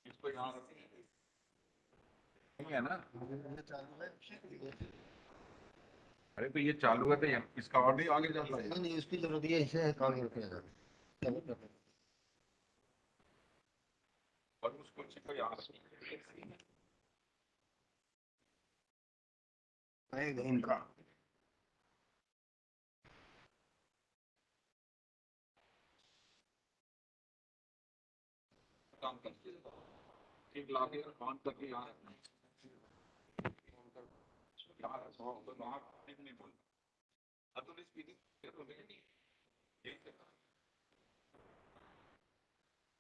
इसको यहाँ नहीं है ना। अरे तो ये चालू है तो इसका और भी आगे जाता है। नहीं इसकी जरूरत है, इसे आगे रखेगा। और उसको यहाँ आएगा इनका। काम करते हैं ठीक लाके ऑन करके यहाँ रखना यहाँ रखो तो वहाँ नहीं बोलना अब तो स्पीकिंग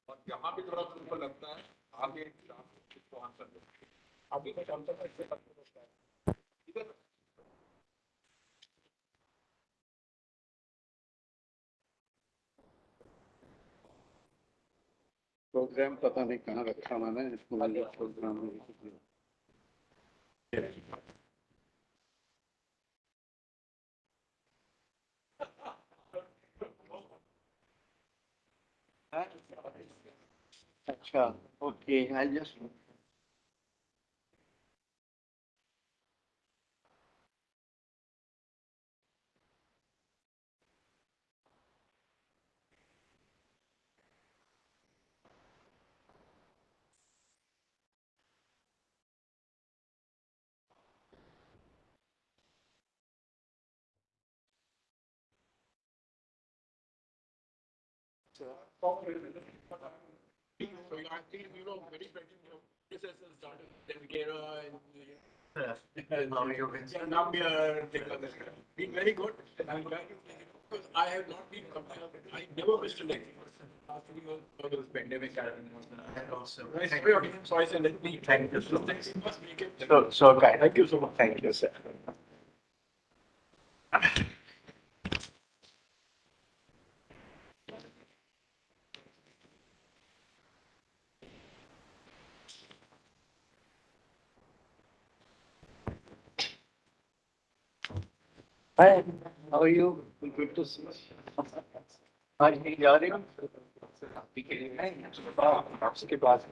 और यहाँ भी थोड़ा तुमको लगता है आगे इसको ऑन कर दो अभी तो चलता है इससे तक इधर प्रोग्राम पता नहीं कहाँ रखा मैंने इसको प्रोग्राम अच्छा okay I just So I think very this has started and now we are been very good. I'm glad because I have not been I never missed a lecture. Last week was this pandemic and also. So I said let me thank you. So must make it. so kind. Thank you so much. Thank you, sir. Hi, how are you? Good to see you. आज नहीं जा रहे हो? आपके पास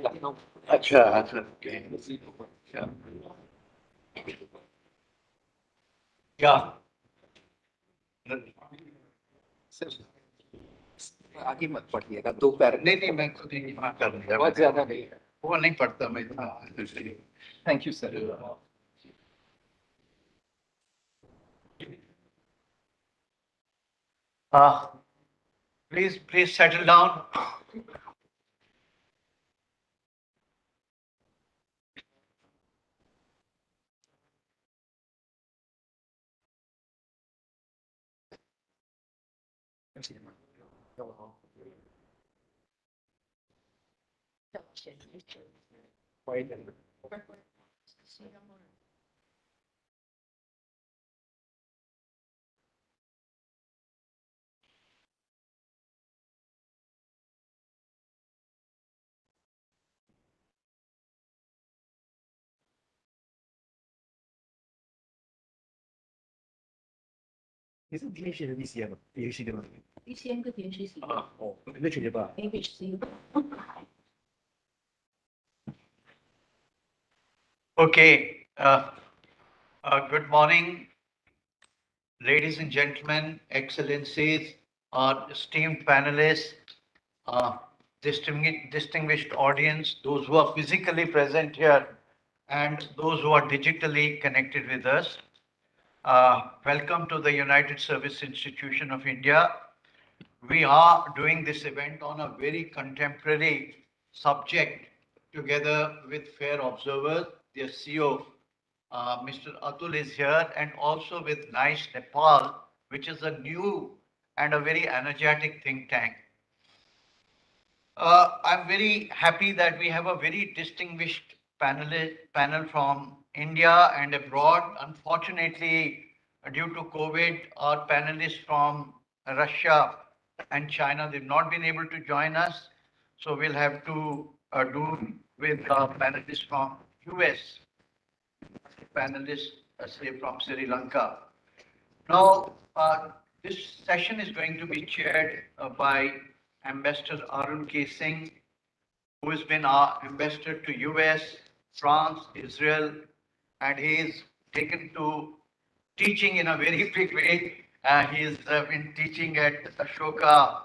लखनऊ अच्छा अच्छा अच्छा क्या आगे मत पढ़िएगा दोपहर नहीं नहीं मैं खुद ही वहाँ कर लूंगा बहुत ज्यादा नहीं वो नहीं पढ़ता मैं इतना thank you sir please settle down.你是今天学的 VCM 吗？连续的吗？ VCM 跟连续性啊，哦，那学的吧？ ABC Okay, good morning, ladies and gentlemen, excellencies, our esteemed panelists, distinguished audience, those who are physically present here and those who are digitally connected with us. Welcome to the United Service Institution of India. We are doing this event on a very contemporary subject together with fair observers. The CEO, Mr. Atul is here, and also with NICE Nepal, which is a new and a very energetic think tank. I'm very happy that we have a very distinguished panel from India and abroad. Unfortunately, due to COVID, our panelists from Russia and China, they've not been able to join us. So we'll have to do with panelists from US, panelists, say from Sri Lanka. Now, this session is going to be chaired by Ambassador Arun K. Singh, who has been our ambassador to US, France, Israel, and he is taken to teaching in a very big way. He has been teaching at Ashoka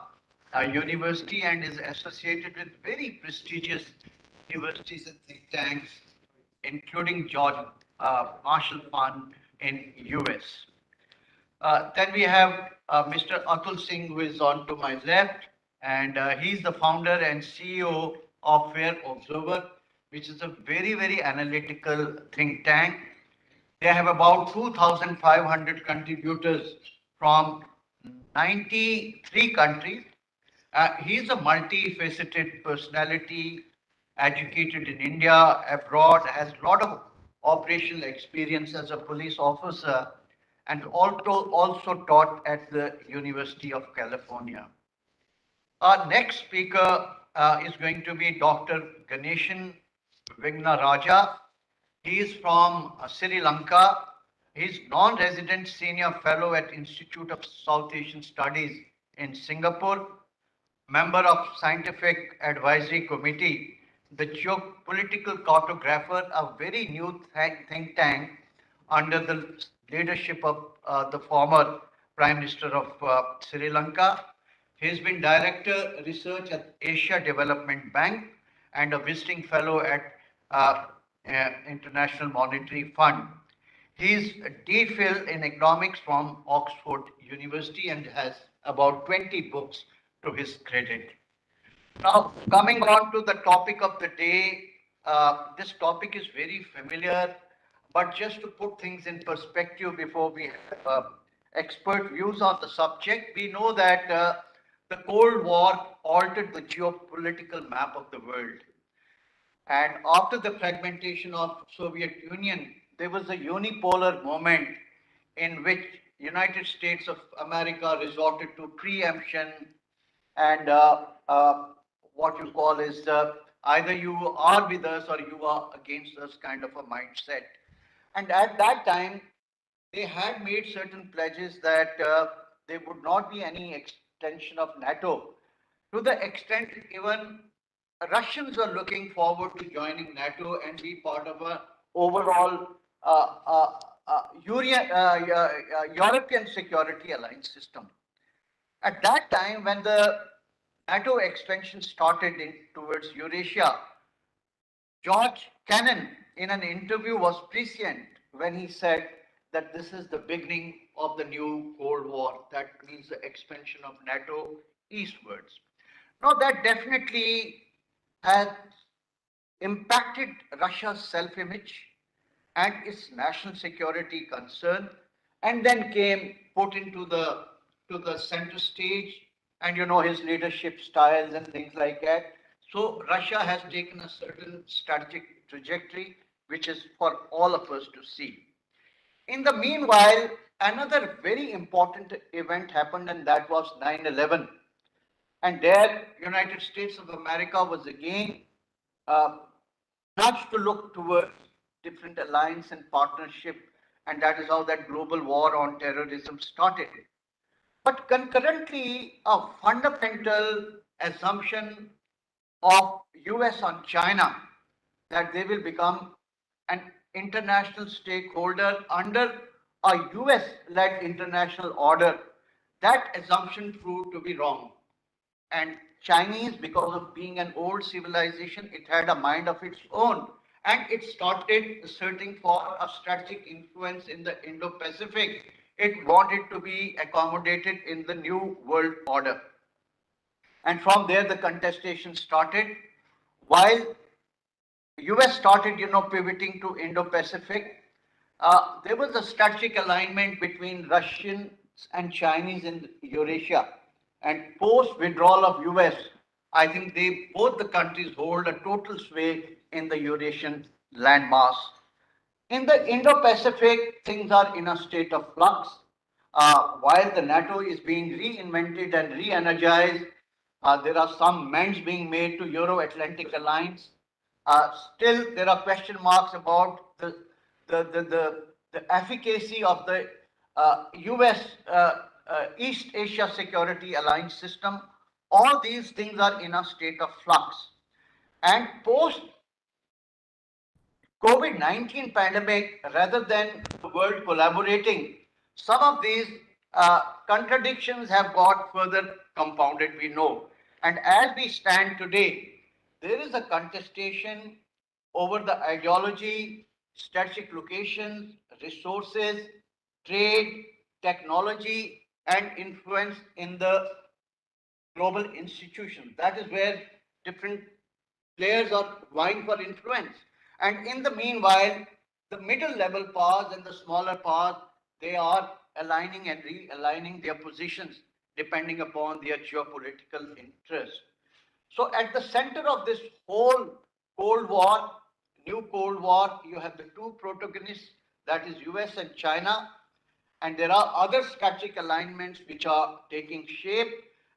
University and is associated with very prestigious universities and think tanks, including George Marshall Fund in US. Then we have Mr. Atul Singh, who is on to my left, and he's the founder and CEO of Fair Observer, which is a very, very analytical think tank. They have about 2,500 contributors from 93 countries. He's a multifaceted personality, educated in India, abroad, has a lot of operational experience as a police officer, and also taught at the University of California. Our next speaker is going to be Dr. Ganeshan Vignaraja. He is from Sri Lanka. He's non-resident senior fellow at Institute of South Asian Studies in Singapore, member of Scientific Advisory Committee, the Geopolitical Cartographer, a very new think tank under the leadership of the former Prime Minister of Sri Lanka. He's been Director Research at Asia Development Bank and a visiting fellow at International Monetary Fund. He's a DPhil in economics from Oxford University and has about 20 books to his credit. Now, coming on to the topic of the day, this topic is very familiar, but just to put things in perspective before we have expert views on the subject, we know that the Cold War altered the geopolitical map of the world. And after the fragmentation of Soviet Union, there was a unipolar moment in which United States of America resorted to preemption and what you call is either you are with us or you are against us kind of a mindset. And at that time, they had made certain pledges that there would not be any extension of NATO, to the extent even Russians were looking forward to joining NATO and be part of a overall European security alliance system. At that time, when the NATO expansion started towards Eurasia, George Kennan, in an interview, was prescient when he said that this is the beginning of the new Cold War. That means the expansion of NATO eastwards. Now, that definitely has impacted Russia's self-image and its national security concern, and then came put into the center stage, and you know his leadership styles and things like that. So Russia has taken a certain strategic trajectory, which is for all of us to see. In the meanwhile, another very important event happened, and that was 9/11. And there, United States of America was again nudged to look towards different alliance and partnership, and that is how that global war on terrorism started. But concurrently, a fundamental assumption of US on China, that they will become an international stakeholder under a US-led international order, that assumption proved to be wrong. And Chinese, because of being an old civilization, it had a mind of its own. And it started asserting for a strategic influence in the Indo-Pacific. It wanted to be accommodated in the new world order. And from there, the contestation started. While US started, pivoting to Indo-Pacific, there was a strategic alignment between Russian, and Chinese in Eurasia. And post withdrawal of US, I think both the countries hold a total sway in the Eurasian landmass. In the Indo-Pacific, things are in a state of flux. While the NATO is being reinvented and re-energized, there are some amends being made to Euro-Atlantic Alliance. Still, there are question marks about the efficacy of the US East Asia Security Alliance system. All these things are in a state of flux. And post COVID-19 pandemic, rather than the world collaborating, some of these contradictions have got further compounded, we know. And as we stand today, there is a contestation over the ideology, strategic locations, resources, trade, technology, and influence in the global institutions. That is where different players are vying for influence. And in the meanwhile, the middle level powers and the smaller powers, they are aligning and realigning their positions depending upon their geopolitical interests. So at the center of this whole Cold War, new Cold War, you have the two protagonists, that is US and China, and there are other strategic alignments which are taking shape.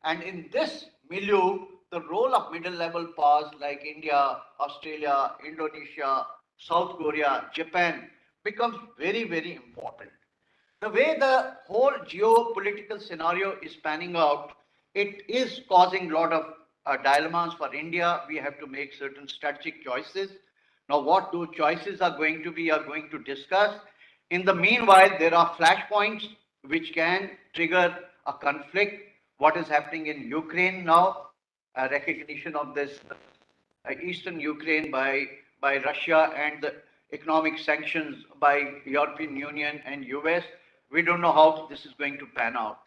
And in this milieu, the role of middle level powers like India, Australia, Indonesia, South Korea, Japan becomes very, very important. The way the whole geopolitical scenario is panning out, it is causing a lot of dilemmas for India. We have to make certain strategic choices. Now, what those choices are going to be, are going to discuss. In the meanwhile, there are flashpoints which can trigger a conflict. What is happening in Ukraine now, a recognition of this eastern Ukraine by Russia and the economic sanctions by European Union and US. We don't know how this is going to pan out.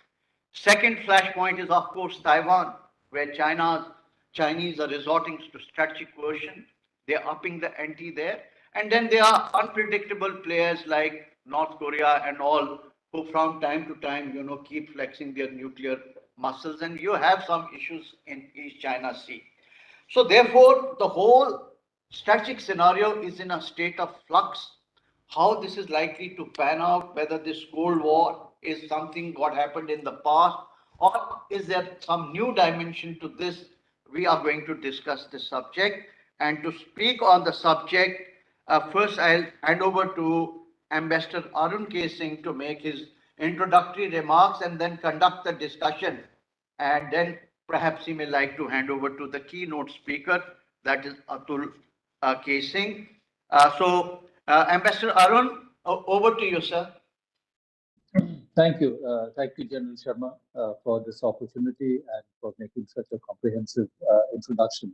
Second flashpoint is, of course, Taiwan, where Chinese are resorting to strategic coercion. They're upping the ante there. And then there are unpredictable players like North Korea and all, who from time to time, keep flexing their nuclear muscles. And you have some issues in East China Sea. So therefore, the whole strategic scenario is in a state of flux. How this is likely to pan out, whether this Cold War is something what happened in the past, or is there some new dimension to this, we are going to discuss this subject. And to speak on the subject, first I'll hand over to Ambassador Arun K. Singh to make his introductory remarks and then conduct the discussion. And then perhaps he may like to hand over to the keynote speaker, that is Atul K. Singh. Ambassador Arun, over to you, sir. Thank you. Thank you, General Sharma, for this opportunity and for making such a comprehensive introduction.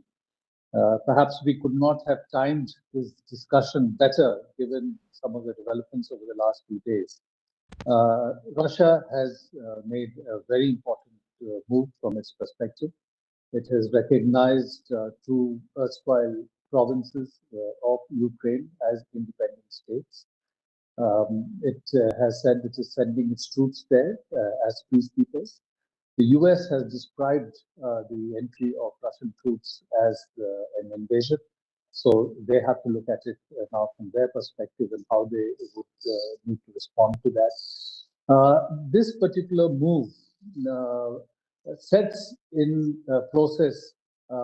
Perhaps we could not have timed this discussion better given some of the developments over the last few days. Russia has made a very important move from its perspective. It has recognized two erstwhile provinces of Ukraine as independent states. It has said it is sending its troops there as peacekeepers. The US has described the entry of Russian troops as an invasion. So they have to look at it now from their perspective and how they would need to respond to that. This particular move sets in process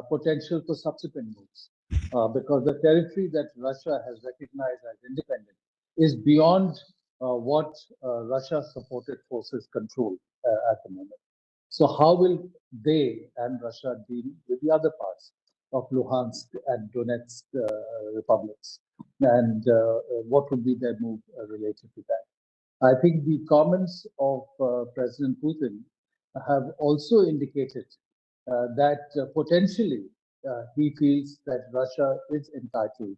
potential for subsequent moves because the territory that Russia has recognized as independent is beyond what Russia-supported forces control at the moment. So how will they and Russia deal with the other parts of Luhansk and Donetsk republics? And what would be their move related to that? I think the comments of President Putin have also indicated that potentially he feels that Russia is entitled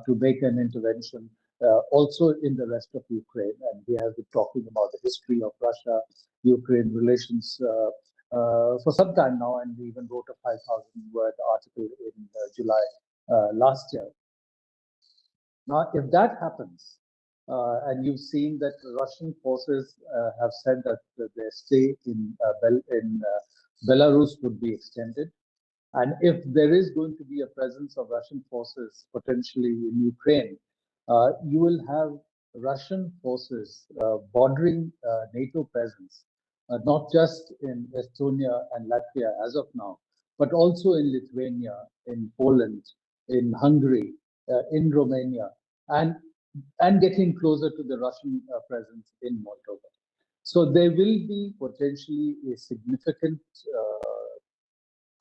to make an intervention also in the rest of Ukraine. And he has been talking about the history of Russia-Ukraine relations for some time now, and he even wrote a 5,000-word article in July last year. Now, if that happens, And you've seen that Russian forces have said that their stay in Belarus would be extended. And if there is going to be a presence of Russian forces potentially in Ukraine, you will have Russian forces bordering NATO presence, not just in Estonia and Latvia as of now, but also in Lithuania, in Poland, in Hungary, in Romania, and getting closer to the Russian presence in Moldova. So there will be potentially a significant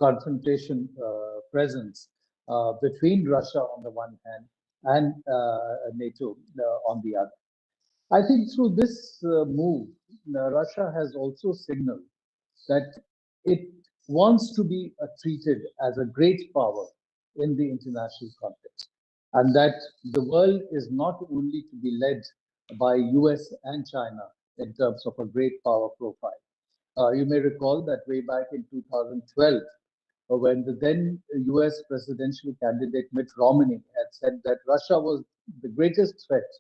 confrontation presence between Russia on the one hand and NATO on the other. I think through this move, Russia has also signaled that it wants to be treated as a great power in the international context, and that the world is not only to be led by US and China in terms of a great power profile. You may recall that way back in 2012, when the then US presidential candidate Mitt Romney had said that Russia was the greatest threat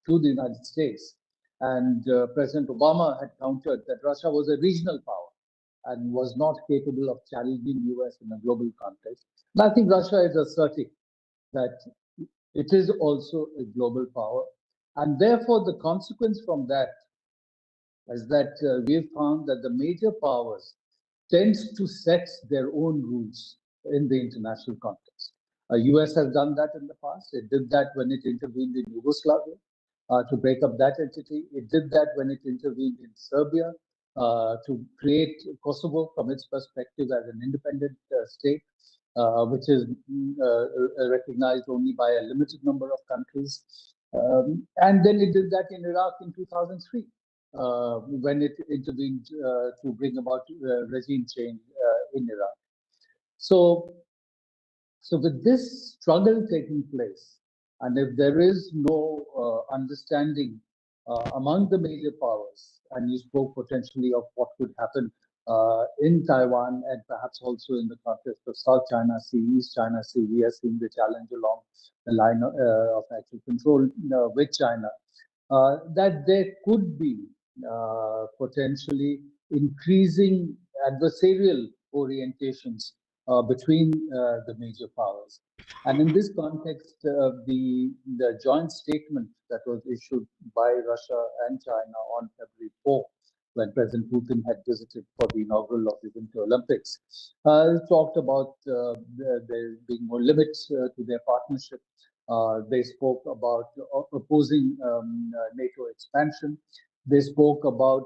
to the United States. And President Obama had countered that Russia was a regional power and was not capable of challenging US in a global context. And I think Russia is asserting that it is also a global power. And therefore, the consequence from that is that we've found that the major powers tends to set their own rules in the international context. US has done that in the past. It did that when it intervened in Yugoslavia to break up that entity. It did that when it intervened in Serbia to create Kosovo from its perspective as an independent state, which is recognized only by a limited number of countries. And then it did that in Iraq in 2003 when it intervened to bring about regime change in Iraq. So, with this struggle taking place, and if there is no understanding among the major powers, and you spoke potentially of what could happen in Taiwan and perhaps also in the context of South China Sea, East China Sea, we are seeing the challenge along the line of actual control with China, that there could be potentially increasing adversarial orientations between the major powers. And in this context, the joint statement that was issued by Russia and China on February 4th, when President Putin had visited for the inaugural of the Winter Olympics, talked about there being more limits to their partnership. They spoke about opposing NATO expansion. They spoke about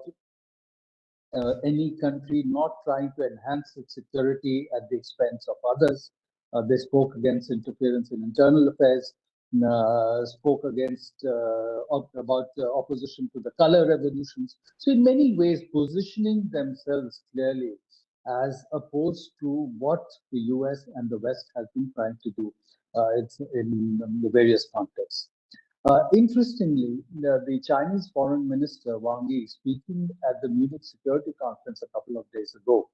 any country not trying to enhance its security at the expense of others. They spoke against interference in internal affairs, spoke against about opposition to the color revolutions. So in many ways, positioning themselves clearly as opposed to what the US and the West have been trying to do it's in the various contexts. Interestingly, the Chinese Foreign Minister Wang Yi, speaking at the Munich Security Conference a couple of days ago,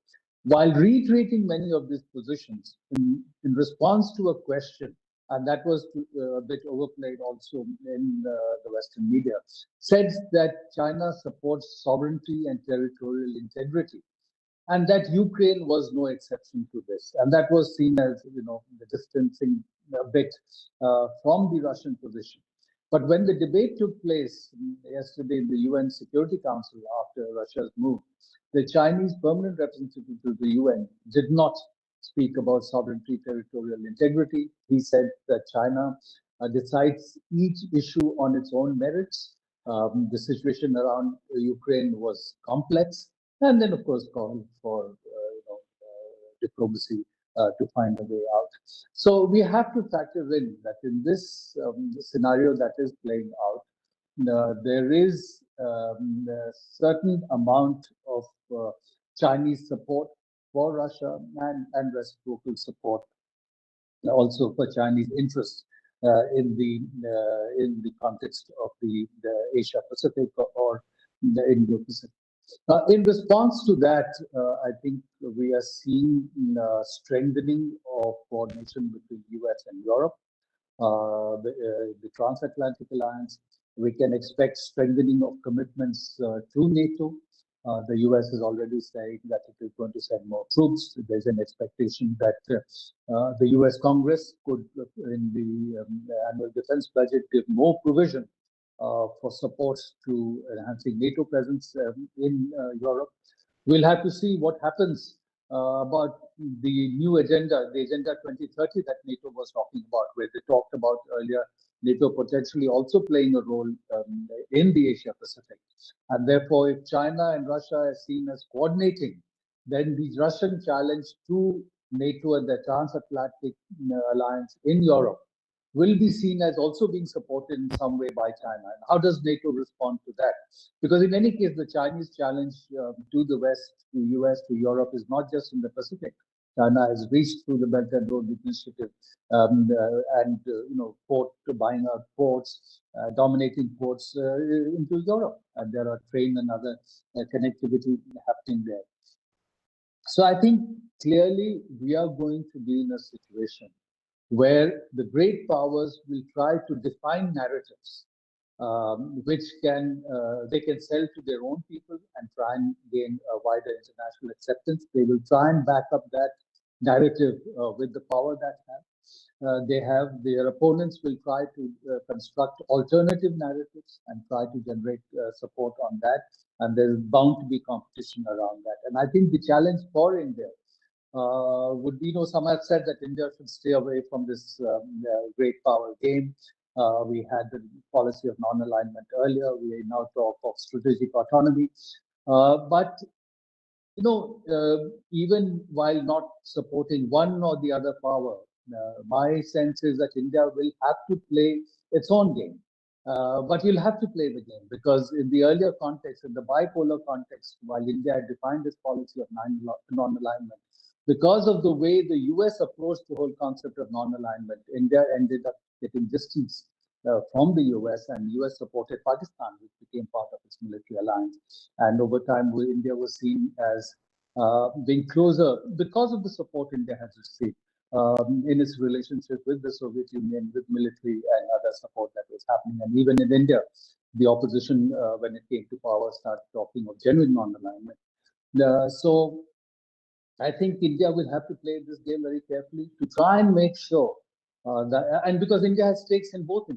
while reiterating many of these positions in response to a question, and that was a bit overplayed also in the Western media, said that China supports sovereignty and territorial integrity, and that Ukraine was no exception to this, and that was seen as the distancing a bit from the Russian position. But when the debate took place yesterday in the UN Security Council after Russia's move, the Chinese permanent representative to the UN did not speak about sovereignty, territorial integrity. He said that China decides each issue on its own merits. The situation around Ukraine was complex, and then, of course, called for diplomacy to find a way out. So we have to factor in that in this scenario that is playing out, there is a certain amount of Chinese support for Russia and reciprocal support also for Chinese interests in the context of the Asia Pacific or the Indo Pacific. In response to that, I think we are seeing strengthening of coordination between US and Europe. the transatlantic alliance. We can expect strengthening of commitments to NATO. The US is already saying that it is going to send more troops. There's an expectation that the US Congress could, in the annual defense budget, give more provision for support to enhancing NATO presence in Europe. We'll have to see what happens about the new agenda, the Agenda 2030 that NATO was talking about, where they talked about earlier NATO potentially also playing a role in the Asia Pacific. And therefore, if China and Russia are seen as coordinating, then the Russian challenge to NATO and the transatlantic alliance in Europe will be seen as also being supported in some way by China. And how does NATO respond to that? Because in any case, the Chinese challenge to the West, to US, to Europe is not just in the Pacific. China has reached through the Belt and Road Initiative port buying out ports, dominating ports into Europe, and there are train and other connectivity happening there. So I think clearly we are going to be in a situation where the great powers will try to define narratives which they can sell to their own people and try and gain a wider international acceptance. They will try and back up that narrative with the power that their opponents will try to construct alternative narratives and try to generate support on that. And there's bound to be competition around that. And I think the challenge for India would be, some have said that India should stay away from this great power game. We had the policy of non-alignment earlier. We now talk of strategic autonomy. But even while not supporting one or the other power, my sense is that India will have to play its own game. But you'll have to play the game, because in the earlier context, in the bipolar context, while India had defined its policy of non-alignment, because of the way the US approached the whole concept of non-alignment, India ended up getting distance from the US, and US supported Pakistan, which became part of its military alliance. And over time, India was seen as being closer because of the support India has received in its relationship with the Soviet Union, with military and other support that was happening. And even in India, the opposition, when it came to power, started talking of genuine non-alignment. So I think India will have to play this game very carefully to try and make sure and because India has stakes in both of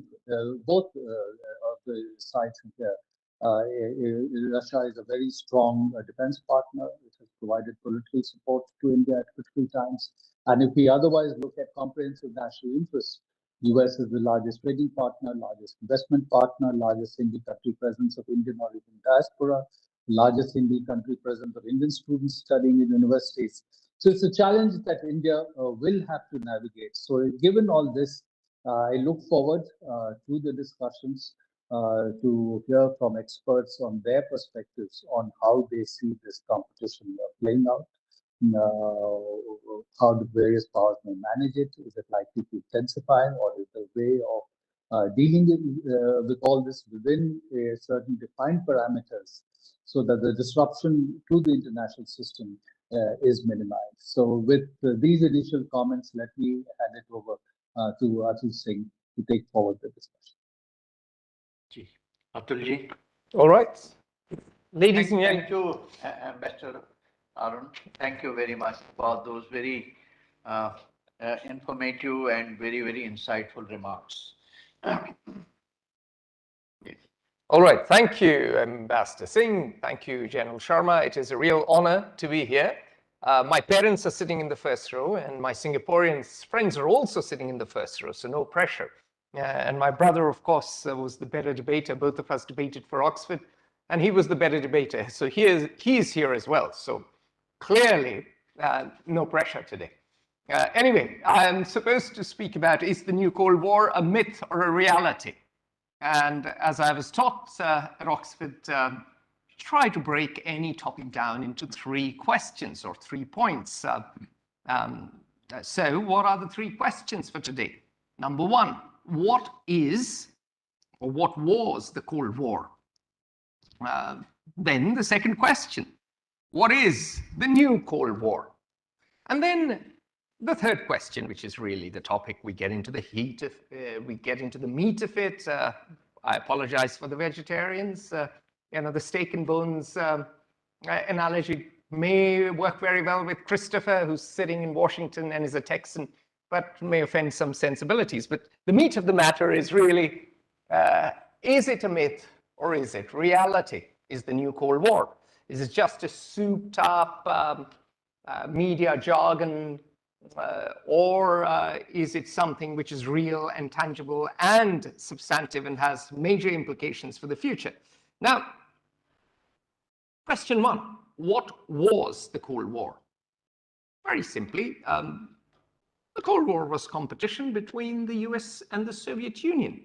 the sides here. Russia is a very strong defense partner. It has provided political support to India at critical times. And if we otherwise look at comprehensive national interests, US is the largest trading partner, largest investment partner, largest single country presence of Indian or even diaspora, largest single country presence of Indian students studying in universities. So it's a challenge that India will have to navigate. So given all this, I look forward to the discussions to hear from experts on their perspectives on how they see this competition playing out, how the various powers may manage it. Is it likely to intensify, or is there a way of dealing with all this within a certain defined parameters so that the disruption to the international system is minimized? So with these initial comments, let me hand it over to Atul Singh to take forward the discussion. Atulji. All right. Ladies and gentlemen. Thank you, Ambassador Arun. Thank you very much for those very informative and very, very insightful remarks. All right. Thank you, Ambassador Singh. Thank you, General Sharma. It is a real honor to be here. My parents are sitting in the first row, and my Singaporean friends are also sitting in the first row, so no pressure. And my brother, of course, was the better debater. Both of us debated for Oxford, and he was the better debater. So he's here as well. So clearly, no pressure today. Anyway, I'm supposed to speak about, is the new Cold War a myth or a reality? And as I was taught at Oxford, try to break any topic down into 3 questions or 3 points. So what are the 3 questions for today? Number 1, what is or what was the Cold War? Then the second question, what is the new Cold War? And then the third question, which is really the topic, we get into the meat of it. I apologize for the vegetarians. The steak and bones analogy may work very well with Christopher, who's sitting in Washington and is a Texan, but may offend some sensibilities. But the meat of the matter is really, is it a myth or is it reality? Is the new Cold War? Is it just a souped up media jargon, or is it something which is real and tangible and substantive and has major implications for the future? Now, question one, what was the Cold War? Very simply, the Cold War was competition between the US and the Soviet Union.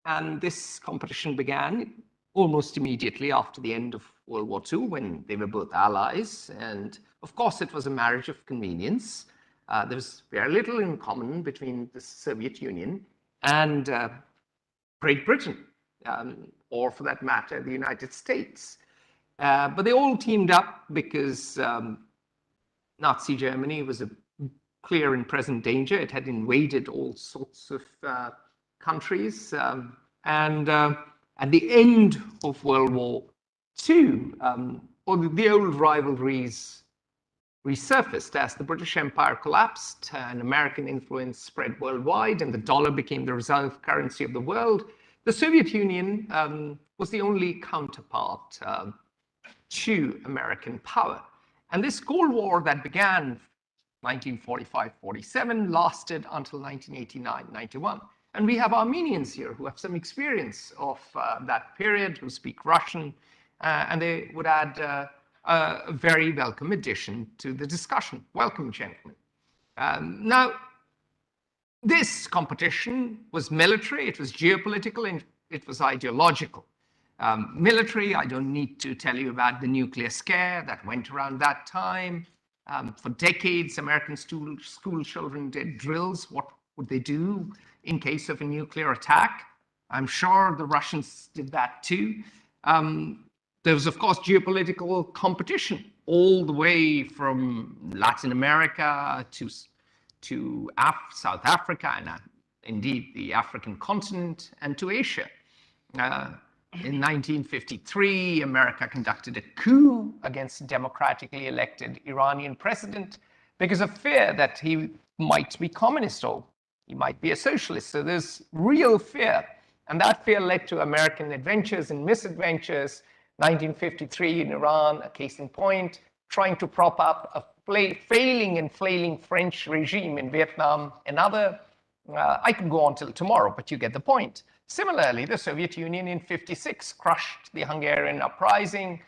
And this competition began almost immediately after the end of World War II, when they were both allies. And of course, it was a marriage of convenience. There was very little in common between the Soviet Union and Great Britain, or for that matter, the United States. But they all teamed up because Nazi Germany was a clear and present danger. It had invaded all sorts of countries. And at the end of World War II, the old rivalries resurfaced as the British Empire collapsed and American influence spread worldwide and the dollar became the reserve currency of the world. The Soviet Union was the only counterpart to American power. And this Cold War that began 1945-47 lasted until 1989-91. And we have Armenians here who have some experience of that period, who speak Russian, and they would add a very welcome addition to the discussion. Welcome, gentlemen. Now, this competition was military, it was geopolitical, and it was ideological. Military, I don't need to tell you about the nuclear scare that went around that time. For decades, American school children did drills. What would they do in case of a nuclear attack? I'm sure the Russians did that too. There was, of course, geopolitical competition all the way from Latin America to South Africa and indeed the African continent and to Asia. In 1953, America conducted a coup against a democratically elected Iranian president because of fear that he might be communist or he might be a socialist. So there's real fear. And that fear led to American adventures and misadventures. 1953 in Iran, a case in point, trying to prop up a failing and flailing French regime in Vietnam, another. I could go on till tomorrow, but you get the point. Similarly, the Soviet Union in 56 crushed the Hungarian uprising.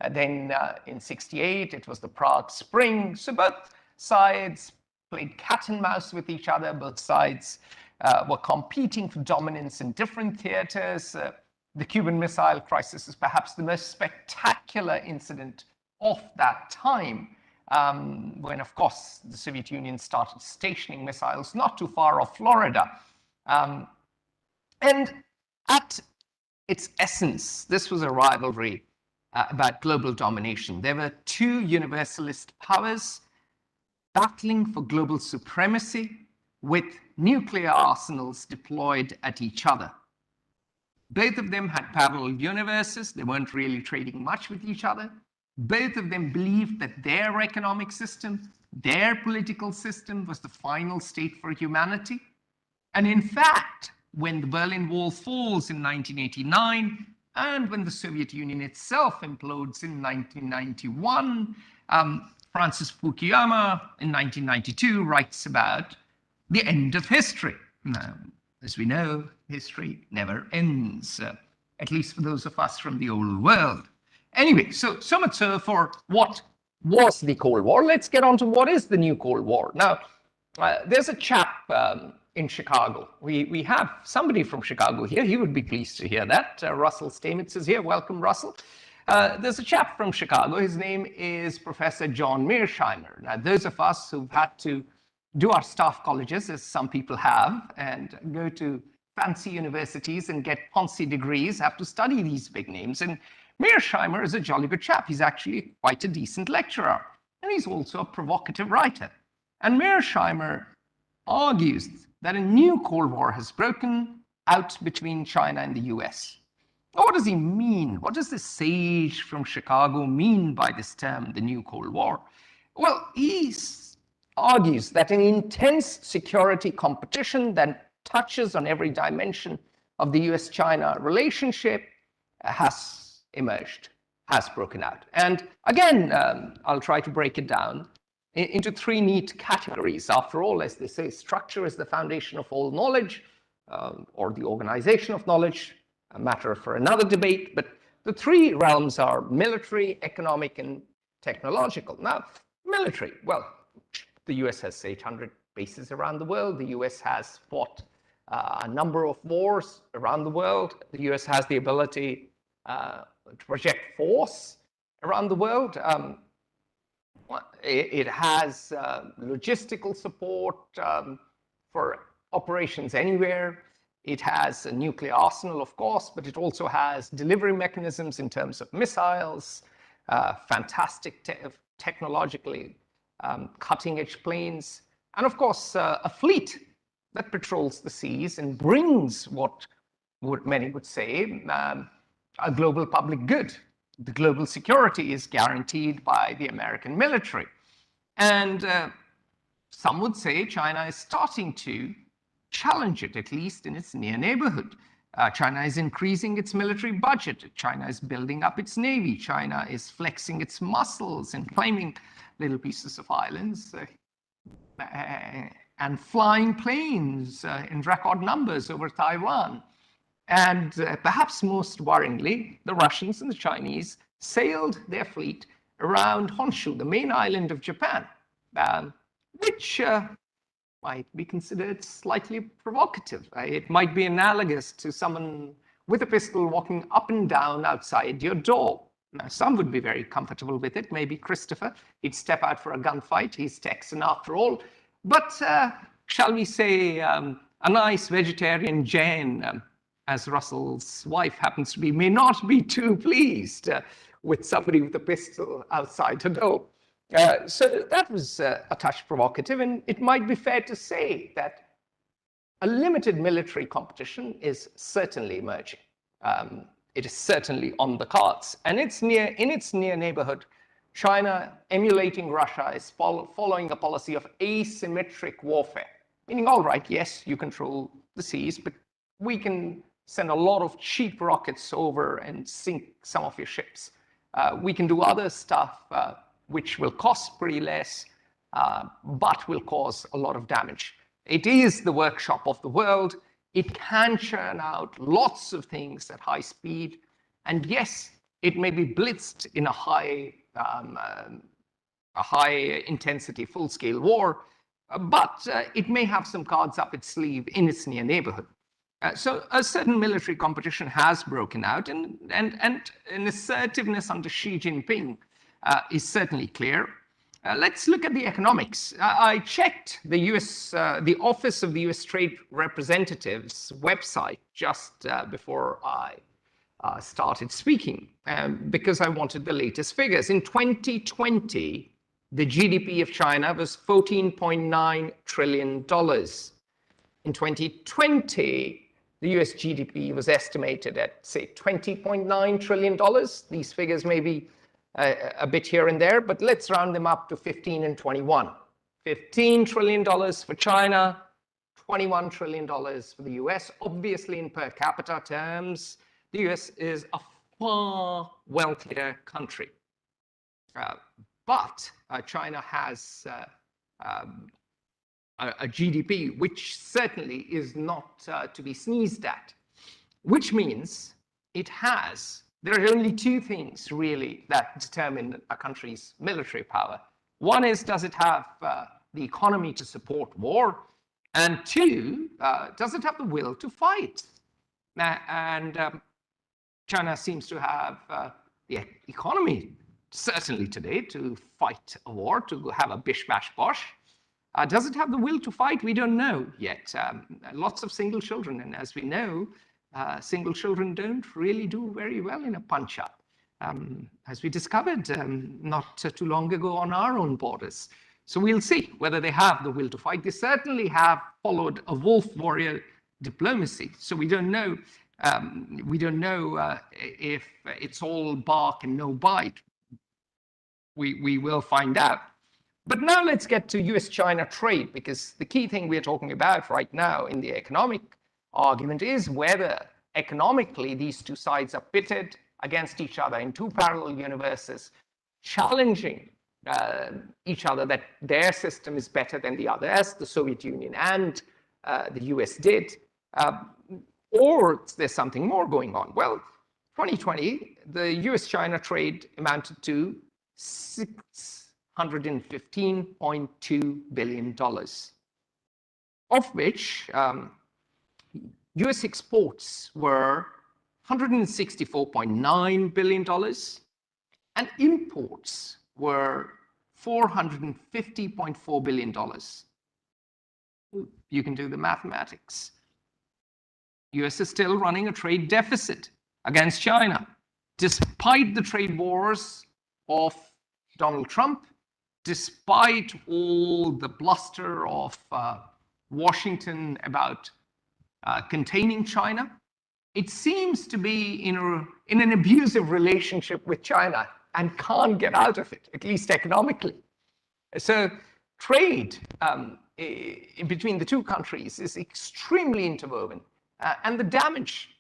Then in 68, it was the Prague Spring. So both sides played cat and mouse with each other. Both sides were competing for dominance in different theaters. The Cuban Missile Crisis is perhaps the most spectacular incident of that time, when, of course, the Soviet Union started stationing missiles not too far off Florida. And at its essence, this was a rivalry about global domination. There were two universalist powers battling for global supremacy with nuclear arsenals deployed at each other. Both of them had parallel universes. They weren't really trading much with each other. Both of them believed that their economic system, their political system was the final state for humanity. And in fact, when the Berlin Wall falls in 1989, and when the Soviet Union itself implodes in 1991, Francis Fukuyama in 1992 writes about the end of history. Now, as we know, history never ends, at least for those of us from the old world. Anyway, so much so for what was the Cold War. Let's get on to what is the new Cold War. Now, there's a chap in Chicago. We have somebody from Chicago here. He would be pleased to hear that. Russell Stamitz is here. Welcome, Russell. There's a chap from Chicago. His name is Professor John Mearsheimer. Now, those of us who've had to do our staff colleges, as some people have, and go to fancy universities and get fancy degrees, have to study these big names. And Mearsheimer is a jolly good chap. He's actually quite a decent lecturer. And he's also a provocative writer. And Mearsheimer argues that a new Cold War has broken out between China and the US. Now, what does he mean? What does this sage from Chicago mean by this term, the new Cold War? Well, he argues that an intense security competition that touches on every dimension of the US-China relationship has emerged, has broken out. And again, I'll try to break it down into three neat categories. After all, as they say, structure is the foundation of all knowledge, or the organization of knowledge, a matter for another debate. But the three realms are military, economic, and technological. Now, military, well, the US has 800 bases around the world. The US has fought a number of wars around the world. The US has the ability to project force around the world. It has logistical support for operations anywhere. It has a nuclear arsenal, of course, but it also has delivery mechanisms in terms of missiles, fantastic technologically cutting-edge planes, and of course, a fleet that patrols the seas and brings what many would say a global public good. The global security is guaranteed by the American military. And some would say China is starting to challenge it, at least in its near neighborhood. China is increasing its military budget. China is building up its navy. China is flexing its muscles and claiming little pieces of islands and flying planes in record numbers over Taiwan. And perhaps most worryingly, the Russians and the Chinese sailed their fleet around Honshu, the main island of Japan, which might be considered slightly provocative. It might be analogous to someone with a pistol walking up and down outside your door. Now, some would be very comfortable with it. Maybe Christopher, he'd step out for a gunfight. He's Texan after all. But shall we say a nice vegetarian Jain, as Russell's wife happens to be, may not be too pleased with somebody with a pistol outside her door. So that was a touch provocative, and it might be fair to say that a limited military competition is certainly emerging. It is certainly on the cards, and in its near neighborhood, China, emulating Russia, is following a policy of asymmetric warfare, meaning, all right, yes, you control the seas, but we can send a lot of cheap rockets over and sink some of your ships. We can do other stuff which will cost pretty less, but will cause a lot of damage. It is the workshop of the world. It can churn out lots of things at high speed. And yes, it may be blitzed in a high intensity, full-scale war, but it may have some cards up its sleeve in its near neighborhood. So a certain military competition has broken out, and an assertiveness under Xi Jinping is certainly clear. Let's look at the economics. I checked the Office of the US Trade Representative's website just before I started speaking, because I wanted the latest figures. In 2020, the GDP of China was $14.9 trillion. In 2020, the US GDP was estimated at, say, $20.9 trillion. These figures may be a bit here and there, but let's round them up to 15 and 21. $15 trillion for China, $21 trillion for the US. Obviously, in per capita terms, the US is a far wealthier country. But China has a GDP which certainly is not to be sneezed at, which means there are only two things really that determine a country's military power. One is, does it have the economy to support war? And two, does it have the will to fight? And China seems to have the economy, certainly today, to fight a war, to have a bish, bash, bosh. Does it have the will to fight? We don't know yet. Lots of single children, and as we know, single children don't really do very well in a punch-up, as we discovered not too long ago on our own borders. So we'll see whether they have the will to fight. They certainly have followed a wolf warrior diplomacy. So we don't know. If it's all bark and no bite. We will find out. But now let's get to US-China trade, because the key thing we're talking about right now in the economic argument is whether economically these two sides are pitted against each other in two parallel universes, challenging each other that their system is better than the other, as the Soviet Union and the US did, or there's something more going on. Well, 2020, the US-China trade amounted to $615.2 billion, of which US exports were $164.9 billion and imports were $450.4 billion. You can do the mathematics. US is still running a trade deficit against China, despite the trade wars of Donald Trump, despite all the bluster of Washington about containing China. It seems to be in an abusive relationship with China and can't get out of it, at least economically. So trade between the two countries is extremely interwoven. And the damage,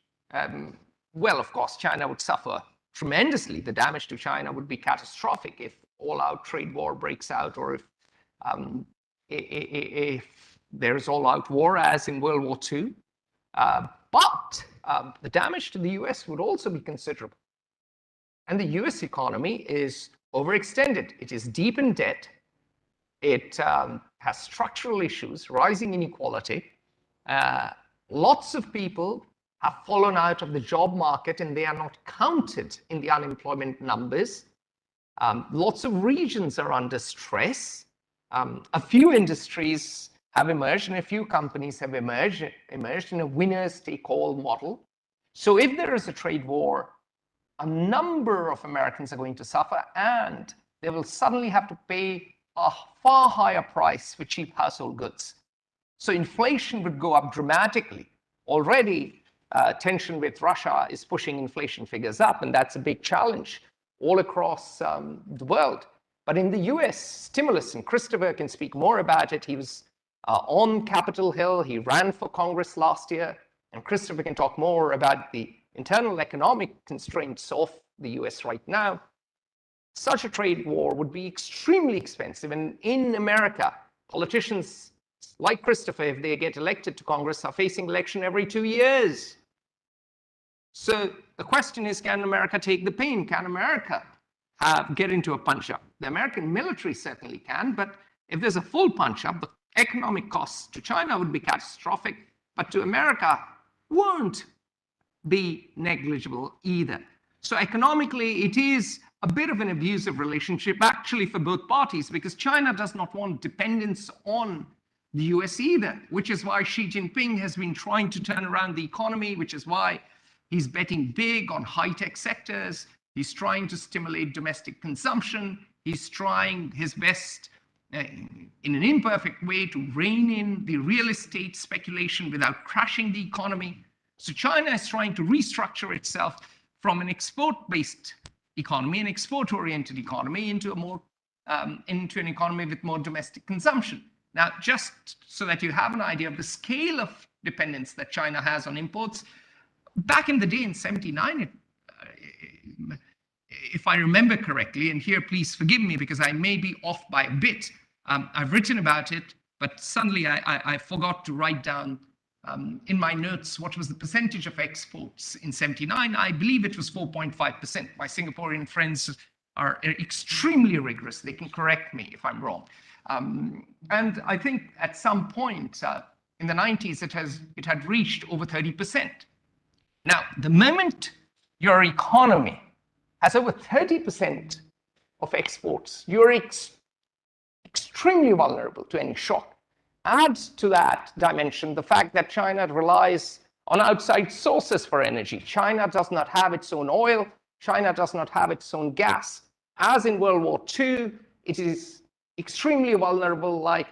well, of course, China would suffer tremendously. The damage to China would be catastrophic if all-out trade war breaks out, or if there's all-out war as in World War II. But the damage to the US would also be considerable. And the US economy is overextended. It is deep in debt. It has structural issues, rising inequality. Lots of people have fallen out of the job market and they are not counted in the unemployment numbers. Lots of regions are under stress. A few industries have emerged and a few companies have emerged in a winners-take-all model. So if there is a trade war, a number of Americans are going to suffer, and they will suddenly have to pay a far higher price for cheap household goods. So inflation would go up dramatically. Already, tension with Russia is pushing inflation figures up, and that's a big challenge all across the world. But in the US, stimulus, and Christopher can speak more about it. He was on Capitol Hill. He ran for Congress last year. And Christopher can talk more about the internal economic constraints of the US right now. Such a trade war would be extremely expensive. And in America, politicians like Christopher, if they get elected to Congress, are facing election every 2 years. So the question is, can America take the pain? Can America get into a punch-up? The American military certainly can, but if there's a full punch-up, the economic costs to China would be catastrophic, but to America won't be negligible either. So economically, it is a bit of an abusive relationship actually for both parties, because China does not want dependence on the US either, which is why Xi Jinping has been trying to turn around the economy, which is why he's betting big on high-tech sectors. He's trying to stimulate domestic consumption. He's trying his best in an imperfect way to rein in the real estate speculation without crashing the economy. So China is trying to restructure itself from an export-based economy, an export-oriented economy, into an economy with more domestic consumption. Now, just so that you have an idea of the scale of dependence that China has on imports, back in the day in '79, if I remember correctly, and here please forgive me because I may be off by a bit, I've written about it, but suddenly I forgot to write down in my notes what was the percentage of exports in '79. I believe it was 4.5%. My Singaporean friends are extremely rigorous. They can correct me if I'm wrong. And I think at some point in the '90s, it had reached over 30%. Now, the moment your economy has over 30% of exports, you're extremely vulnerable to any shock. Add to that dimension the fact that China relies on outside sources for energy. China does not have its own oil. China does not have its own gas. As in World War II, it is extremely vulnerable like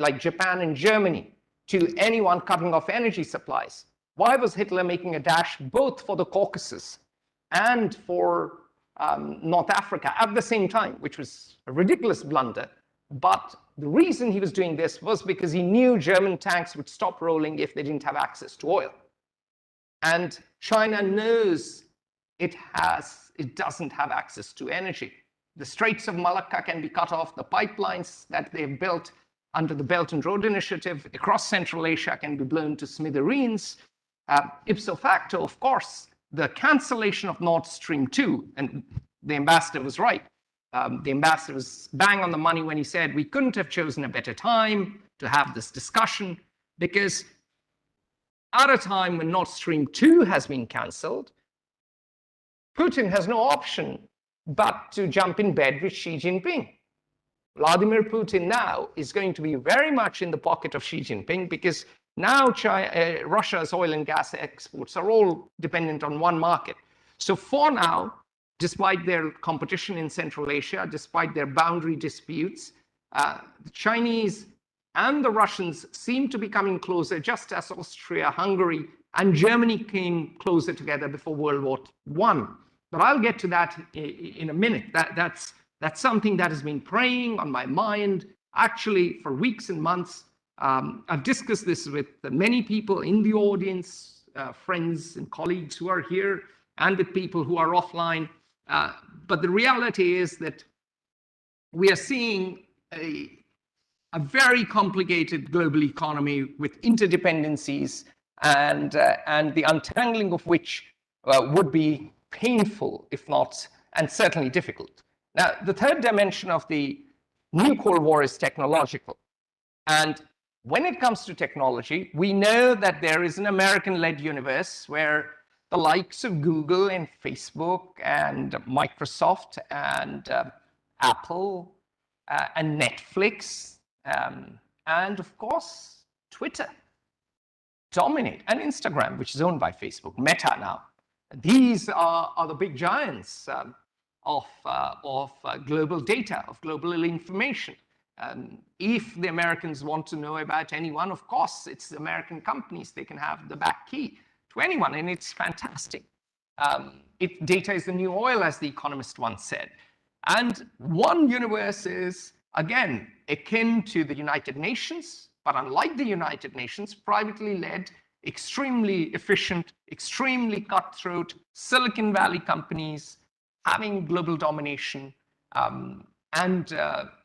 like Japan and Germany to anyone cutting off energy supplies? Why was Hitler making a dash both for the Caucasus and for North Africa at the same time, which was a ridiculous blunder? But the reason he was doing this was because he knew German tanks would stop rolling if they didn't have access to oil. And China knows it doesn't have access to energy. The Straits of Malacca can be cut off. The pipelines that they've built under the Belt and Road Initiative across Central Asia can be blown to smithereens. Ipso facto, of course, the cancellation of Nord Stream 2, and the ambassador was right. The ambassador was bang on the money when he said we couldn't have chosen a better time to have this discussion, because at a time when Nord Stream 2 has been cancelled, Putin has no option but to jump in bed with Xi Jinping. Vladimir Putin now is going to be very much in the pocket of Xi Jinping, because now Russia's oil and gas exports are all dependent on one market. So for now, despite their competition in Central Asia, despite their boundary disputes, the Chinese and the Russians seem to be coming closer, just as Austria, Hungary, and Germany came closer together before World War I. But I'll get to that in a minute. That's something that has been preying on my mind, actually, for weeks and months. I've discussed this with many people in the audience, friends and colleagues who are here, and with people who are offline. But the reality is that we are seeing a very complicated global economy with interdependencies, and the untangling of which would be painful, if not, and certainly difficult. Now, the third dimension of the new Cold War is technological. And when it comes to technology, we know that there is an American-led universe where the likes of Google and Facebook and Microsoft and Apple and Netflix and, of course, Twitter dominate, and Instagram, which is owned by Facebook, Meta now. These are the big giants of global data, of global information. If the Americans want to know about anyone, of course, it's the American companies. They can have the back key to anyone, and it's fantastic. Data is the new oil, as The Economist once said. And one universe is, again, akin to the United Nations, but unlike the United Nations, privately led, extremely efficient, extremely cutthroat Silicon Valley companies having global domination, and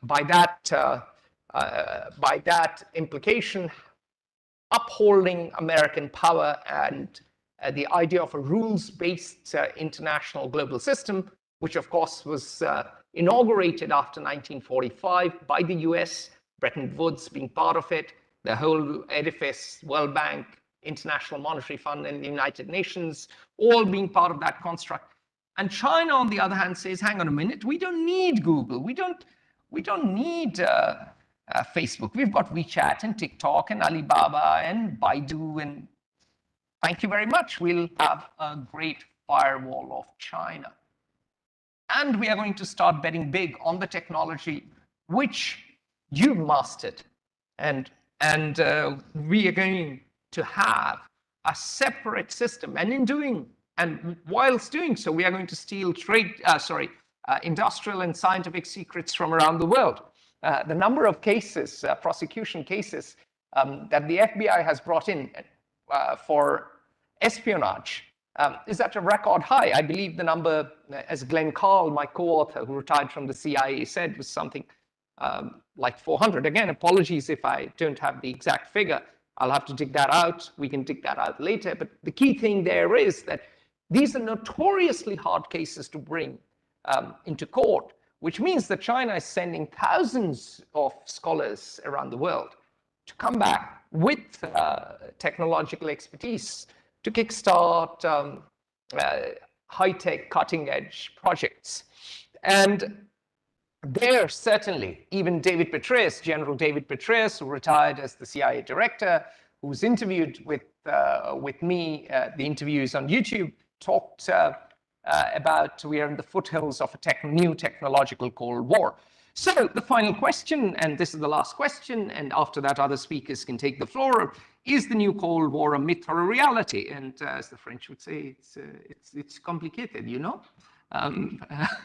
by that implication, upholding American power and the idea of a rules-based international global system, which of course was inaugurated after 1945 by the US, Bretton Woods being part of it, the whole edifice, World Bank, International Monetary Fund, and the United Nations, all being part of that construct. And China, on the other hand, says, hang on a minute, we don't need Google. We don't need Facebook. We've got WeChat and TikTok and Alibaba and Baidu, and thank you very much. We'll have a great firewall of China. And we are going to start betting big on the technology which you've mastered. And we are going to have a separate system. And whilst doing so, we are going to steal industrial and scientific secrets from around the world. The number of cases, prosecution cases, that the FBI has brought in for espionage is at a record high. I believe the number, as Glenn Carl, my co-author who retired from the CIA, said, was something like 400. Again, apologies if I don't have the exact figure. I'll have to dig that out. We can dig that out later. But the key thing there is that these are notoriously hard cases to bring into court, which means that China is sending thousands of scholars around the world to come back with technological expertise to kickstart high-tech, cutting-edge projects. And there, certainly, even David Petraeus, General David Petraeus, who retired as the CIA director, who was interviewed with me, the interview is on YouTube, talked about we are in the foothills of a new technological Cold War. So the final question, and this is the last question, and after that other speakers can take the floor, is the new Cold War a myth or a reality? And as the French would say, it's complicated, you know?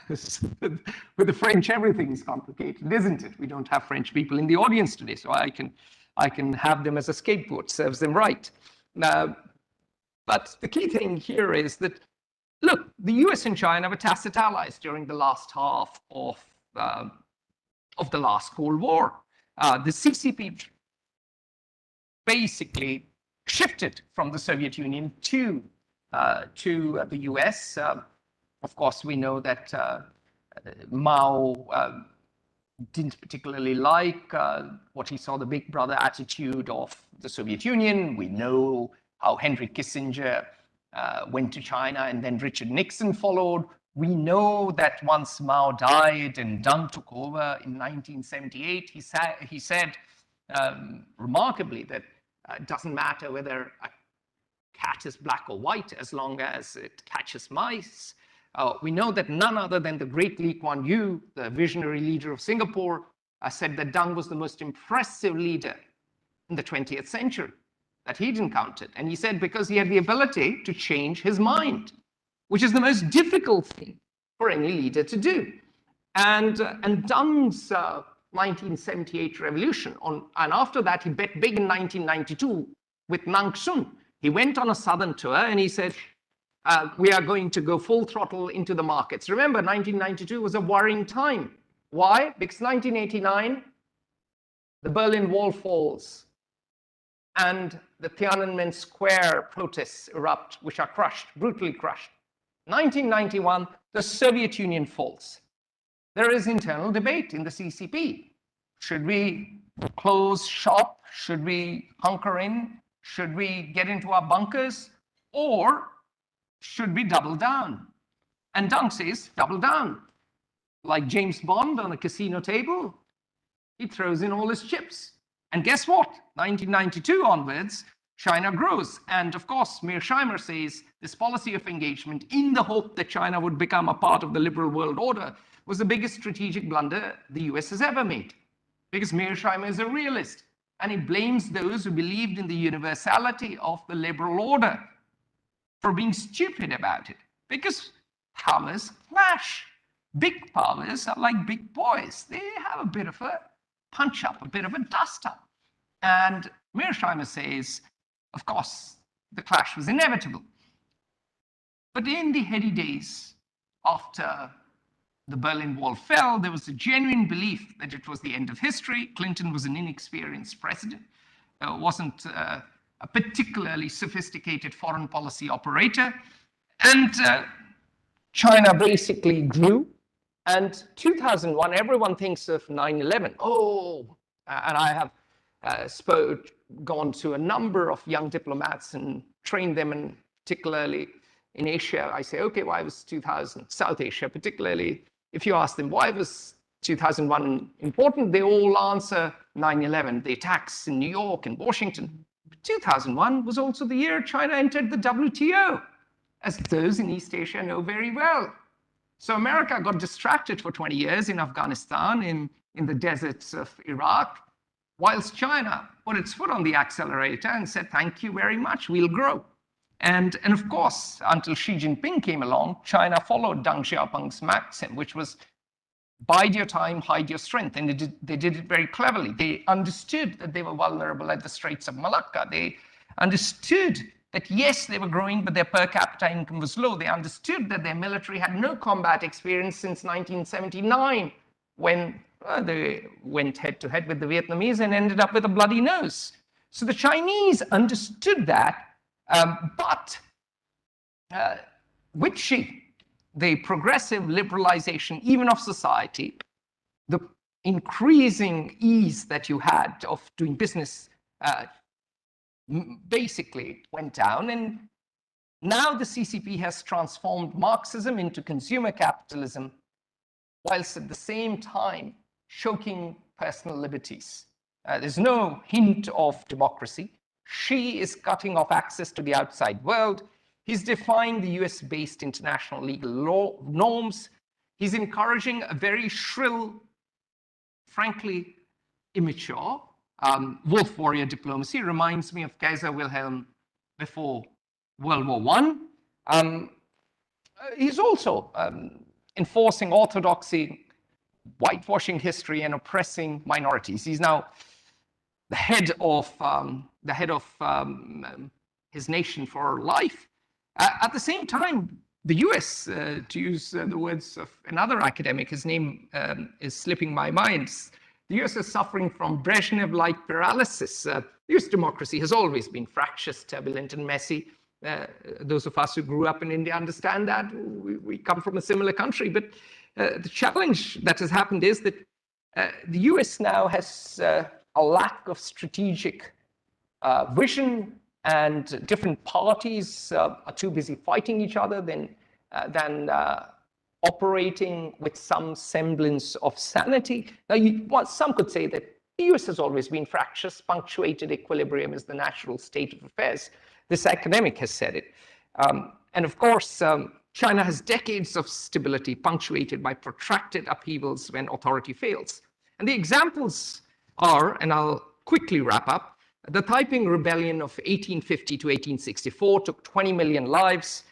With the French, everything is complicated, isn't it? We don't have French people in the audience today, so I can have them as a scapegoat, serves them right. But the key thing here is that, look, the US and China were tacit allies during the last half of the last Cold War. The CCP basically shifted from the Soviet Union to the US. Of course, we know that Mao didn't particularly like what he saw the big brother attitude of the Soviet Union. We know how Henry Kissinger went to China and then Richard Nixon followed. We know that once Mao died and Deng took over in 1978, he said remarkably that it doesn't matter whether a cat is black or white as long as it catches mice. We know that none other than the great Lee Kuan Yew, the visionary leader of Singapore, said that Deng was the most impressive leader in the 20th century that he'd encountered. And he said because he had the ability to change his mind, which is the most difficult thing for any leader to do. And Deng's 1978 revolution, and after that he bet big in 1992 with Nanksun. He went on a southern tour and he said, we are going to go full throttle into the markets. Remember, 1992 was a worrying time. Why? Because 1989, the Berlin Wall falls and the Tiananmen Square protests erupt, which are crushed, brutally crushed. 1991, the Soviet Union falls. There is internal debate in the CCP. Should we close shop? Should we hunker in? Should we get into our bunkers? Or should we double down? And Deng says, double down. Like James Bond on a casino table, he throws in all his chips. And guess what? 1992 onwards, China grows. And of course, Mearsheimer says this policy of engagement in the hope that China would become a part of the liberal world order was the biggest strategic blunder the US has ever made. Because Mearsheimer is a realist and he blames those who believed in the universality of the liberal order for being stupid about it. Because powers clash. Big powers are like big boys. They have a bit of a punch up, a bit of a dust up. And Mearsheimer says, of course, the clash was inevitable. But in the heady days after the Berlin Wall fell, there was a genuine belief that it was the end of history. Clinton was an inexperienced president, wasn't a particularly sophisticated foreign policy operator. And China basically grew. And 2001, everyone thinks of 9/11. Oh, and I have gone to a number of young diplomats and trained them, and particularly in Asia. I say, okay, why was 2000, South Asia particularly, if you ask them why was 2001 important, they all answer 9/11, the attacks in New York and Washington. But 2001 was also the year China entered the WTO, as those in East Asia know very well. So America got distracted for 20 years in Afghanistan, in the deserts of Iraq, whilst China put its foot on the accelerator and said, thank you very much, we'll grow. And of course, until Xi Jinping came along, China followed Deng Xiaoping's maxim, which was bide your time, hide your strength. And they did it very cleverly. They understood that they were vulnerable at the Straits of Malacca. They understood that, yes, they were growing, but their per capita income was low. They understood that their military had no combat experience since 1979, when they went head to head with the Vietnamese and ended up with a bloody nose. So the Chinese understood that, but with Xi, the progressive liberalization, even of society, the increasing ease that you had of doing business basically went down. And now the CCP has transformed Marxism into consumer capitalism, whilst at the same time choking personal liberties. There's no hint of democracy. Xi is cutting off access to the outside world. He's defying the US-based international legal norms. He's encouraging a very shrill frankly immature. Wolf warrior diplomacy reminds me of Kaiser Wilhelm before World War I. He's also enforcing orthodoxy, whitewashing history, and oppressing minorities. He's now the head of his nation for life. At the same time, the US, to use the words of another academic, his name is slipping my mind, the US is suffering from Brezhnev-like paralysis. The US democracy has always been fractious, turbulent, and messy. Those of us who grew up in India understand that. We come from a similar country. But the challenge that has happened is that the US now has a lack of strategic vision, and different parties are too busy fighting each other than operating with some semblance of sanity. Now, some could say that the US has always been fractious. Punctuated equilibrium is the natural state of affairs. This academic has said it. And of course, China has decades of stability punctuated by protracted upheavals when authority fails. And the examples are, and I'll quickly wrap up, the Taiping Rebellion of 1850 to 1864 took 20 million lives,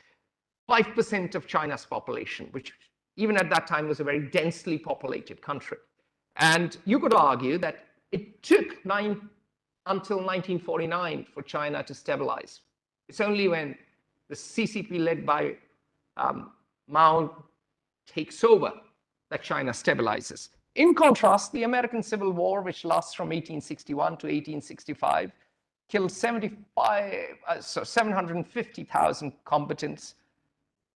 5% of China's population, which even at that time was a very densely populated country. And you could argue that it took until 1949 for China to stabilize. It's only when the CCP led by Mao takes over that China stabilizes. In contrast, the American Civil War, which lasts from 1861 to 1865, killed 750,000 combatants,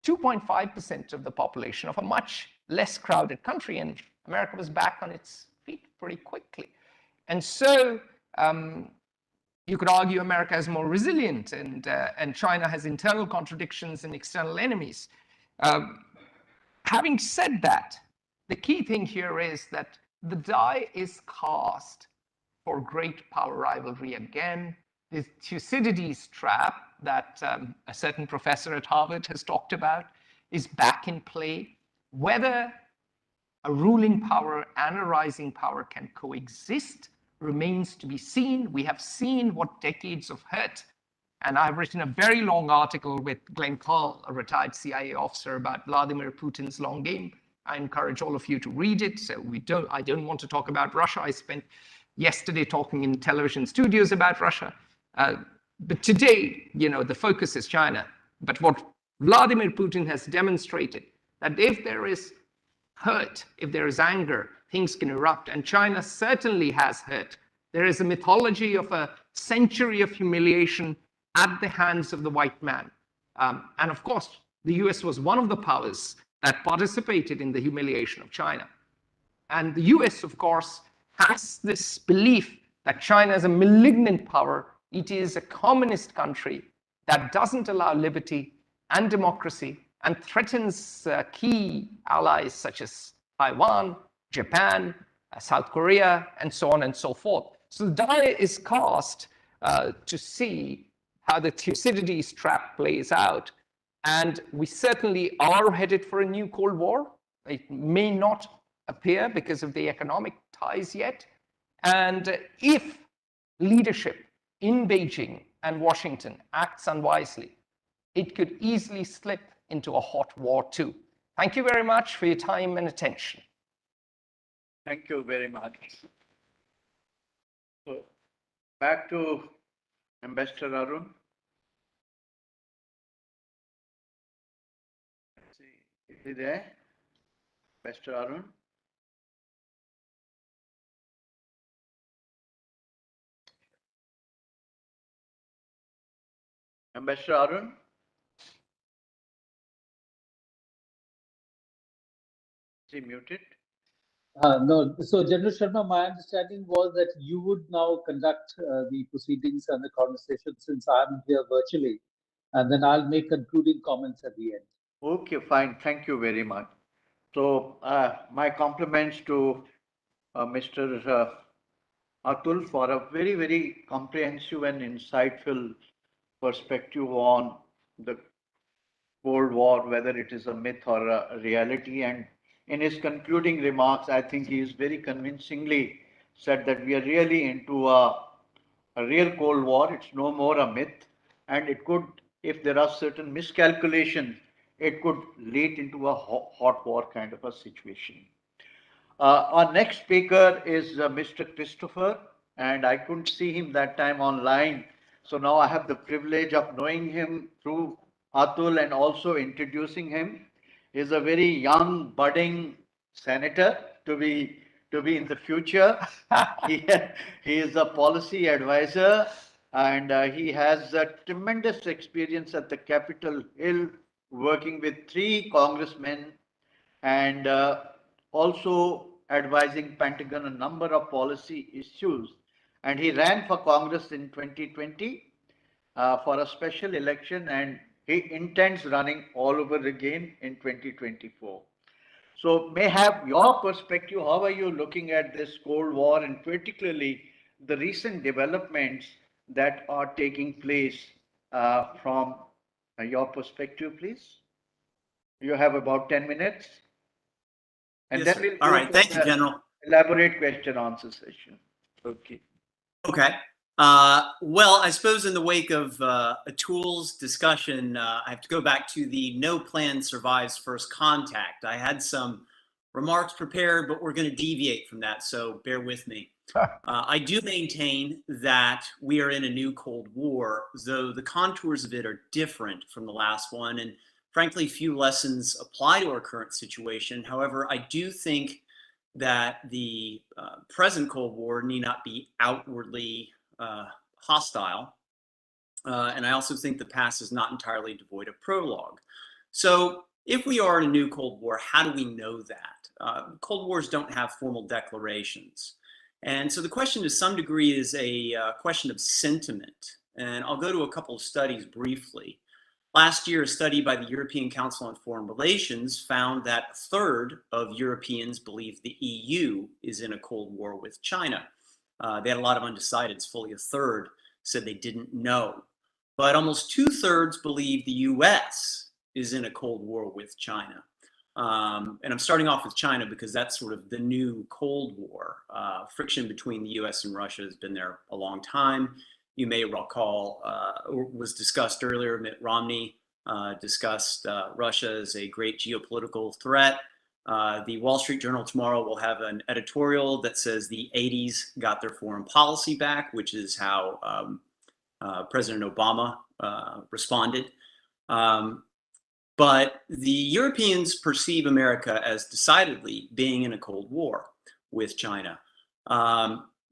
2.5% of the population of a much less crowded country, and America was back on its feet pretty quickly. And so you could argue America is more resilient, and China has internal contradictions and external enemies. Having said that, the key thing here is that the die is cast for great power rivalry again. The Thucydides trap that a certain professor at Harvard has talked about is back in play. Whether a ruling power and a rising power can coexist remains to be seen. We have seen what decades of hurt, and I've written a very long article with Glenn Carl, a retired CIA officer, about Vladimir Putin's long game. I encourage all of you to read it. So I don't want to talk about Russia. I spent yesterday talking in television studios about Russia. But today, the focus is China. But what Vladimir Putin has demonstrated, that if there is hurt, if there is anger, things can erupt. And China certainly has hurt. There is a mythology of a century of humiliation at the hands of the white man. And of course, the US was one of the powers that participated in the humiliation of China. And the US, of course, has this belief that China is a malignant power. It is a communist country that doesn't allow liberty and democracy and threatens key allies such as Taiwan, Japan, South Korea, and so on and so forth. So the die is cast to see how the Thucydides trap plays out. And we certainly are headed for a new Cold War. It may not appear because of the economic ties yet. And if leadership in Beijing and Washington acts unwisely, it could easily slip into a hot war too. Thank you very much for your time and attention. Thank you very much. So back to Ambassador Arun. Let's see, is he there? Ambassador Arun? Ambassador Arun? Is he muted? No. So, General Sharma, my understanding was that you would now conduct the proceedings and the conversation since I'm here virtually, and then I'll make concluding comments at the end. Okay, fine. Thank you very much. So, my compliments to Mr. Atul for a very, very comprehensive and insightful perspective on the Cold War, whether it is a myth or a reality. And in his concluding remarks, I think he is very convincingly said that we are really into a real Cold War. It's no more a myth, and it could, if there are certain miscalculations, it could lead into a hot war kind of a situation. Our next speaker is Mr. Christopher, and I couldn't see him that time online. So now I have the privilege of knowing him through Atul and also introducing him. He's a very young, budding senator to be in the future. he, he is a policy advisor, and he has a tremendous experience at the Capitol Hill, working with 3 congressmen and also advising Pentagon a number of policy issues. And he ran for Congress in 2020 for a special election, and he intends running all over again in 2024. So may have your perspective, how are you looking at this Cold War and particularly the recent developments that are taking place from your perspective, please? You have about 10 minutes. And Yes, then we'll all go right. to Thank you, the General. elaborate question answer session. Okay. Okay. Well, I suppose in the wake of Atul's discussion, I have to go back to the no plan survives first contact. I had some remarks prepared, but we're going to deviate from that, so bear with me. I do maintain that we are in a new Cold War, though the contours of it are different from the last one, and frankly, few lessons apply to our current situation. However, I do think that the present Cold War need not be outwardly hostile. And I also think the past is not entirely devoid of prologue. So if we are in a new Cold War, how do we know that? Cold Wars don't have formal declarations. And so the question to some degree is a question of sentiment. And I'll go to a couple of studies briefly. Last year, a study by the European Council on Foreign Relations found that a third of Europeans believe the EU is in a Cold War with China. They had a lot of undecideds. Fully a third said they didn't know. But almost 2/3 believe the US is in a Cold War with China. And I'm starting off with China because that's sort of the new Cold War. Friction between the US and Russia has been there a long time. You may recall, was discussed earlier, Mitt Romney discussed Russia as a great geopolitical threat. The Wall Street Journal tomorrow will have an editorial that says the 80s got their foreign policy back, which is how President Obama responded. But the Europeans perceive America as decidedly being in a Cold War with China.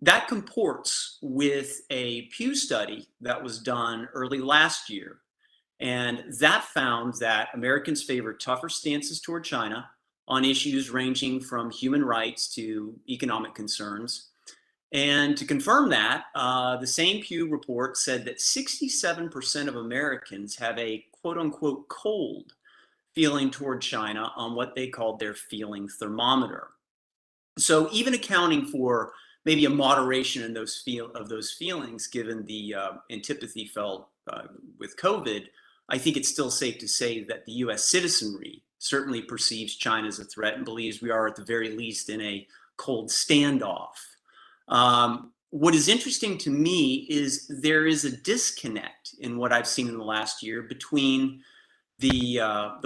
That comports with a Pew study that was done early last year. And that found that Americans favor tougher stances toward China on issues ranging from human rights to economic concerns. And to confirm that, the same Pew report said that 67% of Americans have a quote unquote cold feeling toward China on what they called their feeling thermometer. So even accounting for maybe a moderation in those feelings, given the antipathy felt with COVID, I think it's still safe to say that the U.S. citizenry certainly perceives China as a threat and believes we are at the very least in a cold standoff. What is interesting to me is there is a disconnect in what I've seen in the last year between the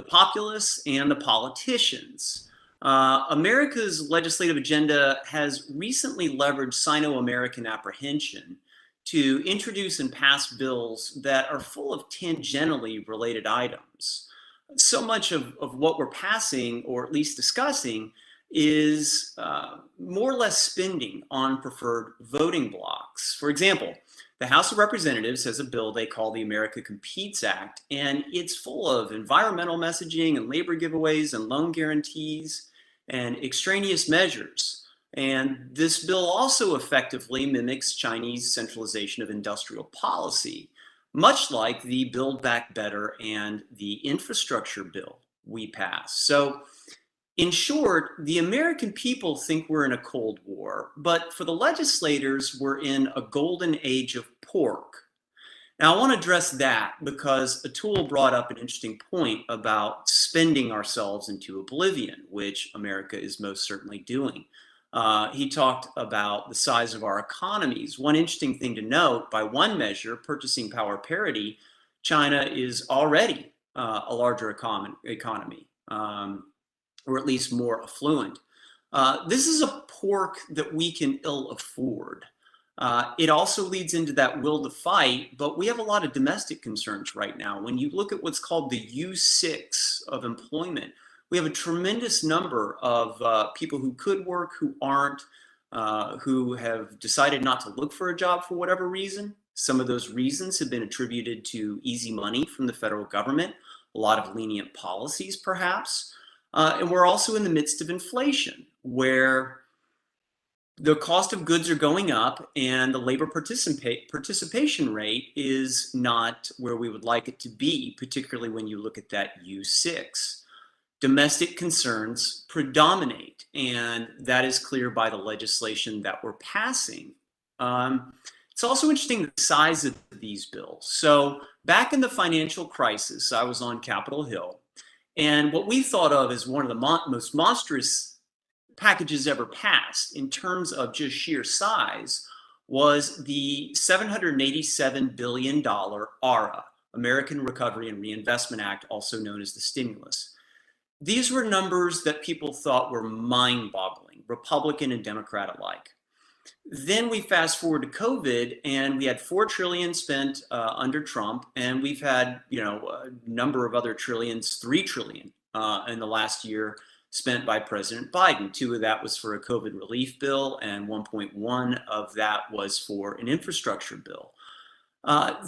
populace and the politicians. America's legislative agenda has recently leveraged Sino-American apprehension to introduce and pass bills that are full of tangentially related items. So much of what we're passing, or at least discussing, is more or less spending on preferred voting blocks. For example, the House of Representatives has a bill they call the America Competes Act, and it's full of environmental messaging and labor giveaways and loan guarantees and extraneous measures. And this bill also effectively mimics Chinese centralization of industrial policy, much like the Build Back Better and the infrastructure bill we passed. So in short, the American people think we're in a Cold War, but for the legislators, we're in a golden age of pork. Now, I want to address that because Atul brought up an interesting point about spending ourselves into oblivion, which America is most certainly doing. He talked about the size of our economies. One interesting thing to note, by one measure, purchasing power parity, China is already a larger economy, or at least more affluent. This is a pork that we can ill afford. It also leads into that will to fight, but we have a lot of domestic concerns right now. When you look at what's called the U6 of employment, we have a tremendous number of people who could work, who aren't, who have decided not to look for a job for whatever reason. Some of those reasons have been attributed to easy money from the federal government, a lot of lenient policies perhaps. And we're also in the midst of inflation, where the cost of goods are going up and the labor participation rate is not where we would like it to be, particularly when you look at that U6. Domestic concerns predominate, and that is clear by the legislation that we're passing. It's also interesting the size of these bills. So back in the financial crisis, I was on Capitol Hill, and what we thought of as one of the most monstrous packages ever passed in terms of just sheer size was the $787 billion ARA, American Recovery and Reinvestment Act, also known as the stimulus. These were numbers that people thought were mind-boggling, Republican and Democrat alike. Then we fast forward to COVID, and we had $4 trillion spent under Trump, and we've had a number of other trillions, $3 trillion in the last year spent by President Biden. 2 of that was for a COVID relief bill, and 1.1 of that was for an infrastructure bill.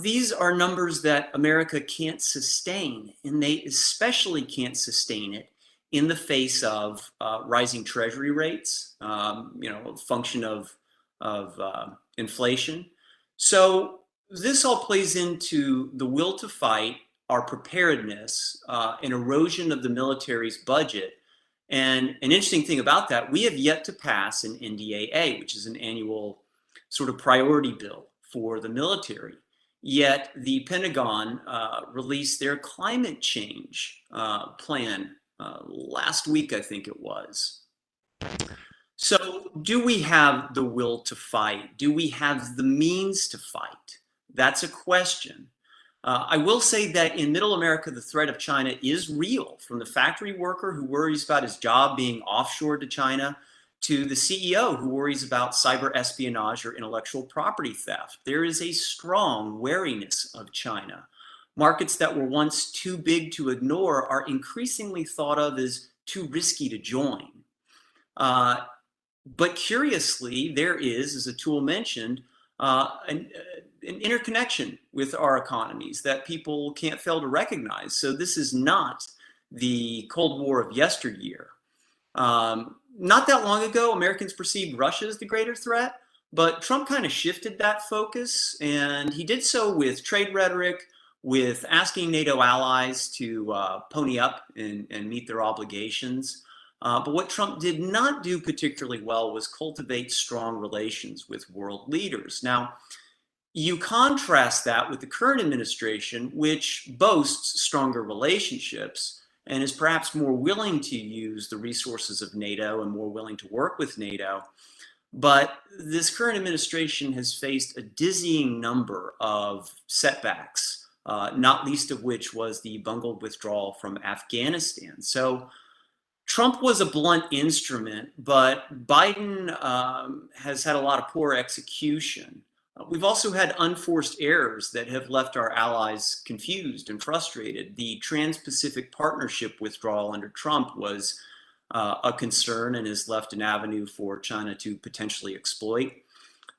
These are numbers that America can't sustain, and they especially can't sustain it in the face of rising treasury rates, a function of inflation. So this all plays into the will to fight, our preparedness, an erosion of the military's budget. And an interesting thing about that, we have yet to pass an NDAA, which is an annual sort of priority bill for the military. Yet the Pentagon released their climate change plan last week, I think it was. So do we have the will to fight? Do we have the means to fight? That's a question. I will say that in Middle America, the threat of China is real, from the factory worker who worries about his job being offshored to China to the CEO who worries about cyber espionage or intellectual property theft. There is a strong wariness of China. Markets that were once too big to ignore are increasingly thought of as too risky to join. But curiously, there is, as Atul mentioned, an interconnection with our economies that people can't fail to recognize. So this is not the Cold War of yesteryear. Not that long ago, Americans perceived Russia as the greater threat, but Trump kind of shifted that focus, and he did so with trade rhetoric, with asking NATO allies to pony up and meet their obligations. But what Trump did not do particularly well was cultivate strong relations with world leaders. Now, you contrast that with the current administration, which boasts stronger relationships and is perhaps more willing to use the resources of NATO and more willing to work with NATO. But this current administration has faced a dizzying number of setbacks, not least of which was the bungled withdrawal from Afghanistan. So Trump was a blunt instrument, but Biden has had a lot of poor execution. We've also had unforced errors that have left our allies confused and frustrated. The Trans-Pacific Partnership withdrawal under Trump was a concern and has left an avenue for China to potentially exploit.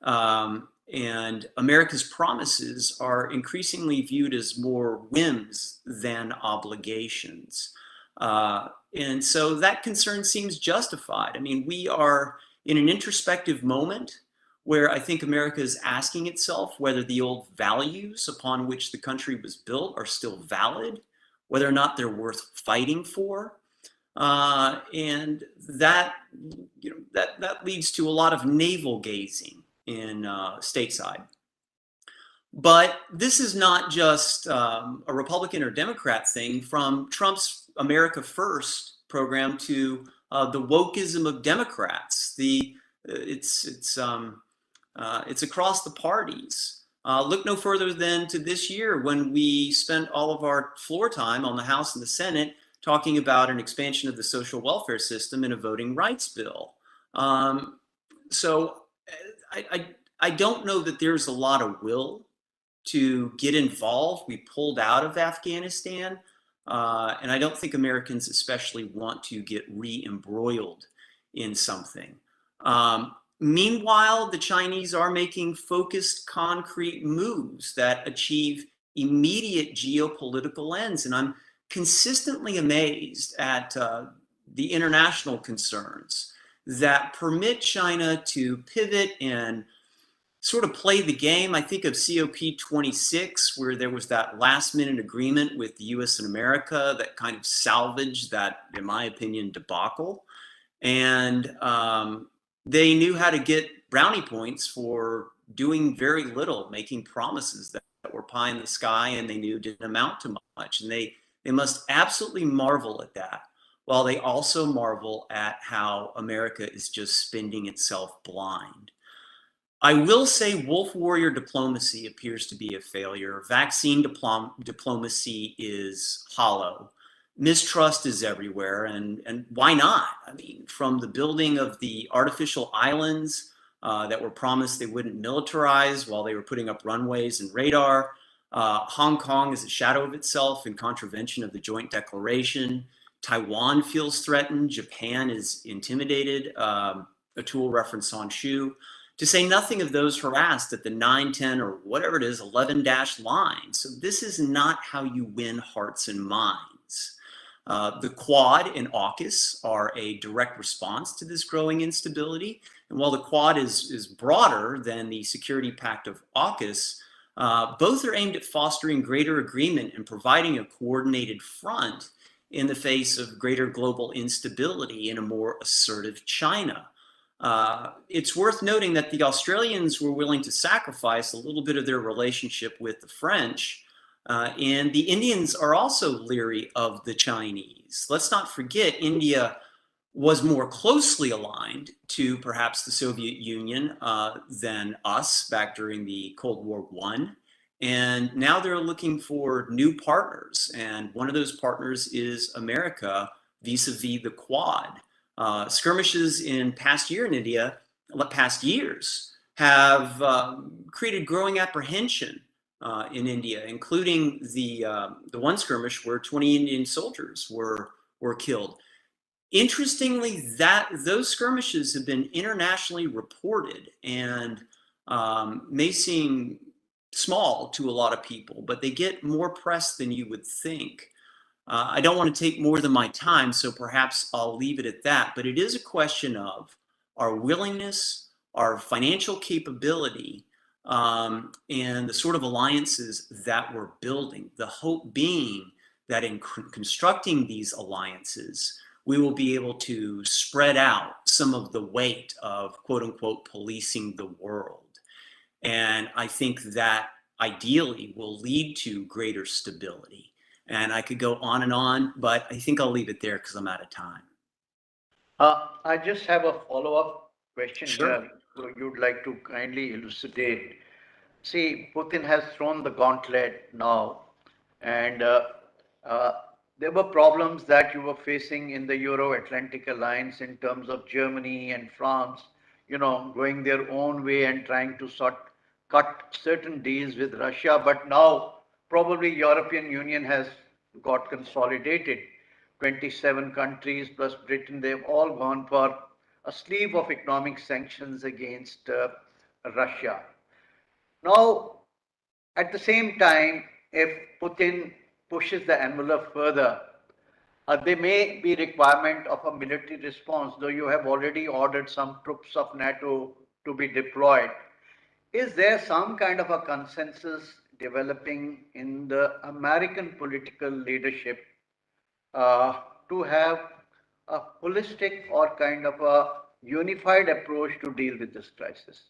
And America's promises are increasingly viewed as more whims than obligations. And so that concern seems justified. I mean, we are in an introspective moment where I think America is asking itself whether the old values upon which the country was built are still valid, whether or not they're worth fighting for. And that leads to a lot of navel gazing in stateside. But this is not just a Republican or Democrat thing. From Trump's America First program to the wokeism of Democrats, it's across the parties. Look no further than to this year when we spent all of our floor time on the House and the Senate talking about an expansion of the social welfare system and a voting rights bill. So I don't know that there's a lot of will to get involved. We pulled out of Afghanistan, and I don't think Americans especially want to get re-embroiled in something. Meanwhile, the Chinese are making focused, concrete moves that achieve immediate geopolitical ends, and I'm consistently amazed at the international concerns that permit China to pivot and sort of play the game. I think of COP26, where there was that last minute agreement with the US and America that kind of salvaged that, in my opinion, debacle. And they knew how to get brownie points for doing very little, making promises that were pie in the sky and they knew didn't amount to much. And they must absolutely marvel at that, while they also marvel at how America is just spending itself blind. I will say wolf warrior diplomacy appears to be a failure. Vaccine diplomacy is hollow. Mistrust is everywhere, and why not? I mean, from the building of the artificial islands that were promised they wouldn't militarize while they were putting up runways and radar. Hong Kong is a shadow of itself in contravention of the joint declaration. Taiwan feels threatened. Japan is intimidated. Atul referenced Honshu. To say nothing of those harassed at the 9, 10, or whatever it is, 11-dash line. So this is not how you win hearts and minds. The Quad and AUKUS are a direct response to this growing instability. And while the Quad is broader than the Security Pact of AUKUS, both are aimed at fostering greater agreement and providing a coordinated front in the face of greater global instability in a more assertive China. It's worth noting that the Australians were willing to sacrifice a little bit of their relationship with the French, and the Indians are also leery of the Chinese. Let's not forget, India was more closely aligned to perhaps the Soviet Union than us back during the Cold War I. And now they're looking for new partners. And one of those partners is America vis-a-vis the Quad. Skirmishes in past years have created growing apprehension in India, including the one skirmish where 20 Indian soldiers were killed. Interestingly, those skirmishes have been internationally reported and may seem small to a lot of people, but they get more press than you would think. I don't want to take more than my time, so perhaps I'll leave it at that. But it is a question of our willingness, our financial capability, and the sort of alliances that we're building. The hope being that in constructing these alliances, we will be able to spread out some of the weight of quote unquote policing the world. And I think that ideally will lead to greater stability. And I could go on, but I think I'll leave it there because I'm out of time. I just have a follow-up question Sure. here. So you'd like to kindly elucidate. See, Putin has thrown the gauntlet now, and there were problems that you were facing in the Euro-Atlantic alliance in terms of Germany and France, going their own way and trying to cut certain deals with Russia. But now probably European Union has got consolidated. 27 countries plus Britain, they've all gone for a sleeve of economic sanctions against Russia. Now, at the same time, if Putin pushes the envelope further, there may be requirement of a military response, though you have already ordered some troops of NATO to be deployed. Is there some kind of a consensus developing in the American political leadership to have a holistic or kind of a unified approach to deal with this crisis?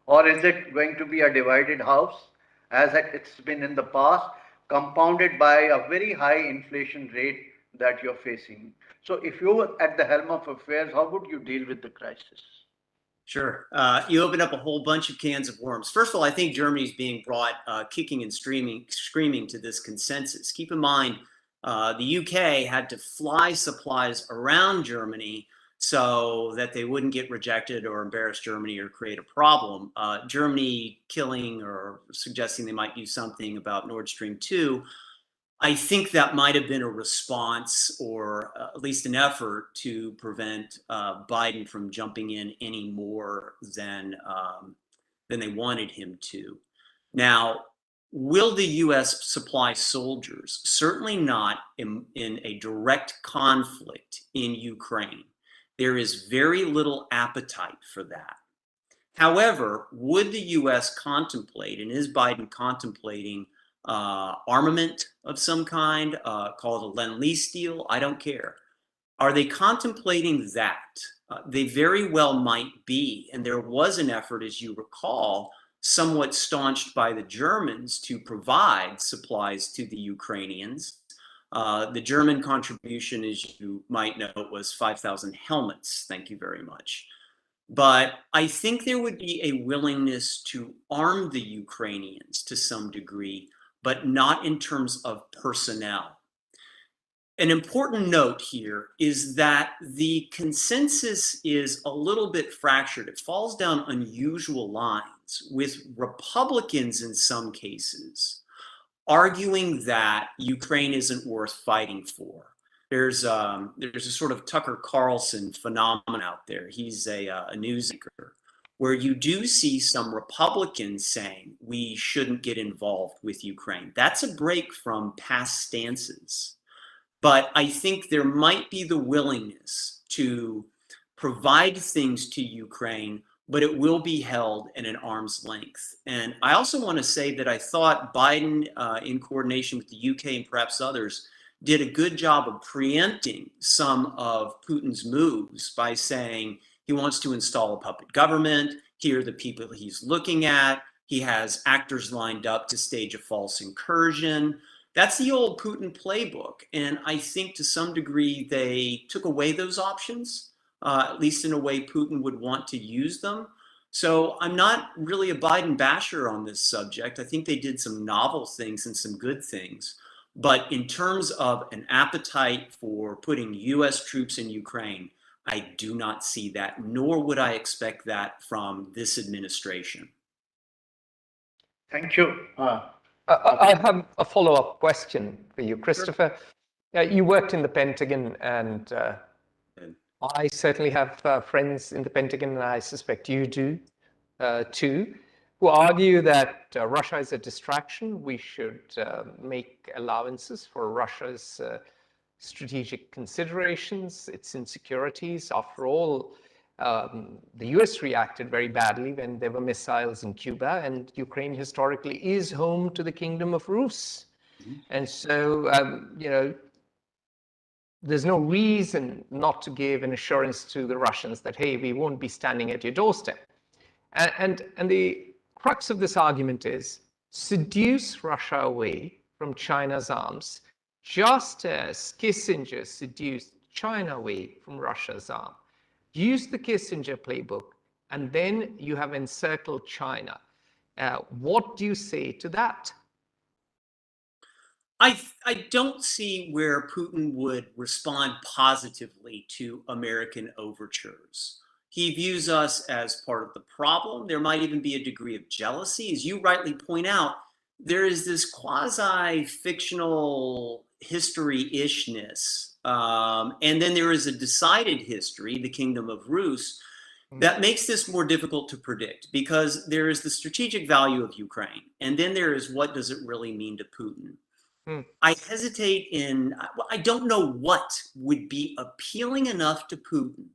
Or is it going to be a divided house as it's been in the past, compounded by a very high inflation rate that you're facing. So if you were at the helm of affairs, how would you deal with the crisis? Sure. You opened up a whole bunch of cans of worms. First of all, I think Germany is being brought kicking and screaming to this consensus. Keep in mind, the UK had to fly supplies around Germany so that they wouldn't get rejected or embarrass Germany or create a problem. Germany killing or suggesting they might do something about Nord Stream 2, I think that might have been a response or at least an effort to prevent Biden from jumping in any more than they wanted him to. Now, will the U.S. supply soldiers? Certainly not in a direct conflict in Ukraine. There is very little appetite for that. However, would the U.S. contemplate, and is Biden contemplating, armament of some kind, call it a Lend-Lease deal? I don't care. Are they contemplating that? They very well might be. And there was an effort, as you recall, somewhat staunched by the Germans to provide supplies to the Ukrainians. The German contribution, as you might know, was 5,000 helmets. Thank you very much. But I think there would be a willingness to arm the Ukrainians to some degree, but not in terms of personnel. An important note here is that the consensus is a little bit fractured. It falls down unusual lines, with Republicans in some cases arguing that Ukraine isn't worth fighting for. There's a sort of Tucker Carlson phenomenon out there. He's a news anchor, where you do see some Republicans saying we shouldn't get involved with Ukraine. That's a break from past stances. But I think there might be the willingness to provide things to Ukraine, but it will be held at an arm's length. And I also want to say that I thought Biden, in coordination with the UK and perhaps others, did a good job of preempting some of Putin's moves by saying he wants to install a puppet government. Here are the people he's looking at. He has actors lined up to stage a false incursion. That's the old Putin playbook. And I think to some degree they took away those options, at least in a way Putin would want to use them. So I'm not really a Biden basher on this subject. I think they did some novel things and some good things. But in terms of an appetite for putting US troops in Ukraine, I do not see that, nor would I expect that from this administration. Thank you. I have a follow-up question for you, Christopher. You worked in the Pentagon, and I certainly have friends in the Pentagon, and I suspect you do too, who argue that Russia is a distraction. We should make allowances for Russia's strategic considerations, its insecurities. After all, the US reacted very badly when there were missiles in Cuba, and Ukraine historically is home to the Kingdom of Rus. And so, there's no reason not to give an assurance to the Russians that, hey, we won't be standing at your doorstep. And the crux of this argument is seduce Russia away from China's arms, just as Kissinger seduced China away from Russia's arm. Use the Kissinger playbook, and then you have encircled China. What do you say to that? I don't see where Putin would respond positively to American overtures. He views us as part of the problem. There might even be a degree of jealousy. As you rightly point out, there is this quasi-fictional history-ishness. And then there is a decided history, the Kingdom of Rus, that makes this more difficult to predict, because there is the strategic value of Ukraine. And then there is, what does it really mean to Putin? I hesitate I don't know what would be appealing enough to Putin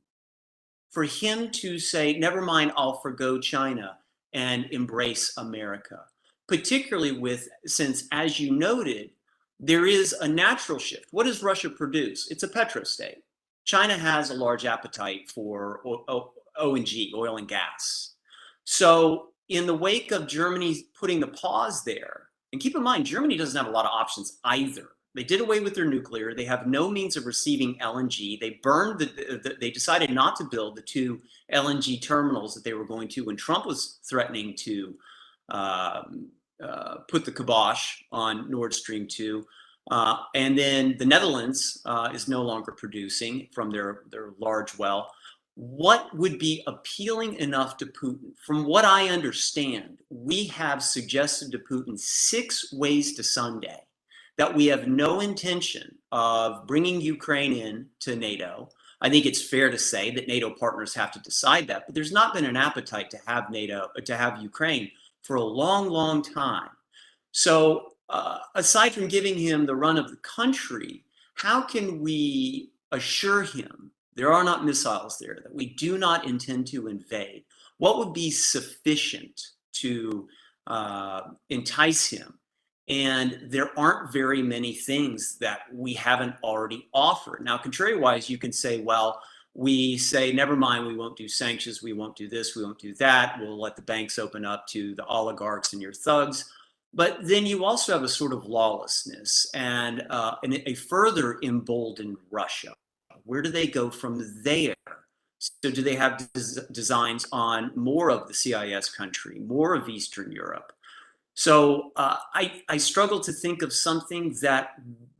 for him to say, never mind, I'll forgo China and embrace America. Particularly since, as you noted, there is a natural shift. What does Russia produce? It's a petrostate. China has a large appetite for O&G, oil and gas. So in the wake of Germany putting the pause there, and keep in mind, Germany doesn't have a lot of options either. They did away with their nuclear. They have no means of receiving LNG. They burned they decided not to build the 2 LNG terminals that they were going to when Trump was threatening to put the kibosh on Nord Stream 2. And then the Netherlands is no longer producing from their large well. What would be appealing enough to Putin? From what I understand, we have suggested to Putin 6 ways to Sunday that we have no intention of bringing Ukraine in to NATO. I think it's fair to say that NATO partners have to decide that, but there's not been an appetite to have Ukraine for a long, long time. So aside from giving him the run of the country, how can we assure him there are not missiles there, that we do not intend to invade? What would be sufficient to entice him? And there aren't very many things that we haven't already offered. Now, contrary-wise, you can say, well, we say, never mind, we won't do sanctions, we won't do this, we won't do that, we'll let the banks open up to the oligarchs and your thugs. But then you also have a sort of lawlessness and a further emboldened Russia. Where do they go from there? So do they have designs on more of the CIS country, more of Eastern Europe? So I struggle to think of something that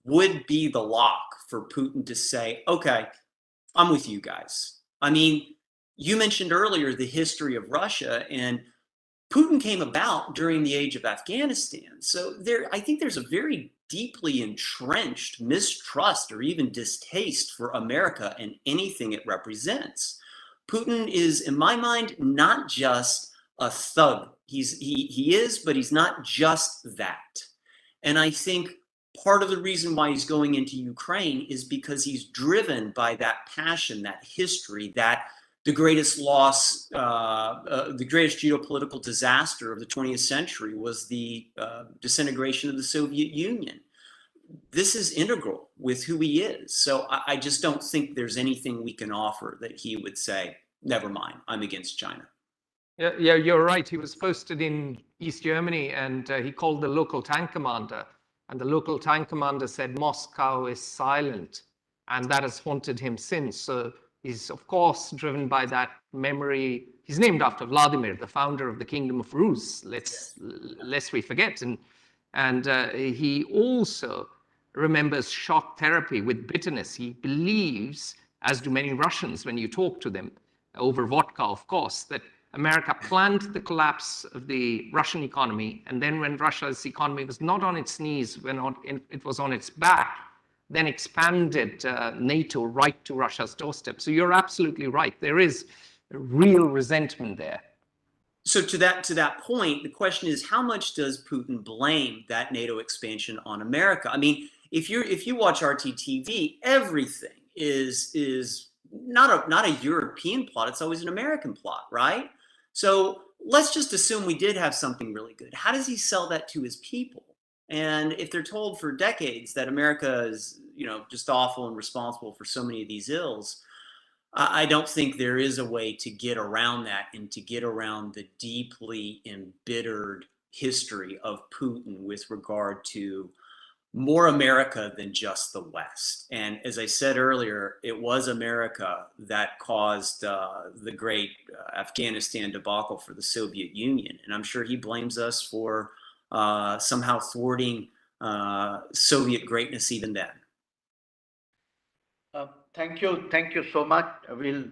would be the lock for Putin to say, okay, I'm with you guys. I mean, you mentioned earlier the history of Russia, and Putin came about during the age of Afghanistan. So I think there's a very deeply entrenched mistrust or even distaste for America and anything it represents. Putin is, in my mind, not just a thug. He is, but he's not just that. And I think part of the reason why he's going into Ukraine is because he's driven by that passion, that history, that the greatest loss, the greatest geopolitical disaster of the 20th century was the disintegration of the Soviet Union. This is integral with who he is. So I just don't think there's anything we can offer that he would say, never mind, I'm against China. Yeah, you're right. He was posted in East Germany, and he called the local tank commander. And the local tank commander said, Moscow is silent. And that has haunted him since. So he's, of course, driven by that memory. He's named after Vladimir, the founder of the Kingdom of Rus, lest we forget. And he also remembers shock therapy with bitterness. He believes, as do many Russians when you talk to them, over vodka, of course, that America planned the collapse of the Russian economy, and then when Russia's economy was not on its knees, when it was on its back, then expanded NATO right to Russia's doorstep. So you're absolutely right. There is real resentment there. So to that point, the question is, how much does Putin blame that NATO expansion on America? I mean, if you watch RTTV, everything is not a European plot. It's always an American plot, right? So let's just assume we did have something really good. How does he sell that to his people? And if they're told for decades that America is, just awful and responsible for so many of these ills, I don't think there is a way to get around that and to get around the deeply embittered history of Putin with regard to more America than just the West. And as I said earlier, it was America that caused the great Afghanistan debacle for the Soviet Union. And I'm sure he blames us for somehow thwarting Soviet greatness even then. Thank you so much. We'll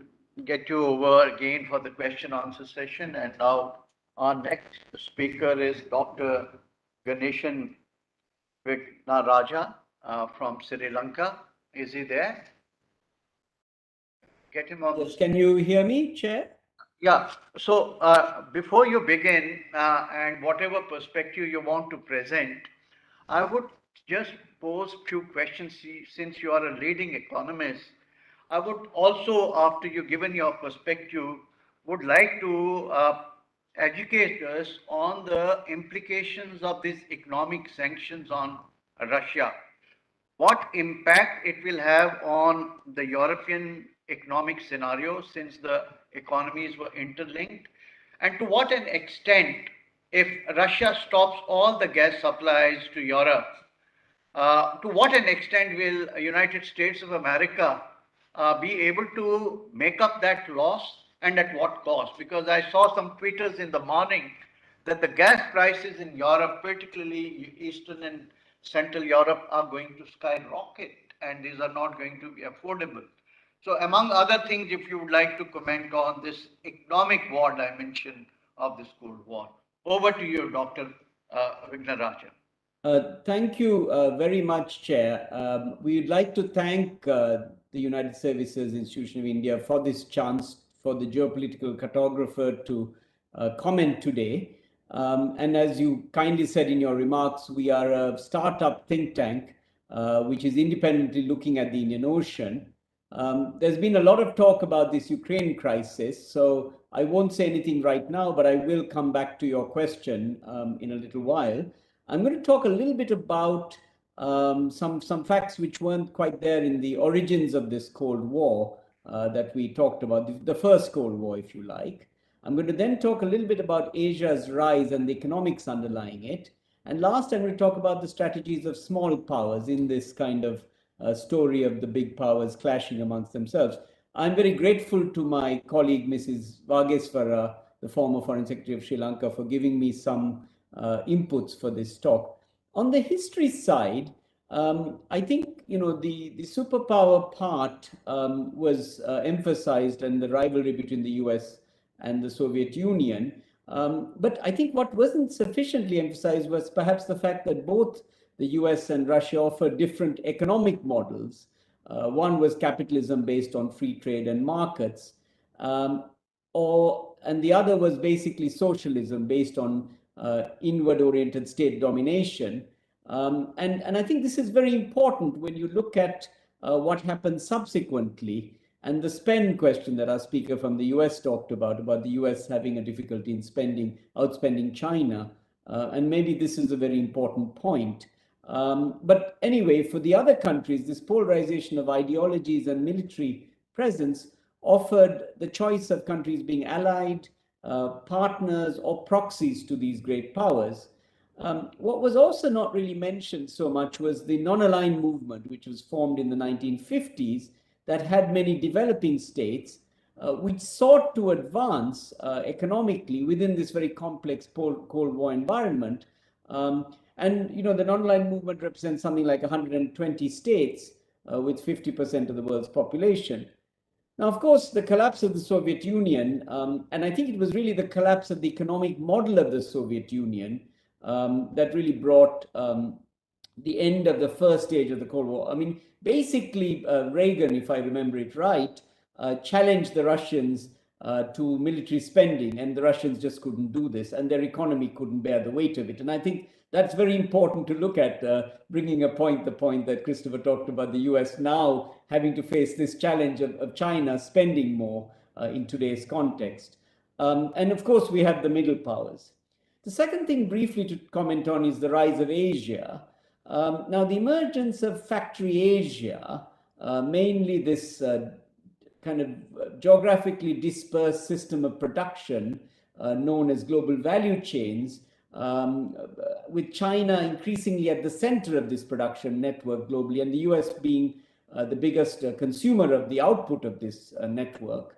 get you over again for the question answer session. And now our next speaker is Dr. Ganeshan Vignaraja from Sri Lanka. Is he there? Get him on. Yes, can you hear me, Chair? Yeah. So before you begin, and whatever perspective you want to present, I would just pose a few questions. Since you are a leading economist, I would also, after you've given your perspective, would like to educate us on the implications of these economic sanctions on Russia. What impact it will have on the European economic scenario, since the economies were interlinked, And to what an extent, if Russia stops all the gas supplies to Europe, to what an extent will United States of America be able to make up that loss, and at what cost? Because I saw some tweeters in the morning that the gas prices in Europe, particularly Eastern and Central Europe, are going to skyrocket, and these are not going to be affordable. So among other things, if you would like to comment on this economic war dimension of this Cold War. Over to you, Dr. Vignarajan. Thank you very much, Chair. We'd like to thank the United Services Institution of India for this chance for the geopolitical cartographer to comment today. And as you kindly said in your remarks, we are a startup think tank, which is independently looking at the Indian Ocean. There's been a lot of talk about this Ukraine crisis, so I won't say anything right now, but I will come back to your question in a little while. I'm going to talk a little bit about some facts which weren't quite there in the origins of this Cold War that we talked about, the first Cold War, if you like. I'm going to then talk a little bit about Asia's rise and the economics underlying it. And last, I'm going to talk about the strategies of small powers in this kind of story of the big powers clashing amongst themselves. I'm very grateful to my colleague, Mrs. Vageswara, the former Foreign Secretary of Sri Lanka, for giving me some inputs for this talk. On the history side, I think the superpower part was emphasized, and the rivalry between the US and the Soviet Union. But I think what wasn't sufficiently emphasized was perhaps the fact that both the US and Russia offered different economic models. One was capitalism based on free trade and markets, and the other was basically socialism based on inward-oriented state domination. And I think this is very important when you look at what happened subsequently, and the spend question that our speaker from the US talked about the US having a difficulty in outspending China. And maybe this is a very important point. But anyway, for the other countries, this polarization of ideologies and military presence offered the choice of countries being allied, partners, or proxies to these great powers. What was also not really mentioned so much was the non-aligned movement, which was formed in the 1950s, that had many developing states which sought to advance economically within this very complex Cold War environment. And the non-aligned movement represents something like 120 states with 50% of the world's population. Now, of course, the collapse of the Soviet Union, and I think it was really the collapse of the economic model of the Soviet Union that really brought the end of the first stage of the Cold War. I mean, basically, Reagan, if I remember it right, challenged the Russians to military spending, and the Russians just couldn't do this, and their economy couldn't bear the weight of it. And I think that's very important to look at, bringing the point that Christopher talked about, the US now having to face this challenge of China spending more in today's context. And of course, we have the middle powers. The second thing briefly to comment on is the rise of Asia. Now, the emergence of factory Asia, mainly this kind of geographically dispersed system of production known as global value chains, with China increasingly at the center of this production network globally, and the US being the biggest consumer of the output of this network,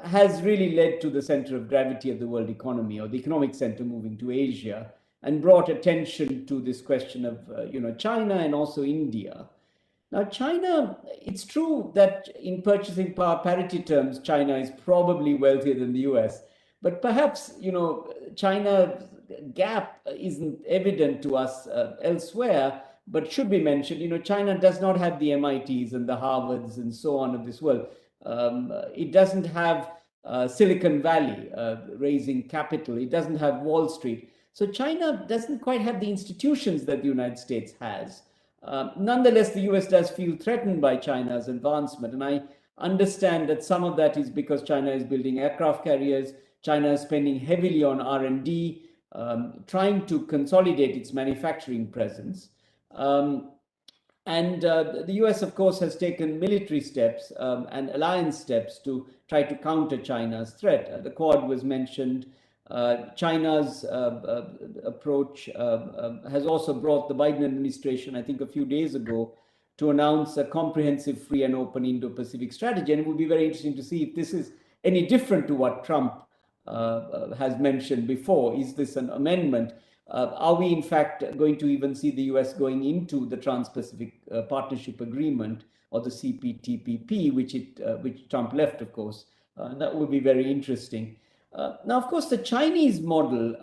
has really led to the center of gravity of the world economy, or the economic center moving to Asia, and brought attention to this question of China and also India. Now, China, it's true that in purchasing power parity terms, China is probably wealthier than the US, but perhaps, China's gap isn't evident to us elsewhere, but should be mentioned. China does not have the MITs and the Harvards and so on of this world. It doesn't have Silicon Valley raising capital. It doesn't have Wall Street. So China doesn't quite have the institutions that the United States has. Nonetheless, the US does feel threatened by China's advancement. And I understand that some of that is because China is building aircraft carriers. China is spending heavily on R&D, trying to consolidate its manufacturing presence. And the US, of course, has taken military steps and alliance steps to try to counter China's threat. The Quad was mentioned. China's approach has also brought the Biden administration, I think a few days ago, to announce a comprehensive free and open Indo-Pacific strategy. And it would be very interesting to see if this is any different to what Trump has mentioned before. Is this an amendment? Are we in fact going to even see the US going into the Trans-Pacific Partnership Agreement, or the CPTPP, which Trump left, of course? That would be very interesting. Now, of course, the Chinese model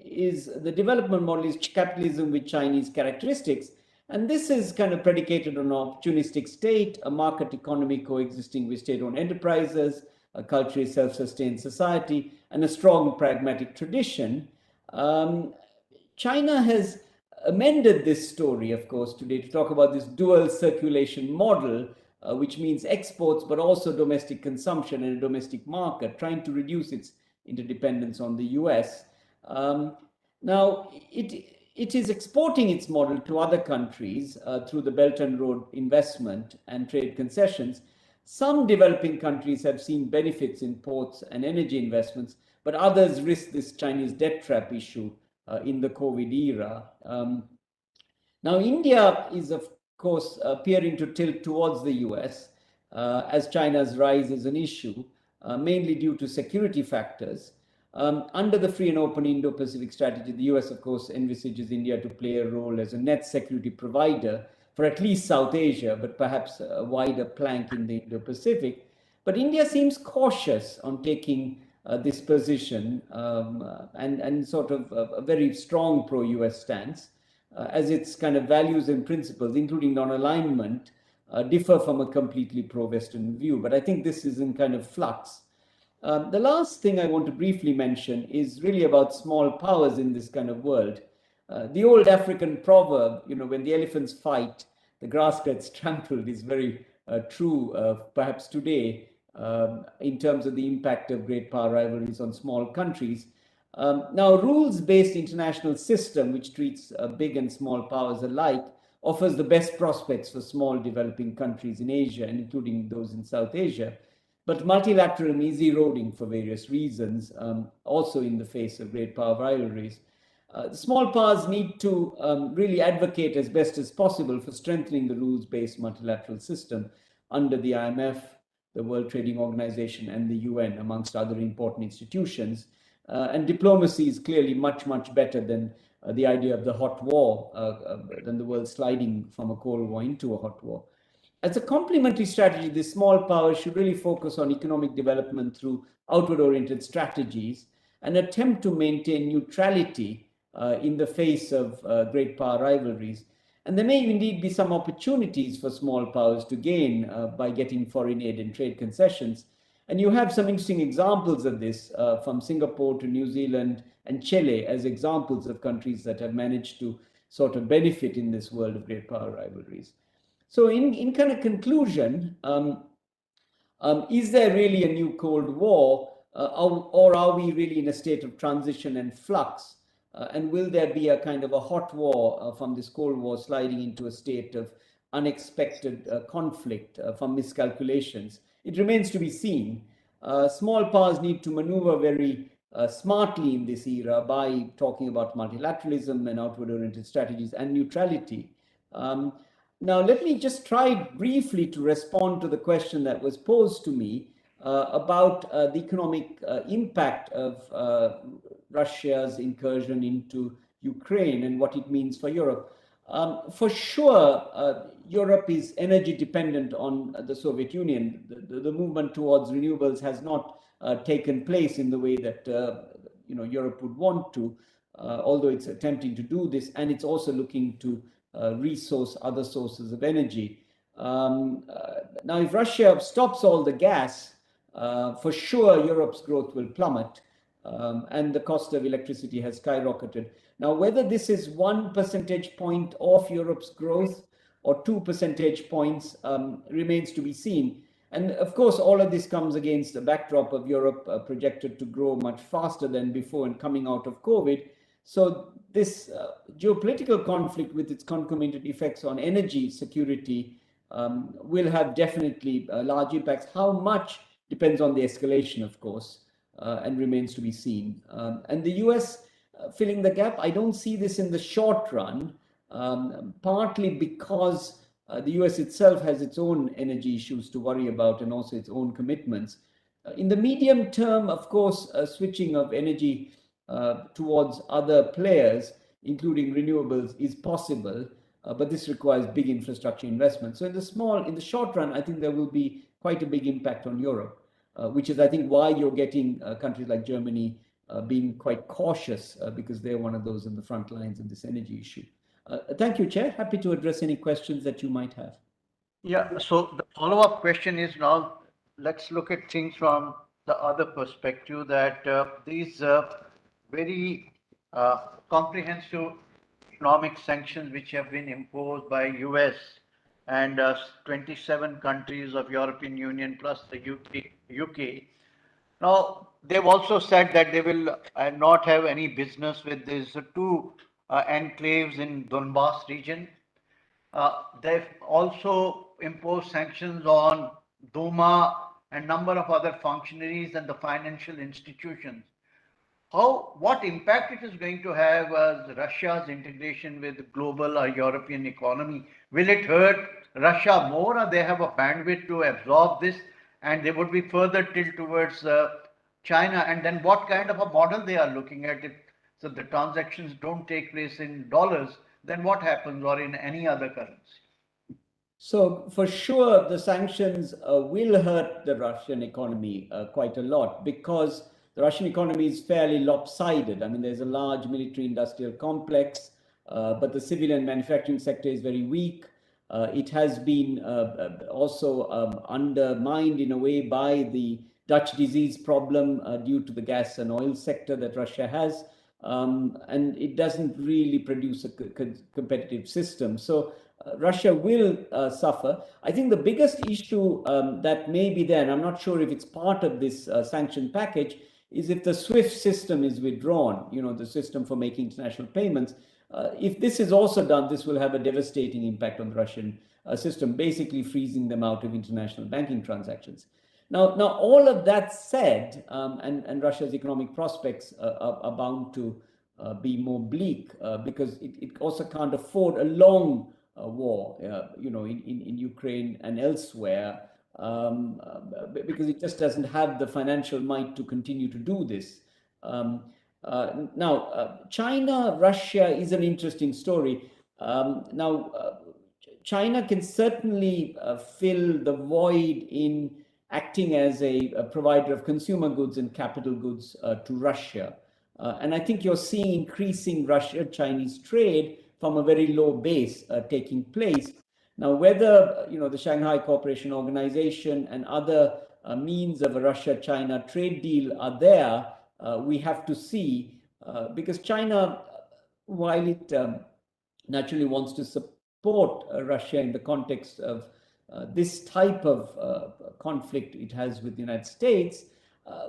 is the development model is capitalism with Chinese characteristics. And this is kind of predicated on an opportunistic state, a market economy coexisting with state-owned enterprises, a culturally self-sustained society, and a strong pragmatic tradition. China has amended this story, of course, today to talk about this dual circulation model, which means exports, but also domestic consumption and a domestic market, trying to reduce its interdependence on the US. Now, it is exporting its model to other countries through the Belt and Road investment and trade concessions. Some developing countries have seen benefits in ports and energy investments, but others risk this Chinese debt trap issue in the COVID era. Now, India is, of course, appearing to tilt towards the US as China's rise is an issue, mainly due to security factors. Under the free and open Indo-Pacific strategy, the US, of course, envisages India to play a role as a net security provider for at least South Asia, but perhaps a wider plank in the Indo-Pacific. But India seems cautious on taking this position and sort of a very strong pro-US stance, as its kind of values and principles, including non-alignment, differ from a completely pro-Western view. But I think this is in kind of flux. The last thing I want to briefly mention is really about small powers in this kind of world. The old African proverb, when the elephants fight, the grass gets trampled, is very true, perhaps today, in terms of the impact of great power rivalries on small countries. Now, a rules-based international system, which treats big and small powers alike, offers the best prospects for small developing countries in Asia, and including those in South Asia. But multilateralism is eroding for various reasons, also in the face of great power rivalries. Small powers need to really advocate as best as possible for strengthening the rules-based multilateral system under the IMF, the World Trading Organization, and the UN, amongst other important institutions. And diplomacy is clearly much, much better than the idea of the hot war, than the world sliding from a Cold War into a hot war. As a complementary strategy, the small powers should really focus on economic development through outward-oriented strategies and attempt to maintain neutrality in the face of great power rivalries. And there may indeed be some opportunities for small powers to gain by getting foreign aid and trade concessions. And you have some interesting examples of this from Singapore to New Zealand and Chile as examples of countries that have managed to sort of benefit in this world of great power rivalries. So in kind of conclusion, is there really a new Cold War, or are we really in a state of transition and flux? And will there be a kind of a hot war from this Cold War sliding into a state of unexpected conflict from miscalculations? It remains to be seen. Small powers need to maneuver very smartly in this era by talking about multilateralism and outward-oriented strategies and neutrality. Now, let me just try briefly to respond to the question that was posed to me about the economic impact of Russia's incursion into Ukraine and what it means for Europe. For sure, Europe is energy dependent on the Soviet Union. The movement towards renewables has not taken place in the way that Europe would want to, although it's attempting to do this, and it's also looking to resource other sources of energy. Now, if Russia stops all the gas, for sure Europe's growth will plummet, and the cost of electricity has skyrocketed. Now, whether this is 1 percentage point of Europe's growth or 2 percentage points remains to be seen. And of course, all of this comes against the backdrop of Europe projected to grow much faster than before and coming out of COVID. So this geopolitical conflict with its concomitant effects on energy security will have definitely large impacts. How much depends on the escalation, of course, and remains to be seen. And the US filling the gap, I don't see this in the short run, partly because the US itself has its own energy issues to worry about and also its own commitments. In the medium term, of course, switching of energy towards other players, including renewables, is possible, but this requires big infrastructure investment. So in the short run, I think there will be quite a big impact on Europe, which is, I think, why you're getting countries like Germany being quite cautious because they're one of those in the front lines of this energy issue. Thank you, Chair. Happy to address any questions that you might have. Yeah, so the follow-up question is now, let's look at things from the other perspective that these very comprehensive economic sanctions which have been imposed by US and 27 countries of European Union plus the UK. Now, they've also said that they will not have any business with these two enclaves in Donbass region. They've also imposed sanctions on Duma and number of other functionaries and the financial institutions. What impact it is going to have as Russia's integration with global or European economy? Will it hurt Russia more, or they have a bandwidth to absorb this and they would be further tilt towards China? And then what kind of a model they are looking at? If so the transactions don't take place in dollars, then what happens, or in any other currency? So for sure, the sanctions will hurt the Russian economy quite a lot, because the Russian economy is fairly lopsided. I mean, there's a large military industrial complex, but the civilian manufacturing sector is very weak. It has been also undermined in a way by the Dutch disease problem due to the gas and oil sector that Russia has. And it doesn't really produce a competitive system. So Russia will suffer. I think the biggest issue that may be there, and I'm not sure if it's part of this sanction package, is if the SWIFT system is withdrawn, the system for making international payments. If this is also done, this will have a devastating impact on the Russian system, basically freezing them out of international banking transactions. Now all of that said, and Russia's economic prospects are bound to be more bleak because it also can't afford a long war, in Ukraine and elsewhere, because it just doesn't have the financial might to continue to do this. Now, China, Russia is an interesting story. China can certainly fill the void in acting as a provider of consumer goods and capital goods to Russia. And I think you're seeing increasing Russia-Chinese trade from a very low base taking place. Now, whether the Shanghai Cooperation Organization and other means of a Russia-China trade deal are there, we have to see, because China, while it naturally wants to support Russia in the context of this type of conflict it has with the United States,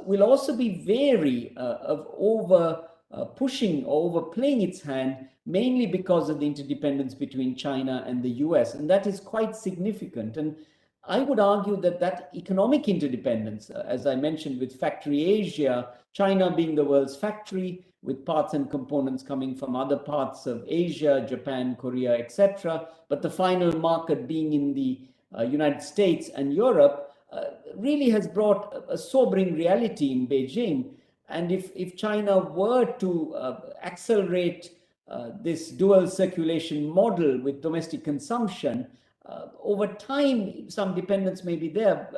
will also be wary of pushing or overplaying its hand, mainly because of the interdependence between China and the US. And that is quite significant. And I would argue that economic interdependence, as I mentioned, with Factory Asia, China being the world's factory, with parts and components coming from other parts of Asia, Japan, Korea, etc., but the final market being in the United States and Europe, really has brought a sobering reality in Beijing. And if China were to accelerate this dual circulation model with domestic consumption, over time, some dependence may be there,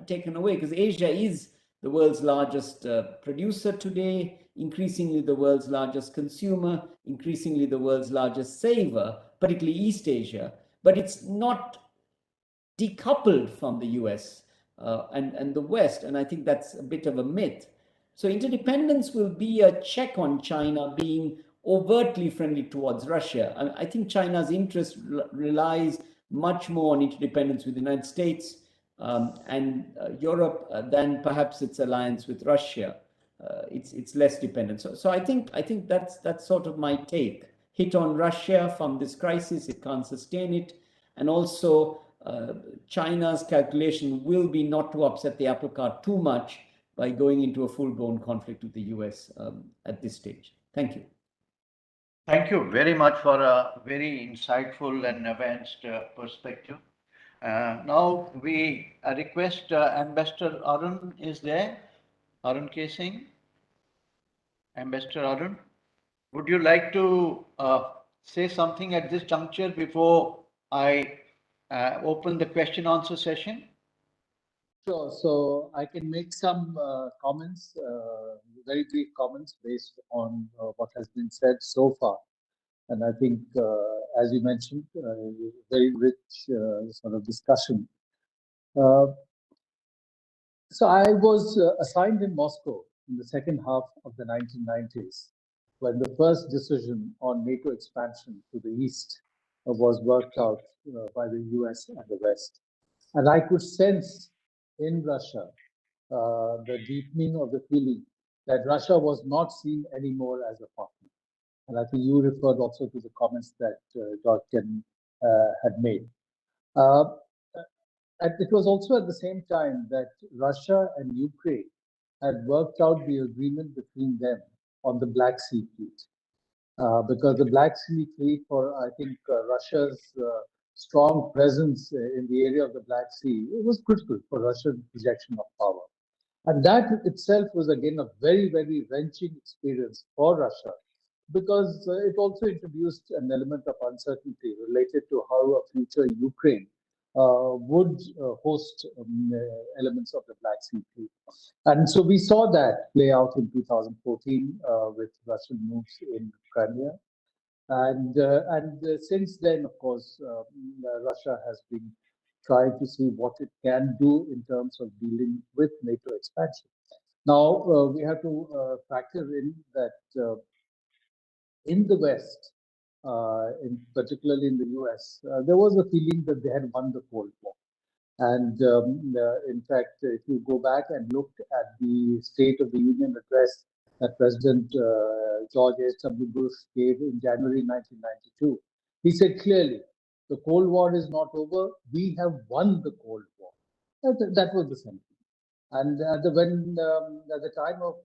taken away, because Asia is the world's largest producer today, increasingly the world's largest consumer, increasingly the world's largest saver, particularly East Asia. But it's not decoupled from the US and the West, and I think that's a bit of a myth. So interdependence will be a check on China being overtly friendly towards Russia. I think China's interest relies much more on interdependence with the United States and Europe than perhaps its alliance with Russia. it's less dependent. So I think that's sort of my take. Hit on Russia from this crisis, it can't sustain it, and also China's calculation will be not to upset the apple cart too much by going into a full-blown conflict with the US at this stage. Thank you. Thank you very much for a very insightful and advanced perspective. Now we request Ambassador Arun is there. Arun K. Singh. Ambassador Arun, would you like to say something at this juncture before I open the question answer session? Sure. So I can make some comments, very brief comments based on what has been said so far. And I think, as you mentioned, very rich sort of discussion. So I was assigned in Moscow in the second half of the 1990s, when the first decision on NATO expansion to the east was worked out by the US and the West. And I could sense in Russia the deepening of the feeling that Russia was not seen anymore as a partner. And I think you referred also to the comments that George Kennan had made. And it was also at the same time that Russia and Ukraine had worked out the agreement between them on the Black Sea fleet. Because the Black Sea fleet, for I think Russia's strong presence in the area of the Black Sea, it was critical for Russia's projection of power. And that itself was again a very, very wrenching experience for Russia, because it also introduced an element of uncertainty related to how a future Ukraine would host elements of the Black Sea fleet. And so we saw that play out in 2014 with Russian moves in Crimea. And since then, of course, Russia has been trying to see what it can do in terms of dealing with NATO expansion. Now, we have to factor in that in the West, particularly in the US, there was a feeling that they had won the Cold War. And in fact, if you go back and look at the State of the Union address that President George H.W. Bush gave in January 1992, he said clearly, the Cold War is not over, we have won the Cold War. That was the sentiment. And at the time of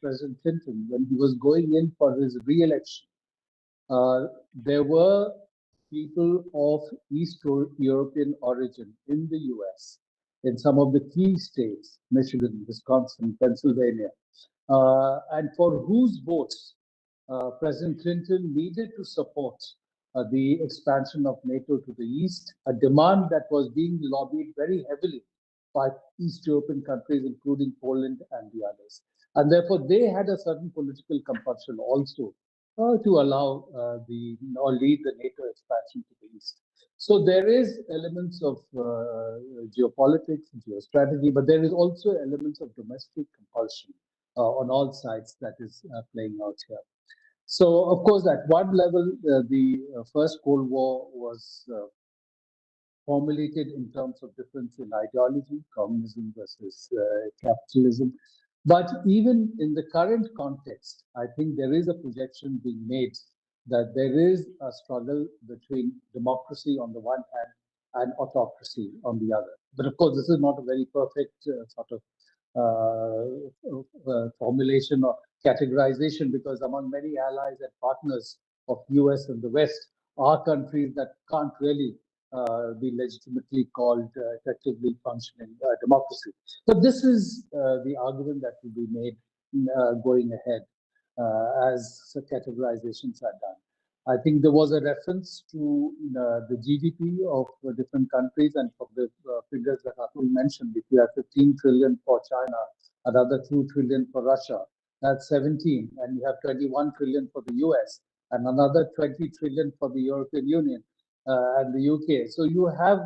President Clinton, when he was going in for his re-election, there were people of East European origin in the US, in some of the key states, Michigan, Wisconsin, Pennsylvania, and for whose votes President Clinton needed to support the expansion of NATO to the east, a demand that was being lobbied very heavily by East European countries, including Poland and the others. And therefore, they had a certain political compulsion also to allow or lead the NATO expansion to the east. So there is elements of geopolitics, geostrategy, but there is also elements of domestic compulsion on all sides that is playing out here. So, of course, at one level, the First Cold War was formulated in terms of difference in ideology, communism versus capitalism. But even in the current context, I think there is a projection being made that there is a struggle between democracy on the one hand and autocracy on the other. But of course, this is not a very perfect sort of formulation or categorization, because among many allies and partners of US and the West are countries that can't really be legitimately called effectively functioning democracy. But this is the argument that will be made going ahead as categorizations are done. I think there was a reference to the GDP of different countries, and from the figures that Atul mentioned, if you have 15 trillion for China, another 2 trillion for Russia, that's 17, and you have 21 trillion for the US, and another 20 trillion for the European Union and the UK. So you have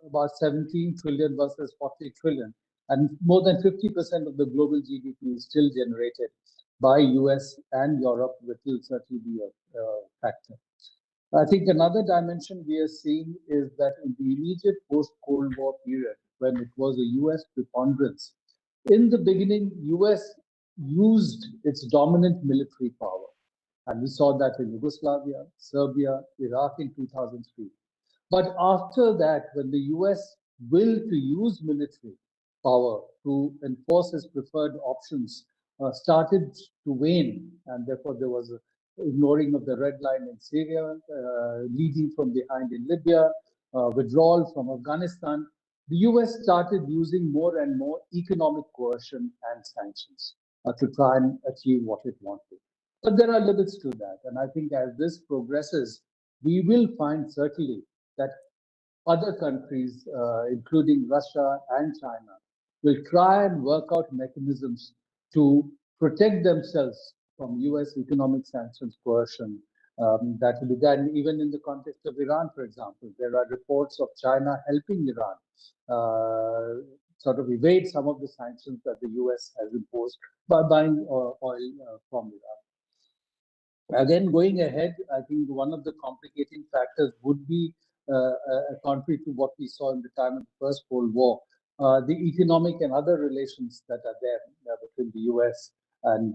about 17 trillion versus 40 trillion, and more than 50% of the global GDP is still generated by US and Europe, which will certainly be a factor. I think another dimension we are seeing is that in the immediate post-Cold War period, when it was a US preponderance, in the beginning, US used its dominant military power. And we saw that in Yugoslavia, Serbia, Iraq in 2003. But after that, when the US will to use military power to enforce its preferred options started to wane, and therefore there was a ignoring of the red line in Syria, leading from behind in Libya, withdrawal from Afghanistan, the US started using more and more economic coercion and sanctions to try and achieve what it wanted. But there are limits to that. And I think as this progresses, we will find certainly that other countries, including Russia and China, will try and work out mechanisms to protect themselves from US economic sanctions coercion. That will be done even in the context of Iran, for example. There are reports of China helping Iran sort of evade some of the sanctions that the US has imposed by buying oil from Iran. Again, going ahead, I think one of the complicating factors would be, contrary to what we saw in the time of the First World War, the economic and other relations that are there between the US and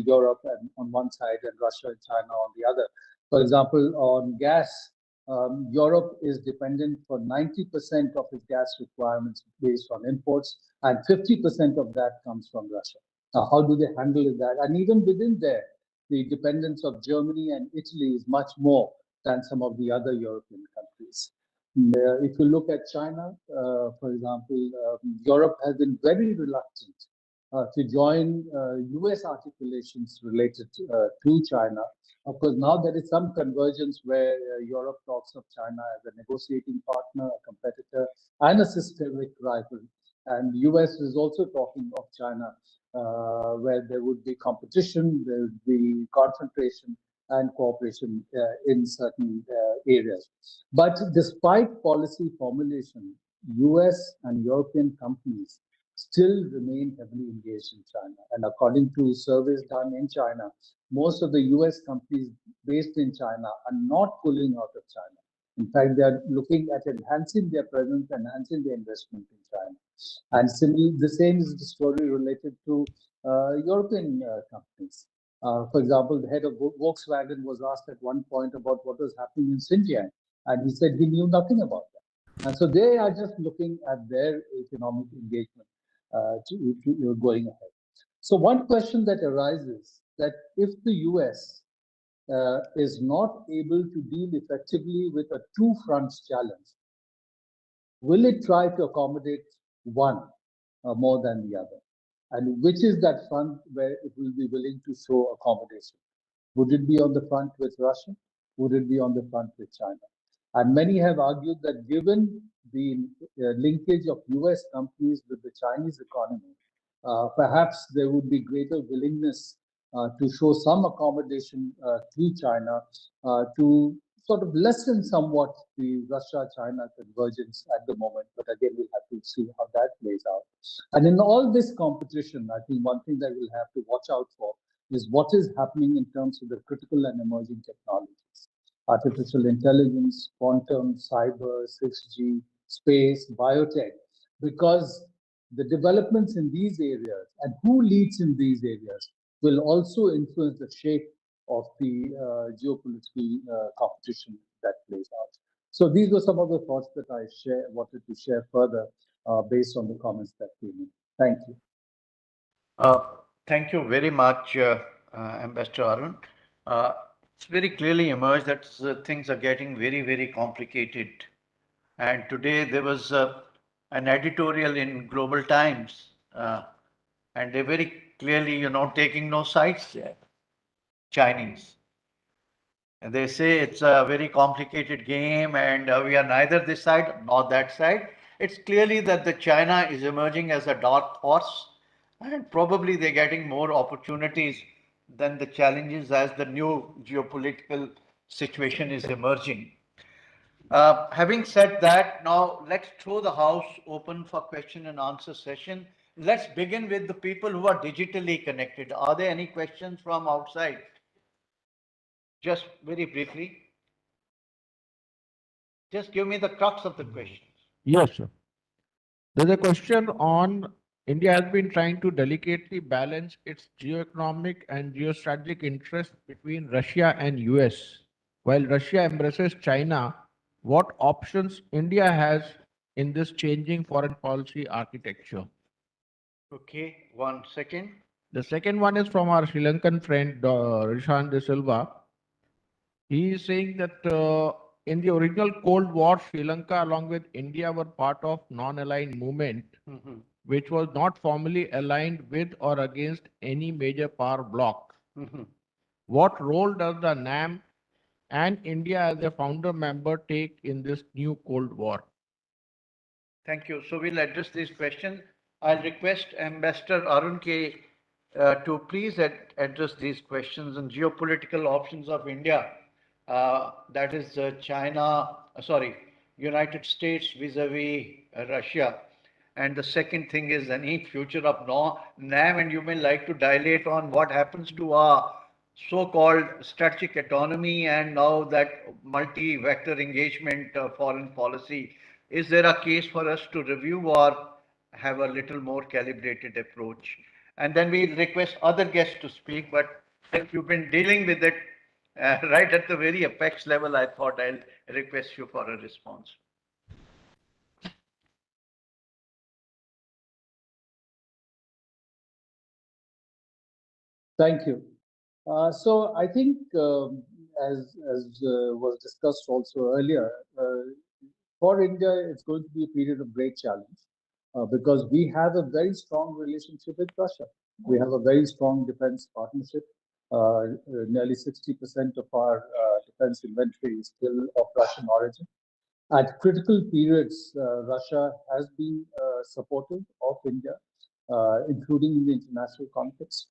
Europe and on one side and Russia and China on the other. For example, on gas, Europe is dependent for 90% of its gas requirements based on imports, and 50% of that comes from Russia. Now, how do they handle that? And even within there, the dependence of Germany and Italy is much more than some of the other European countries. If you look at China, for example, Europe has been very reluctant to join US articulations related to China. Of course, now there is some convergence where Europe talks of China as a negotiating partner, a competitor, and a systemic rival. And the US is also talking of China, where there would be competition, there would be confrontation and cooperation in certain areas. But despite policy formulation, US and European companies still remain heavily engaged in China. And according to surveys done in China, most of the US companies based in China are not pulling out of China. In fact, they are looking at enhancing their presence, enhancing their investment in China. And similarly, the same is the story related to European companies. For example, the head of Volkswagen was asked at one point about what was happening in Xinjiang, and he said he knew nothing about that. And so they are just looking at their economic engagement to going ahead. So one question that arises that if the US is not able to deal effectively with a two fronts challenge, will it try to accommodate one more than the other? And which is that front where it will be willing to show accommodation? Would it be on the front with Russia? Would it be on the front with China? And many have argued that given the linkage of US companies with the Chinese economy, perhaps there would be greater willingness to show some accommodation to China to sort of lessen somewhat the Russia-China convergence at the moment. But again, we'll have to see how that plays out. And in all this competition, I think one thing that we'll have to watch out for is what is happening in terms of the critical and emerging technologies. Artificial intelligence, quantum, cyber, 6G, space, biotech, because the developments in these areas and who leads in these areas will also influence the shape of the geopolitical competition that plays out. So these were some of the thoughts that I wanted to share further based on the comments that came in. Thank you. Thank you very much, Ambassador Arun. It's very clearly emerged that things are getting very, very complicated. And today there was an editorial in Global Times, and they very clearly, taking no sides there, Chinese. And they say it's a very complicated game and we are neither this side nor that side. It's clearly that the China is emerging as a dark horse and probably they're getting more opportunities than the challenges as the new geopolitical situation is emerging. Having said that, now let's throw the house open for question and answer session. Let's begin with the people who are digitally connected. Are there any questions from outside? Just very briefly. Just give me the crux of the question. Yes, sir. There's a question on India has been trying to delicately balance its geo-economic and geostrategic interests between Russia and US. While Russia embraces China, what options India has in this changing foreign policy architecture? Okay, 1 second. The second one is from our Sri Lankan friend Rishan De Silva. He is saying that in the original Cold War, Sri Lanka along with India were part of non-aligned movement, which was not formally aligned with or against any major power bloc. What role does the NAM and India as a founder member take in this new Cold War? Thank you. So we'll address these questions. I'll request Ambassador Arun K. To please address these questions on geopolitical options of India. That is United States vis-a-vis Russia. And the second thing is any future of NAM, and you may like to dilate on what happens to our so-called strategic autonomy and now that multi-vector engagement foreign policy. Is there a case for us to review or have a little more calibrated approach? And then we'll request other guests to speak, but if you've been dealing with it right at the very apex level, I thought I'll request you for a response. Thank you. So I think, as was discussed also earlier, for India, it's going to be a period of great challenge because we have a very strong relationship with Russia. We have a very strong defense partnership. Nearly 60% of our defense inventory is still of Russian origin. At critical periods, Russia has been supportive of India, including in the international context.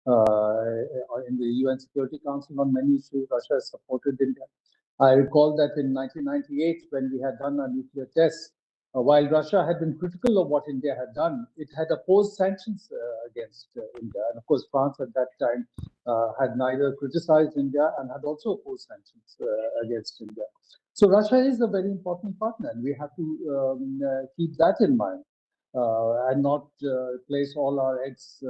In the UN Security Council on many issues, Russia has supported India. I recall that in 1998, when we had done our nuclear tests, while Russia had been critical of what India had done, it had opposed sanctions against India. And of course, France at that time had neither criticized India and had also opposed sanctions against India. So Russia is a very important partner, and we have to keep that in mind and not place all our eggs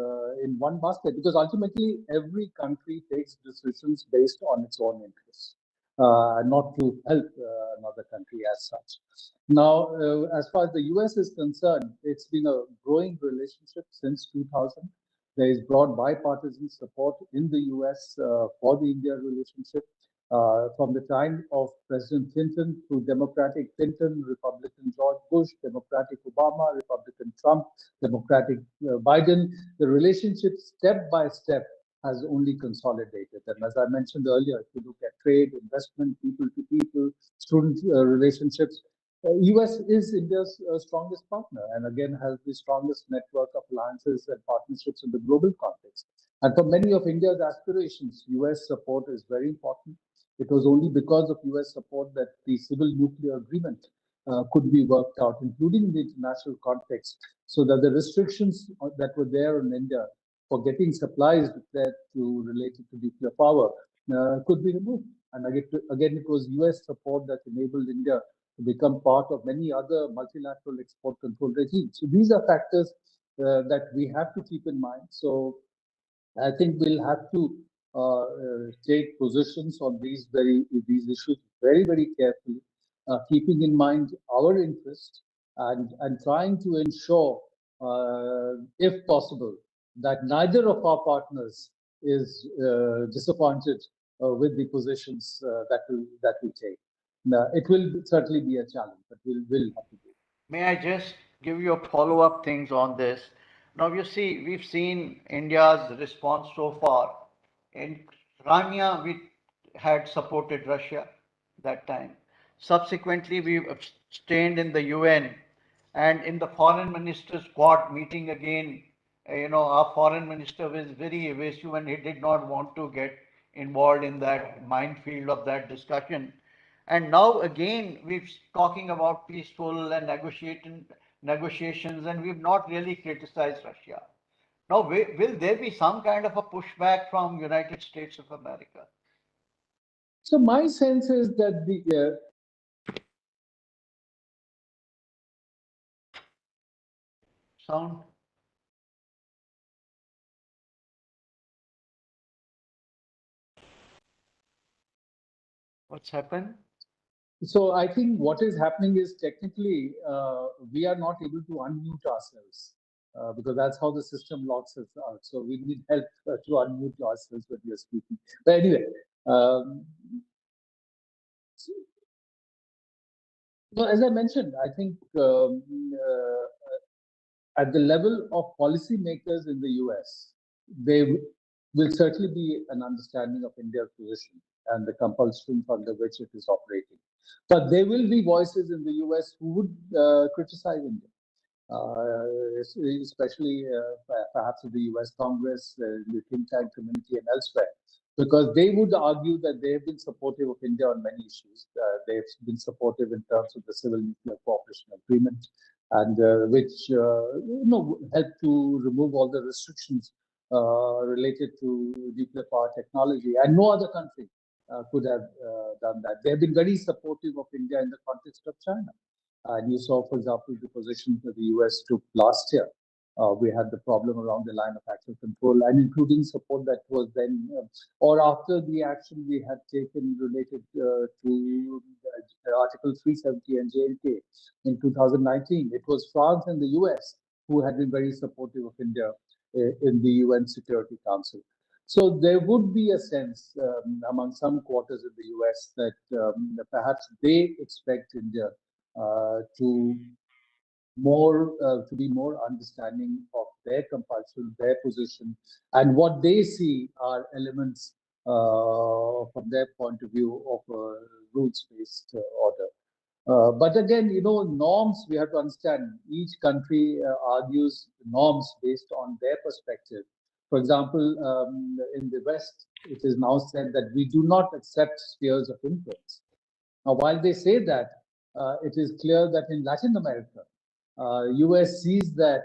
in one basket, because ultimately every country takes decisions based on its own interests. Not to help another country as such. Now, as far as the US is concerned, it's been a growing relationship since 2000. There is broad bipartisan support in the US for the India relationship. From the time of President Clinton to Democratic Clinton, Republican George Bush, Democratic Obama, Republican Trump, Democratic Biden, the relationship step by step has only consolidated. And as I mentioned earlier, if you look at trade, investment, people to people, student relationships, US is India's strongest partner, and again has the strongest network of alliances and partnerships in the global context. And for many of India's aspirations, US support is very important. It was only because of US support that the civil nuclear agreement could be worked out, including in the international context, so that the restrictions that were there in India for getting supplies declared to related to nuclear power could be removed. And again, it was US support that enabled India to become part of many other multilateral export control regimes. So these are factors that we have to keep in mind. So I think we'll have to take positions on these issues very, very carefully, keeping in mind our interests and trying to ensure, if possible, that neither of our partners is disappointed with the positions that we take. Now, it will certainly be a challenge, but we'll have to do it. May I just give you a follow-up things on this? Now, you see, we've seen India's response so far. In Crimea, we had supported Russia that time. Subsequently, we abstained in the UN, and in the foreign ministers' quad meeting again, our foreign minister was very evasive and he did not want to get involved in that minefield of that discussion. And now again, we're talking about peaceful and negotiations, and we've not really criticized Russia. Now, will there be some kind of a pushback from United States of America? So my sense is that the Sound? What's happened? So I think what is happening is technically we are not able to unmute ourselves because that's how the system locks us out. So we need help to unmute ourselves when we are speaking. But anyway, so as I mentioned, I think at the level of policymakers in the US, there will certainly be an understanding of India's position and the compulsions under which it is operating. But there will be voices in the US who would criticize India, especially perhaps in the US Congress, the think tank community, and elsewhere, because they would argue that they have been supportive of India on many issues. They've been supportive in terms of the Civil Nuclear Cooperation Agreement, and which helped to remove all the restrictions related to nuclear power technology, and no other country could have done that. They have been very supportive of India in the context of China. And you saw, for example, the position that the US took last year. We had the problem around the line of actual control, and including support that was then, or after the action we had taken related to Article 370 and JNK in 2019. It was France and the US who had been very supportive of India in the UN Security Council. So there would be a sense among some quarters in the US that perhaps they expect India to be more understanding of their compulsion, their position, and what they see are elements from their point of view of a rules-based order. But again, norms, we have to understand, each country argues norms based on their perspective. For example, in the West, it is now said that we do not accept spheres of influence. Now, while they say that, it is clear that in Latin America, US sees that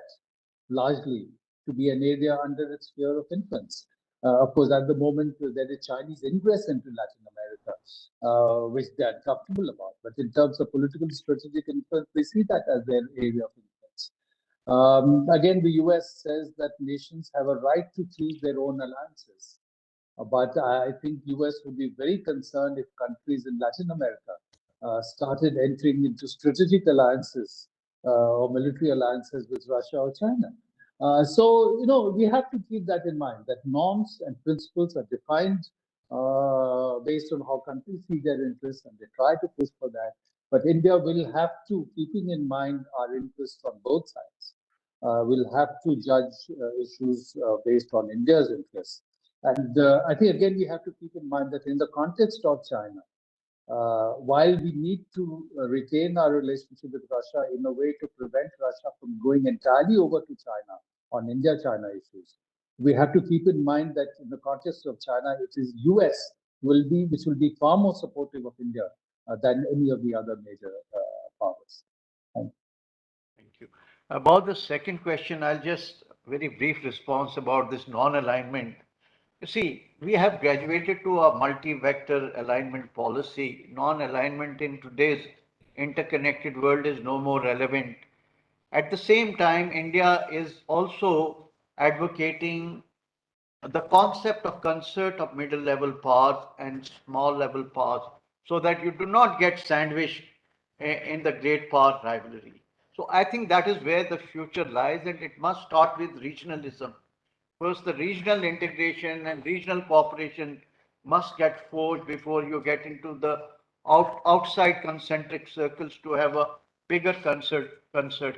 largely to be an area under its sphere of influence. Of course, at the moment, there is Chinese ingress into Latin America, which they are comfortable about. But in terms of political strategic influence, they see that as their area of influence. Again, the US says that nations have a right to choose their own alliances. But I think US would be very concerned if countries in Latin America started entering into strategic alliances or military alliances with Russia or China. So, we have to keep that in mind, that norms and principles are defined based on how countries see their interests, and they try to push for that. But India will have to, keeping in mind our interests on both sides, will have to judge issues based on India's interests. And I think, again, we have to keep in mind that in the context of China, while we need to retain our relationship with Russia in a way to prevent Russia from going entirely over to China on India-China issues, we have to keep in mind that in the context of China, it is US which will be far more supportive of India than any of the other major powers. Thank you. Thank you. About the second question, I'll just very brief response about this non-alignment. You see, we have graduated to a multi-vector alignment policy. Non-alignment in today's interconnected world is no more relevant. At the same time, India is also advocating the concept of concert of middle level powers and small level powers so that you do not get sandwiched in the great power rivalry. So I think that is where the future lies, and it must start with regionalism. First, the regional integration and regional cooperation must get forged before you get into the outside concentric circles to have a bigger concert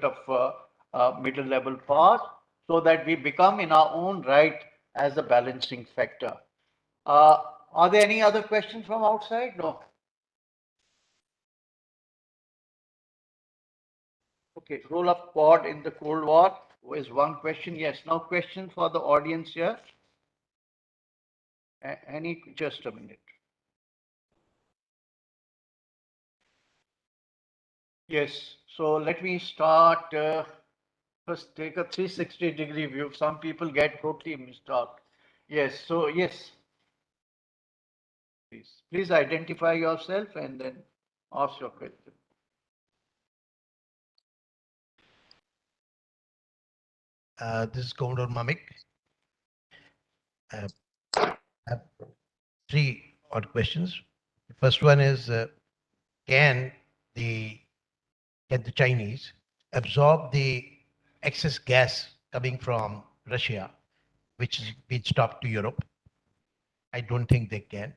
of middle level powers, so that we become in our own right as a balancing factor. Are there any other questions from outside? No. Okay, role of Quad in the Cold War is one question. Yes, now question for the audience here. Just a minute. Yes, so let me start. First, take a 360-degree view. Some people get totally missed out. Yes, so yes. Please identify yourself and then ask your question. This is Commodore Mamik. I have three odd questions. The first one is, can the Chinese absorb the excess gas coming from Russia, which is being stopped to Europe? I don't think they can.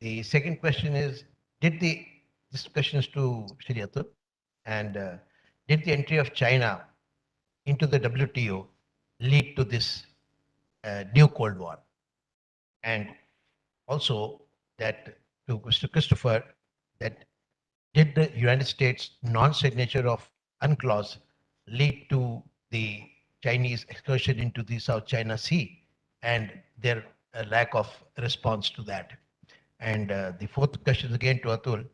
The second question is, this question is to Shri Atul, and did the entry of China into the WTO lead to this new Cold War? And also that to Mr. Christopher, that did the United States non-signature of UNCLOS lead to the Chinese excursion into the South China Sea and their lack of response to that? And the fourth question is again to Atul,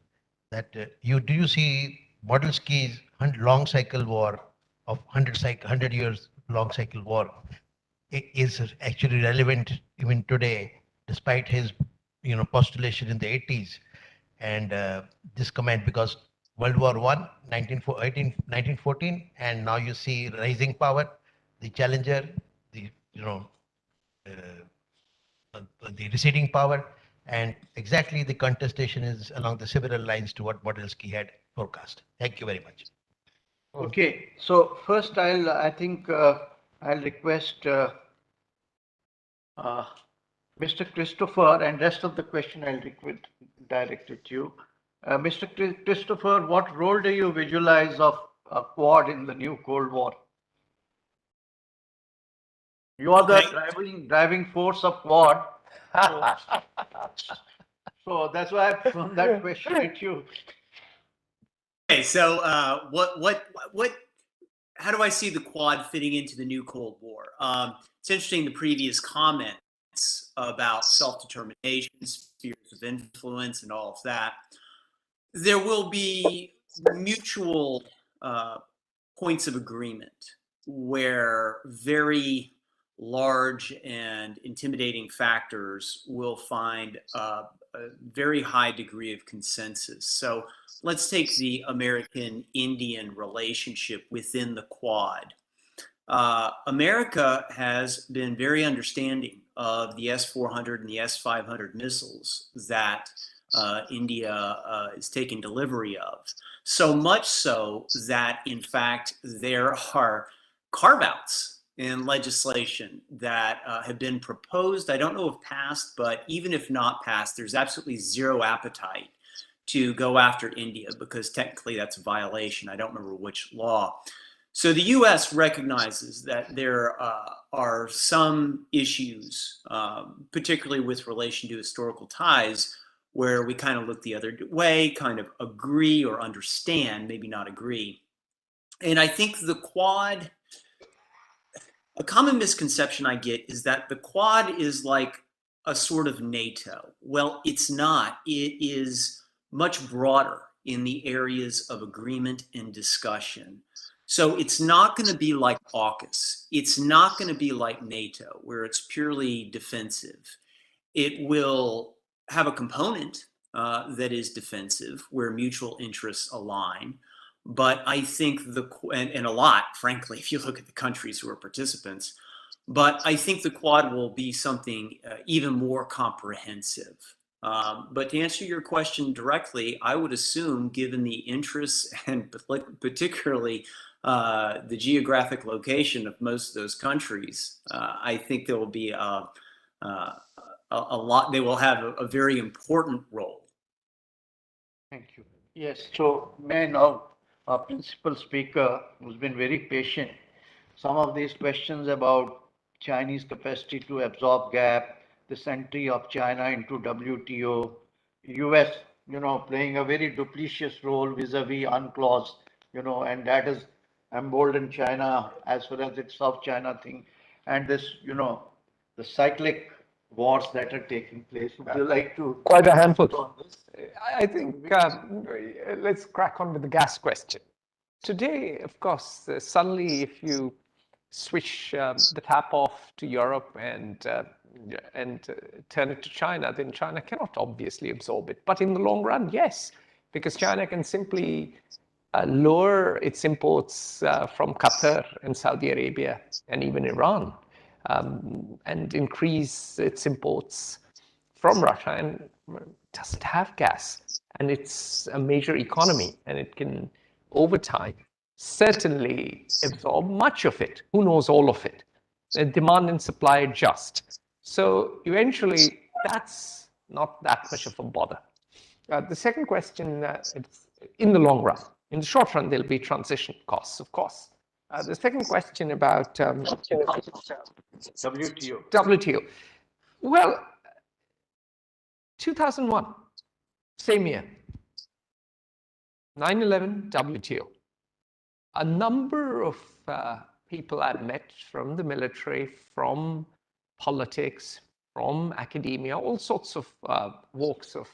that do you see Modelsky's long cycle war of 100 years long cycle war is actually relevant even today, despite his postulation in the 80s? And this comment, because World War I, 1914, and now you see rising power, the challenger, the the receding power, and exactly the contestation is along the similar lines to what Modelsky had forecast. Thank you very much. Okay, so first I think I'll request Mr. Christopher, and rest of the question I'll direct it to you. Mr. Christopher, what role do you visualize of Quad in the new Cold War? You are the driving force of Quad. So that's why I've thrown that question at you. Okay, so how do I see the Quad fitting into the new Cold War? It's interesting, the previous comments about self-determination, spheres of influence, and all of that. There will be mutual points of agreement where very large and intimidating factors will find a very high degree of consensus. So let's take the American-Indian relationship within the Quad. America has been very understanding of the S-400 and the S-500 missiles that India is taking delivery of. So much so that, in fact, there are carve-outs in legislation that have been proposed. I don't know if passed, but even if not passed, there's absolutely zero appetite to go after India because technically that's a violation. I don't remember which law. So the U.S. recognizes that there are some issues, particularly with relation to historical ties, where we kind of look the other way, kind of agree or understand, maybe not agree. And I think the Quad, a common misconception I get is that the Quad is like a sort of NATO. Well, it's not. It is much broader in the areas of agreement and discussion. So it's not going to be like AUKUS. It's not going to be like NATO, where it's purely defensive. It will have a component that is defensive, where mutual interests align. But I think and a lot, frankly, if you look at the countries who are participants, but I think the Quad will be something even more comprehensive. But to answer your question directly, I would assume, given the interests and particularly the geographic location of most of those countries, I think there will be a lot. They will have a very important role. Thank you. Yes. So, now our principal speaker, who's been very patient, some of these questions about Chinese capacity to absorb gap, the entry of China into WTO, US, playing a very duplicitous role vis-a-vis UNCLOS, and that has emboldened China as well as its South China thing, and this, the cyclic wars that are taking place. Would you like to? Quite a handful. I think let's crack on with the gas question. Today, of course, suddenly if you switch the tap off to Europe and turn it to China, then China cannot obviously absorb it. But in the long run, yes, because China can simply lower its imports from Qatar and Saudi Arabia and even Iran, and increase its imports from Russia. And doesn't have gas, and it's a major economy, and it can, over time, certainly absorb much of it. Who knows all of it? The demand and supply adjust. So eventually, that's not that much of a bother. The second question, it's in the long run. In the short run, there'll be transition costs, of course. The second question about WTO. Well, 2001, same year, 9/11 WTO. A number of people I've met from the military, from politics, from academia, all sorts of walks of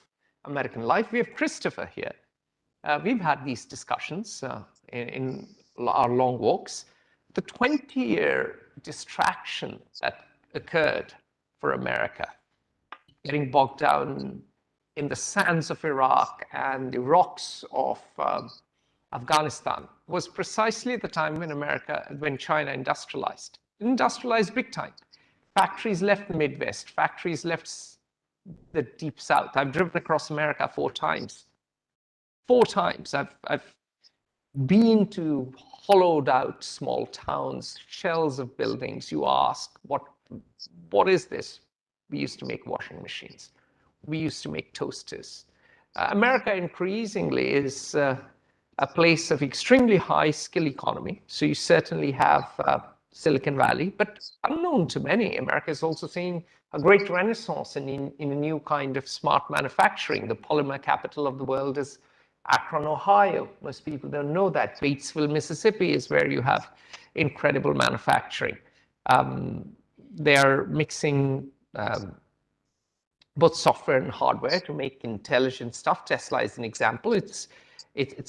American life. We have Christopher here. We've had these discussions in our long walks. The 20-year distraction that occurred for America, getting bogged down in the sands of Iraq and the rocks of Afghanistan, was precisely the time when China industrialized. Industrialized big time. Factories left the Midwest. Factories left the Deep South. I've driven across America 4 times. 4 times. I've been to hollowed out small towns, shells of buildings. You ask, what is this? We used to make washing machines. We used to make toasters. America increasingly is a place of extremely high skill economy. So you certainly have Silicon Valley, but unknown to many, America is also seeing a great renaissance in a new kind of smart manufacturing. The polymer capital of the world is Akron, Ohio. Most people don't know that. Batesville, Mississippi is where you have incredible manufacturing. They're mixing both software and hardware to make intelligent stuff. Tesla is an example. It's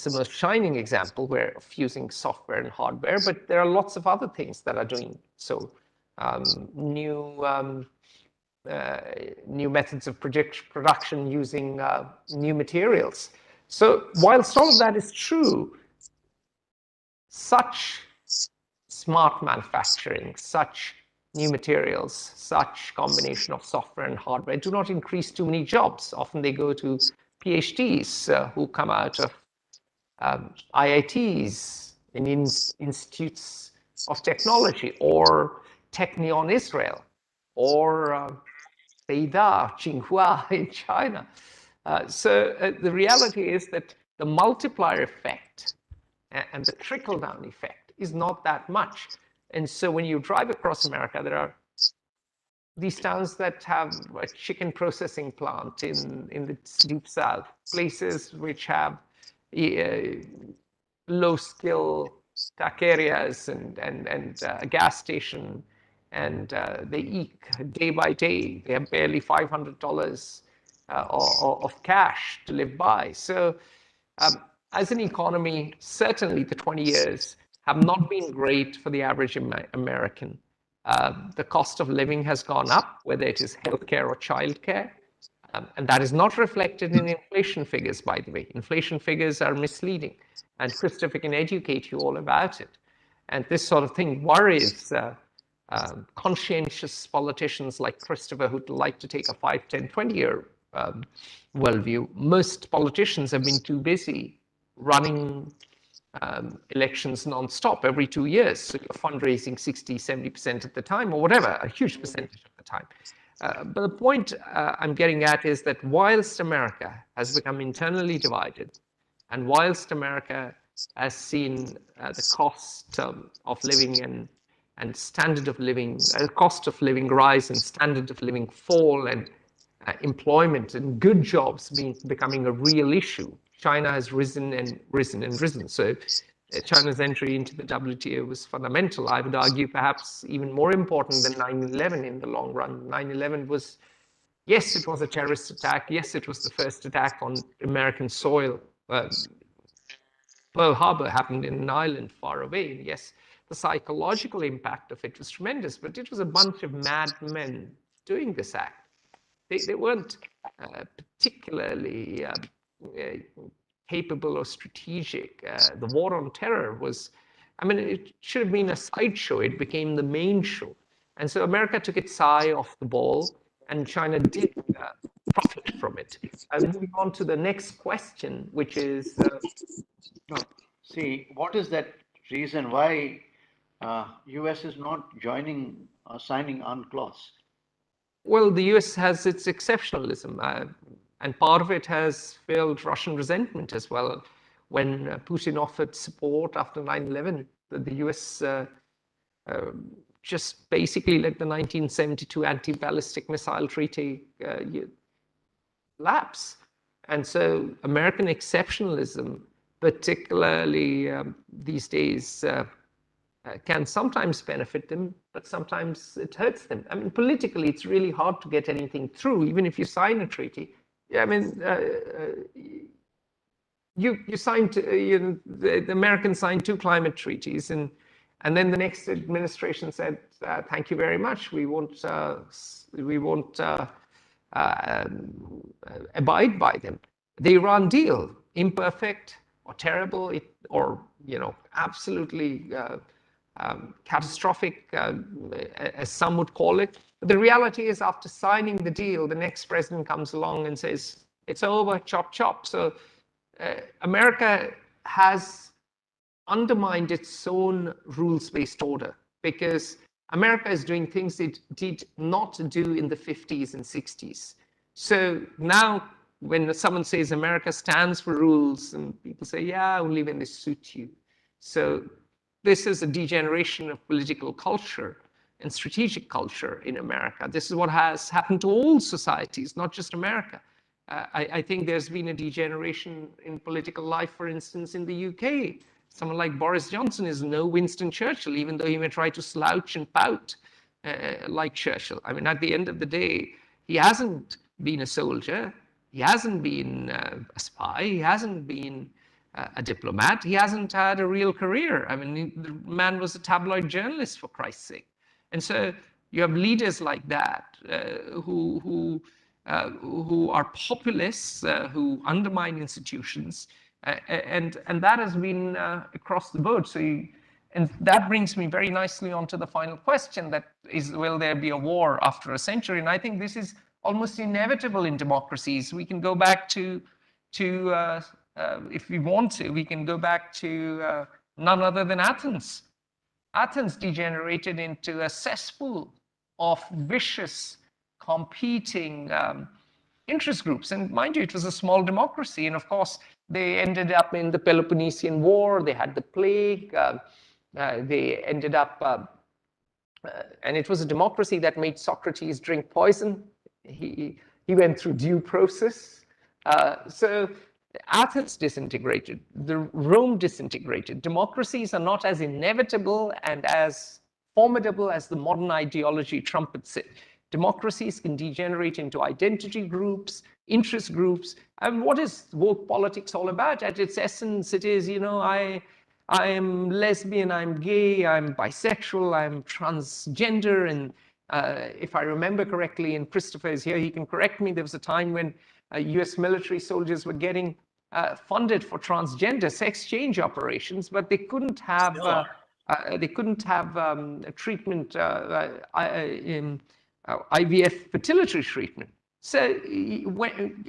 the most shining example where of using software and hardware, but there are lots of other things that are doing so. New methods of production using new materials. So whilst all of that is true, such smart manufacturing, such new materials, such combination of software and hardware do not increase too many jobs. Often they go to PhDs who come out of IITs in institutes of technology, or Technion Israel, or Beida, Tsinghua in China. So the reality is that the multiplier effect and the trickle-down effect is not that much. And so when you drive across America, there are these towns that have a chicken processing plant in the Deep South, places which have low-skill taquerias and a gas station, and they eke day by day. They have barely $500 of cash to live by. So as an economy, certainly the 20 years have not been great for the average American. The cost of living has gone up, whether it is healthcare or childcare. And that is not reflected in inflation figures, by the way. Inflation figures are misleading. And Christopher can educate you all about it. And this sort of thing worries conscientious politicians like Christopher, who'd like to take a 5, 10, 20-year worldview. Most politicians have been too busy running elections non-stop every 2 years. So you're fundraising 60, 70% of the time, or whatever, a huge percentage of the time. But the point I'm getting at is that whilst America has become internally divided, and whilst America has seen the cost of living and standard of living, cost of living rise and standard of living fall, and employment and good jobs becoming a real issue, China has risen and risen and risen. So China's entry into the WTO was fundamental. I would argue perhaps even more important than 9/11 in the long run. 9/11 was, yes, it was a terrorist attack. Yes, it was the first attack on American soil. Pearl Harbor happened in an island far away. And yes, the psychological impact of it was tremendous, but it was a bunch of madmen doing this act. They weren't particularly capable or strategic. The war on terror was, I mean, it should have been a sideshow. It became the main show. And so America took its eye off the ball, and China did profit from it. Moving on to the next question, which is, No. See, what is that reason why US is not joining or signing UNCLOS? well, the US has its exceptionalism, and part of it has felt Russian resentment as well. When Putin offered support after 9/11, the US just basically let the 1972 anti-ballistic missile treaty lapse. And so American exceptionalism, particularly these days, can sometimes benefit them, but sometimes it hurts them. I mean, politically, it's really hard to get anything through, even if you sign a treaty. Yeah, I mean, you signed, the Americans signed 2 climate treaties, and then the next administration said, "Thank you very much. We won't abide by them." The Iran deal, imperfect or terrible, or absolutely catastrophic, as some would call it. But the reality is, after signing the deal, the next president comes along and says, "It's over, chop chop." So America has undermined its own rules-based order, because America is doing things it did not do in the 50s and 60s. So now when someone says America stands for rules, and people say, yeah, only when they suit you. So this is a degeneration of political culture and strategic culture in America. This is what has happened to all societies, not just America. I think there's been a degeneration in political life, for instance, in the UK. Someone like Boris Johnson is no Winston Churchill, even though he may try to slouch and pout like Churchill. I mean, at the end of the day, he hasn't been a soldier. He hasn't been a spy. He hasn't been a diplomat. He hasn't had a real career. I mean, the man was a tabloid journalist, for Christ's sake. And so you have leaders like that who are populists, who undermine institutions, and that has been across the board. So, and that brings me very nicely onto the final question: that is, will there be a war after a century? And I think this is almost inevitable in democracies. We can go back to if we want to, we can go back to none other than Athens. Athens degenerated into a cesspool of vicious, competing interest groups. And mind you, it was a small democracy. And of course, they ended up in the Peloponnesian War. They had the plague. They ended up, and it was a democracy that made Socrates drink poison. He went through due process. So Athens disintegrated, Rome disintegrated. Democracies are not as inevitable and as formidable as the modern ideology trumpets it. Democracies can degenerate into identity groups, interest groups. And what is woke politics all about? At its essence, it is, I am lesbian, I'm gay, I'm bisexual, I'm transgender. And if I remember correctly, and Christopher is here, he can correct me, there was a time when US military soldiers were getting funded for transgender sex change operations, but they couldn't have a treatment IVF fertility treatment. So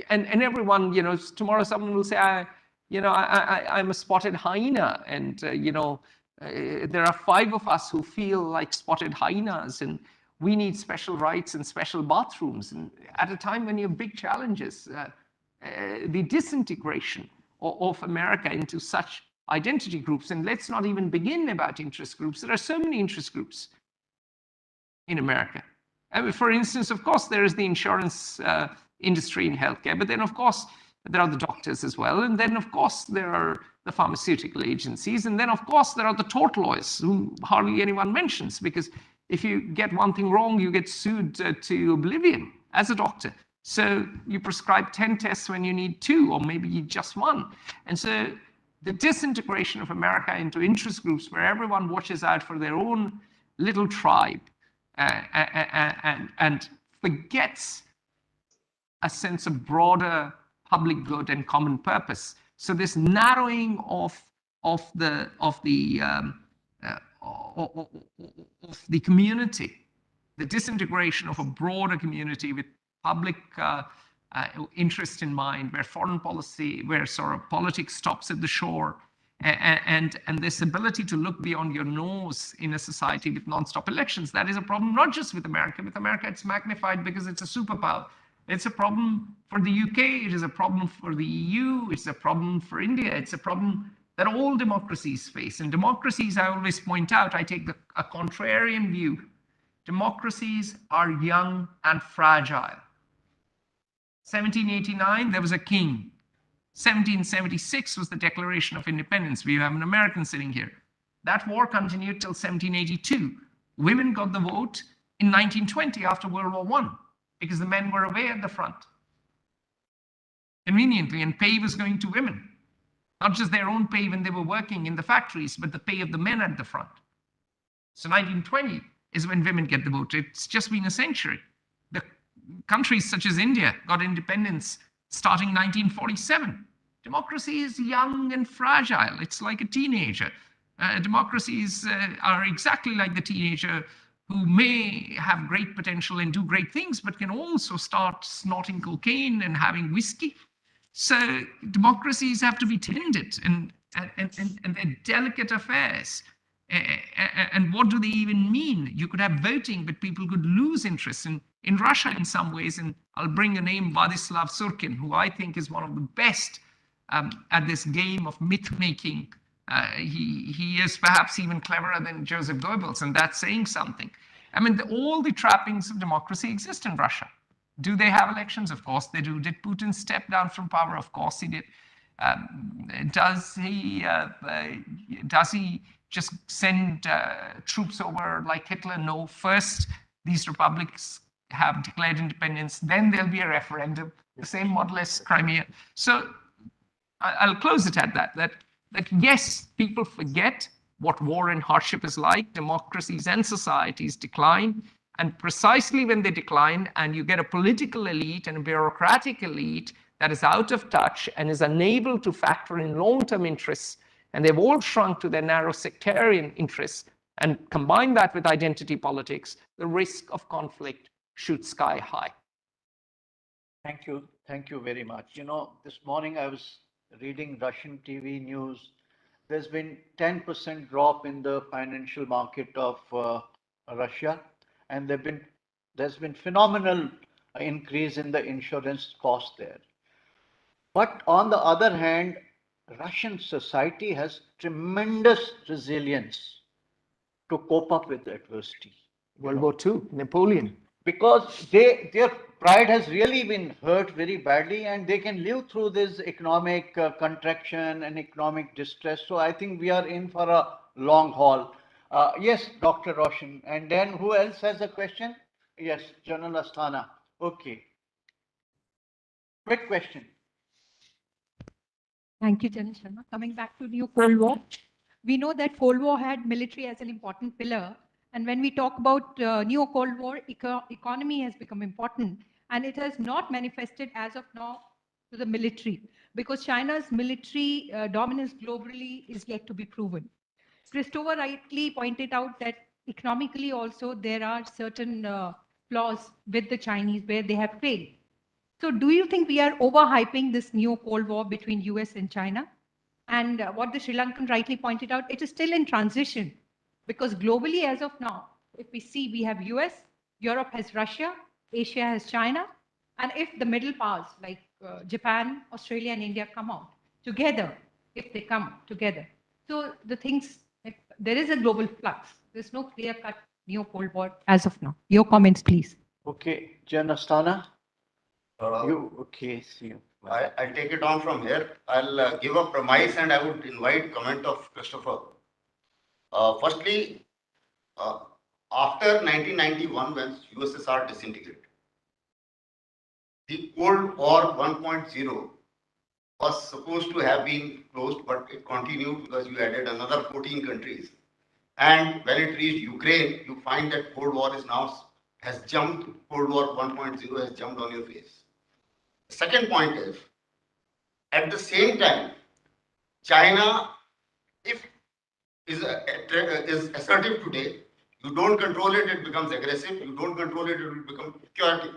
and everyone, tomorrow someone will say, I'm a spotted hyena, and there are 5 of us who feel like spotted hyenas, and we need special rights and special bathrooms. And at a time when you have big challenges, the disintegration of America into such identity groups, and let's not even begin about interest groups. There are so many interest groups in America. I mean, for instance, of course, there is the insurance industry in healthcare, but then, of course, there are the doctors as well. And then, of course, there are the pharmaceutical agencies. And then, of course, there are the tort lawyers, whom hardly anyone mentions, because if you get one thing wrong, you get sued to oblivion as a doctor. So you prescribe 10 tests when you need 2, or maybe just 1. And so the disintegration of America into interest groups where everyone watches out for their own little tribe and forgets a sense of broader public good and common purpose. So this narrowing of the community, the disintegration of a broader community with public interest in mind, where foreign policy, where sort of politics stops at the shore, and this ability to look beyond your nose in a society with non-stop elections. That is a problem not just with America. With America, it's magnified because it's a superpower. It's a problem for the UK. It is a problem for the EU. It's a problem for India. It's a problem that all democracies face. And democracies, I always point out, I take a contrarian view. Democracies are young and fragile. 1789, there was a king. 1776 was the Declaration of Independence. We have an American sitting here. That war continued till 1782. Women got the vote in 1920 after World War I because the men were away at the front. Conveniently, and pay was going to women. Not just their own pay when they were working in the factories, but the pay of the men at the front. So 1920 is when women get the vote. It's just been a century. The countries such as India got independence starting 1947. Democracy is young and fragile. It's like a teenager. Democracies are exactly like the teenager who may have great potential and do great things, but can also start snorting cocaine and having whiskey. So democracies have to be tended, and they're delicate affairs. And what do they even mean? You could have voting, but people could lose interest. In Russia, in some ways, and I'll bring a name, Vladislav Surkin, who I think is one of the best at this game of myth-making. He is perhaps even cleverer than Joseph Goebbels, and that's saying something. I mean, all the trappings of democracy exist in Russia. Do they have elections? Of course they do. Did Putin step down from power? Of course he did. Does he just send troops over like Hitler? No. First, these republics have declared independence, then there'll be a referendum, the same model as Crimea. So I'll close it at that yes, people forget what war and hardship is like. Democracies and societies decline. And precisely when they decline and you get a political elite and a bureaucratic elite that is out of touch and is unable to factor in long-term interests, and they've all shrunk to their narrow sectarian interests, and combine that with identity politics, the risk of conflict shoots sky high. Thank you. Thank you very much. You know, this morning I was reading Russian TV news. There's been 10% drop in the financial market of Russia, and there's been phenomenal increase in the insurance cost there. But on the other hand, Russian society has tremendous resilience to cope up with adversity. World War II, Napoleon. Because their pride has really been hurt very badly, and they can live through this economic contraction and economic distress. So I think we are in for a long haul. Yes, Dr. Roshan. And then who else has a question? Yes, General Asthana. Okay. Quick question. Thank you, General Sharma. Coming back to new Cold War, we know that Cold War had military as an important pillar. And when we talk about new Cold War, economy has become important. And it has not manifested as of now to the military, because China's military dominance globally is yet to be proven. Christopher rightly pointed out that economically also there are certain flaws with the Chinese where they have failed. So do you think we are overhyping this new Cold War between US and China? And what the Sri Lankan rightly pointed out, it is still in transition, because globally as of now, if we see, we have US, Europe has Russia, Asia has China, and if the middle powers like Japan, Australia, and India come out together, if they come together, so the things, there is a global flux. There's no clear-cut new Cold War as of now. Your comments, please. Okay, Jan Asthana. Okay, see you. I'll take it on from here. I'll give a premise and I would invite comment of Christopher. Firstly, after 1991, when USSR disintegrated, the Cold War 1.0 was supposed to have been closed, but it continued because you added another 14 countries. And when it reached Ukraine, you find that Cold War has jumped, Cold War 1.0 has jumped on your face. Second point is, at the same time, China, is assertive today. You don't control it, it becomes aggressive. You don't control it, it will become chaotic.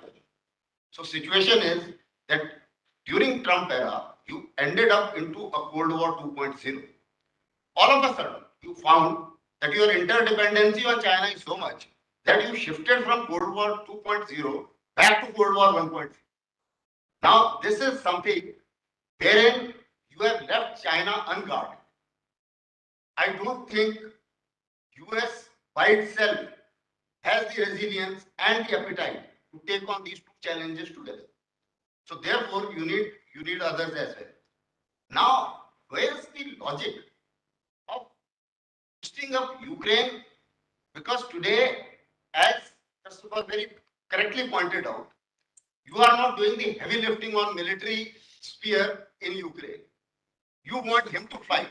So situation is that during Trump era, you ended up into a Cold War 2.0. All of a sudden, you found that your interdependency on China is so much that you shifted from Cold War 2.0 back to Cold War 1.0. Now, this is something wherein you have left China unguarded. I don't think US by itself has the resilience and the appetite to take on these two challenges together. So therefore, you need others as well. Now, where is the logic of boosting up Ukraine? Because today, as Christopher very correctly pointed out, you are not doing the heavy lifting on military sphere in Ukraine. You want him to fight.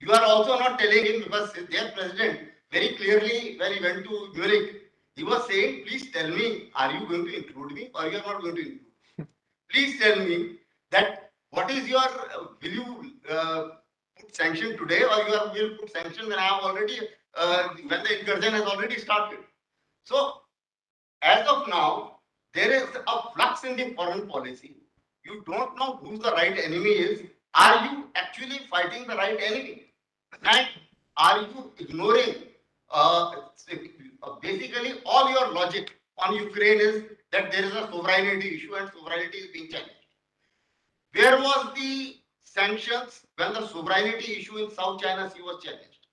You are also not telling him, because their president very clearly, when he went to Munich, he was saying, please tell me, are you going to include me or you are not going to include me? Please tell me that what is your, will you put sanction today or you will put sanction when I have already, when the incursion has already started. So as of now, there is a flux in the foreign policy. You don't know who the right enemy is. Are you actually fighting the right enemy? And are you ignoring basically all your logic on Ukraine is that there is a sovereignty issue and sovereignty is being challenged. Where was the sanctions when the sovereignty issue in South China Sea was challenged?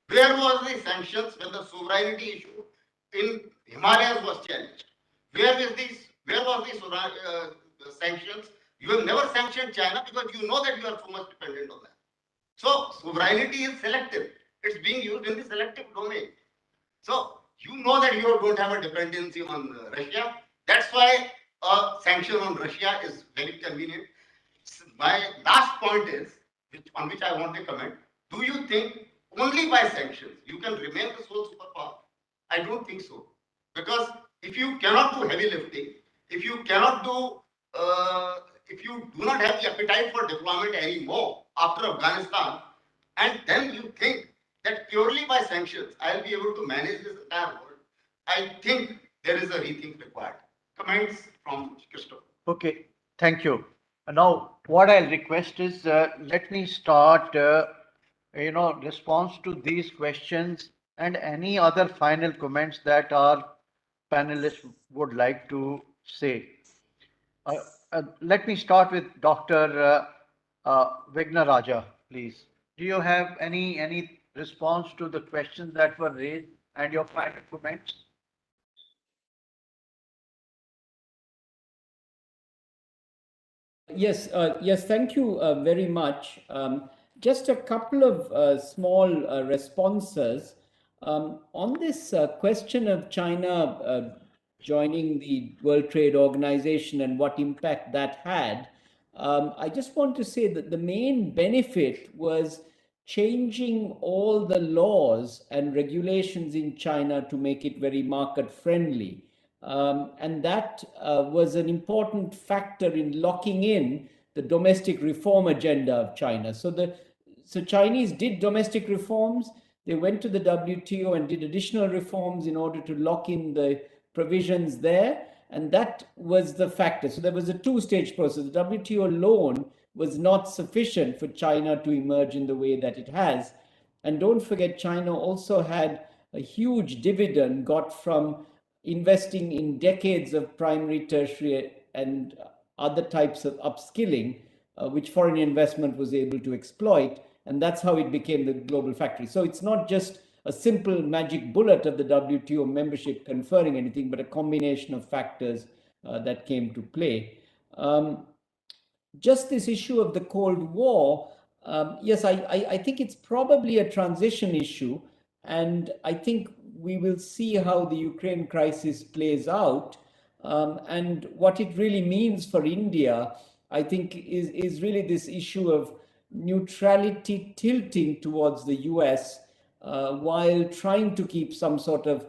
Where was the sanctions when the sovereignty issue in Himalayas was challenged? Where was the sanctions? You have never sanctioned China because you know that you are so much dependent on that. So sovereignty is selective. It's being used in the selective domain. So you know that you don't have a dependency on Russia. That's why a sanction on Russia is very convenient. My last point is, on which I want to comment, do you think only by sanctions you can remain the sole superpower? I don't think so. Because if you cannot do heavy lifting, if you cannot do, if you do not have the appetite for deployment anymore after Afghanistan, and then you think that purely by sanctions I'll be able to manage this entire world, I think there is a rethink required. Comments from Christopher. Okay, thank you. Now, what I'll request is, let me start, response to these questions and any other final comments that our panelists would like to say. Let me start with Dr. Vignaraja, please. Do you have any response to the questions that were raised and your final comments? Yes, yes, thank you very much. Just a couple of small responses. On this question of China joining the World Trade Organization and what impact that had, I just want to say that the main benefit was changing all the laws and regulations in China to make it very market friendly. And that was an important factor in locking in the domestic reform agenda of China. So Chinese did domestic reforms. They went to the WTO and did additional reforms in order to lock in the provisions there. And that was the factor. So there was a two-stage process. The WTO alone was not sufficient for China to emerge in the way that it has. And don't forget, China also had a huge dividend got from investing in decades of primary, tertiary, and other types of upskilling, which foreign investment was able to exploit. And that's how it became the global factory. So it's not just a simple magic bullet of the WTO membership conferring anything, but a combination of factors that came to play. Just this issue of the Cold War, yes, I think it's probably a transition issue. And I think we will see how the Ukraine crisis plays out. And what it really means for India, I think, is really this issue of neutrality tilting towards the US while trying to keep some sort of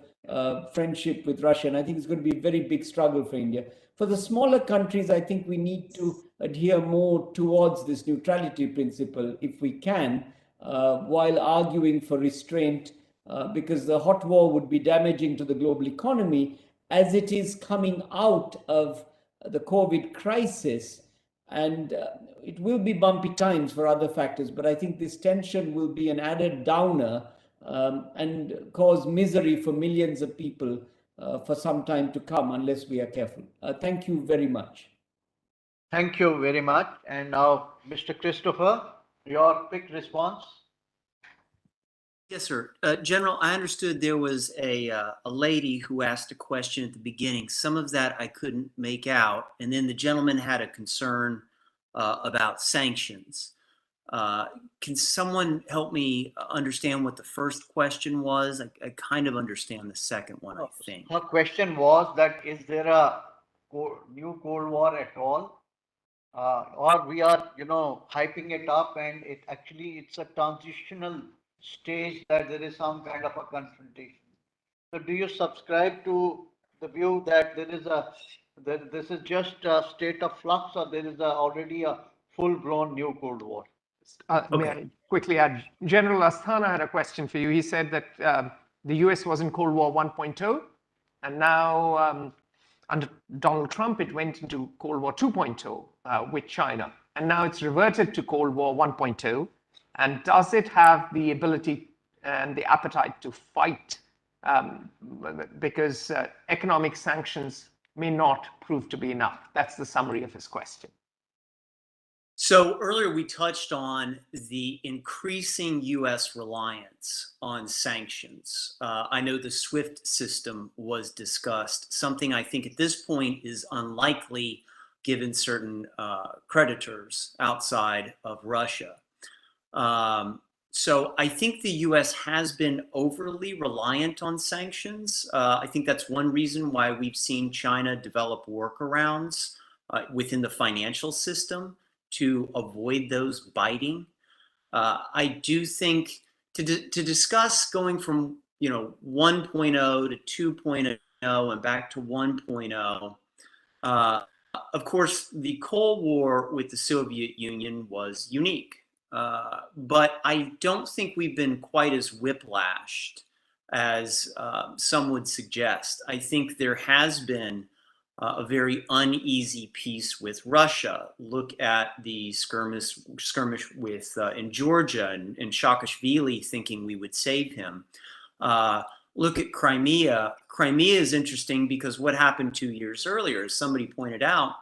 friendship with Russia. And I think it's going to be a very big struggle for India. For the smaller countries, I think we need to adhere more towards this neutrality principle if we can, while arguing for restraint, because the hot war would be damaging to the global economy as it is coming out of the COVID crisis. And it will be bumpy times for other factors, but I think this tension will be an added downer and cause misery for millions of people for some time to come unless we are careful. Thank you very much. Thank you very much. And now, Mr. Christopher, your quick response. Yes, sir. General, I understood there was a lady who asked a question at the beginning. Some of that I couldn't make out. And then the gentleman had a concern about sanctions. Can someone help me understand what the first question was? I kind of understand the second one, I think. Her question was that is there a new Cold War at all? Or we are, hyping it up and it's a transitional stage that there is some kind of a confrontation. So do you subscribe to the view that this is just a state of flux, or there is already a full-blown new Cold War? May I quickly add, General Asthana had a question for you. He said that the US was in Cold War 1.0, and now under Donald Trump, it went into Cold War 2.0 with China. And now it's reverted to Cold War 1.0. And does it have the ability and the appetite to fight? Because economic sanctions may not prove to be enough. That's the summary of his question. So earlier we touched on the increasing U.S. reliance on sanctions. I know the SWIFT system was discussed, something I think at this point is unlikely given certain creditors outside of Russia. So I think the U.S. has been overly reliant on sanctions. I think that's one reason why we've seen China develop workarounds within the financial system to avoid those biting. I do think to discuss going from 1.0 to 2.0 and back to 1.0, of course, the Cold War with the Soviet Union was unique. But I don't think we've been quite as whiplashed as some would suggest. I think there has been a very uneasy peace with Russia. Look at the skirmish with in Georgia and Saakashvili thinking we would save him. Look at Crimea. Crimea is interesting because what happened 2 years earlier, as somebody pointed out,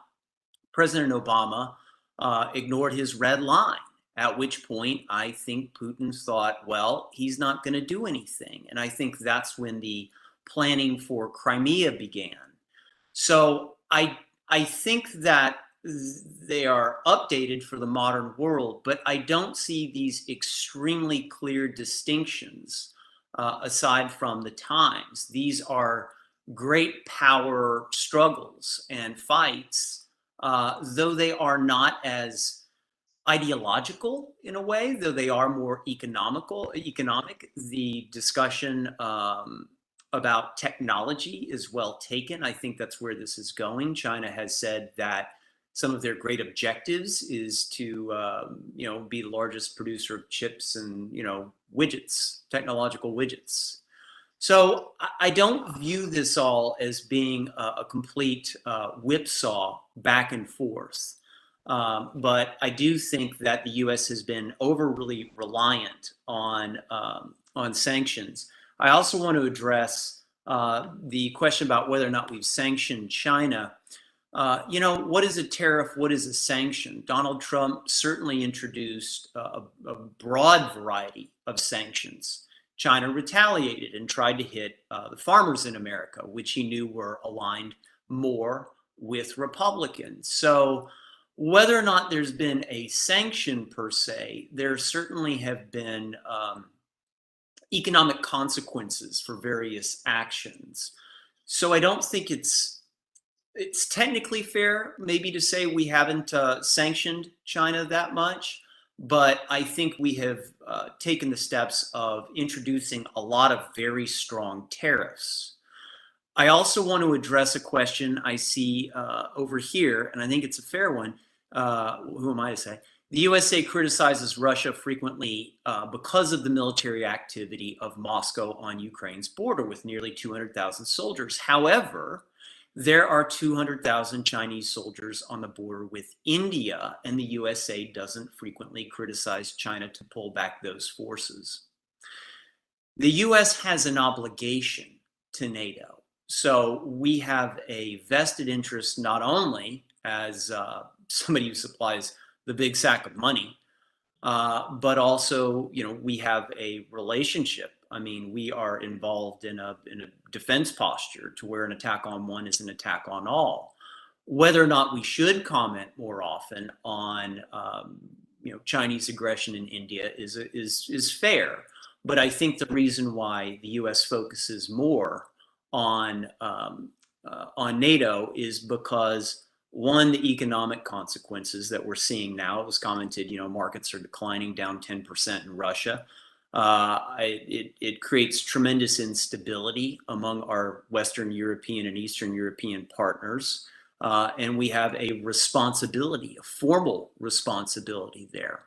President Obama ignored his red line, at which point I think Putin thought, well, he's not going to do anything. And I think that's when the planning for Crimea began. So I think that they are updated for the modern world, but I don't see these extremely clear distinctions aside from the times. These are great power struggles and fights, though they are not as ideological in a way, though they are more economic. The discussion about technology is well taken. I think that's where this is going. China has said that some of their great objectives is to, be the largest producer of chips and, widgets, technological widgets. So I don't view this all as being a complete whipsaw back and forth. But I do think that the U.S. has been overly reliant on sanctions. I also want to address the question about whether or not we've sanctioned China. What is a tariff? What is a sanction? Donald Trump certainly introduced a broad variety of sanctions. China retaliated and tried to hit the farmers in America, which he knew were aligned more with Republicans. So whether or not there's been a sanction per se, there certainly have been economic consequences for various actions. So I don't think it's technically fair maybe to say we haven't sanctioned China that much, but I think we have taken the steps of introducing a lot of very strong tariffs. I also want to address a question I see over here, and I think it's a fair one. Who am I to say? The USA criticizes Russia frequently because of the military activity of Moscow on Ukraine's border with nearly 200,000 soldiers. However, there are 200,000 Chinese soldiers on the border with India, and the USA doesn't frequently criticize China to pull back those forces. The US has an obligation to NATO. So we have a vested interest not only as somebody who supplies the big sack of money, but also, we have a relationship. I mean, we are involved in a defense posture to where an attack on one is an attack on all. Whether or not we should comment more often on, Chinese aggression in India is fair. But I think the reason why the U.S. focuses more on NATO is because, one, the economic consequences that we're seeing now. It was commented, markets are declining, down 10% in Russia. It creates tremendous instability among our Western European and Eastern European partners. And we have a responsibility, a formal responsibility there.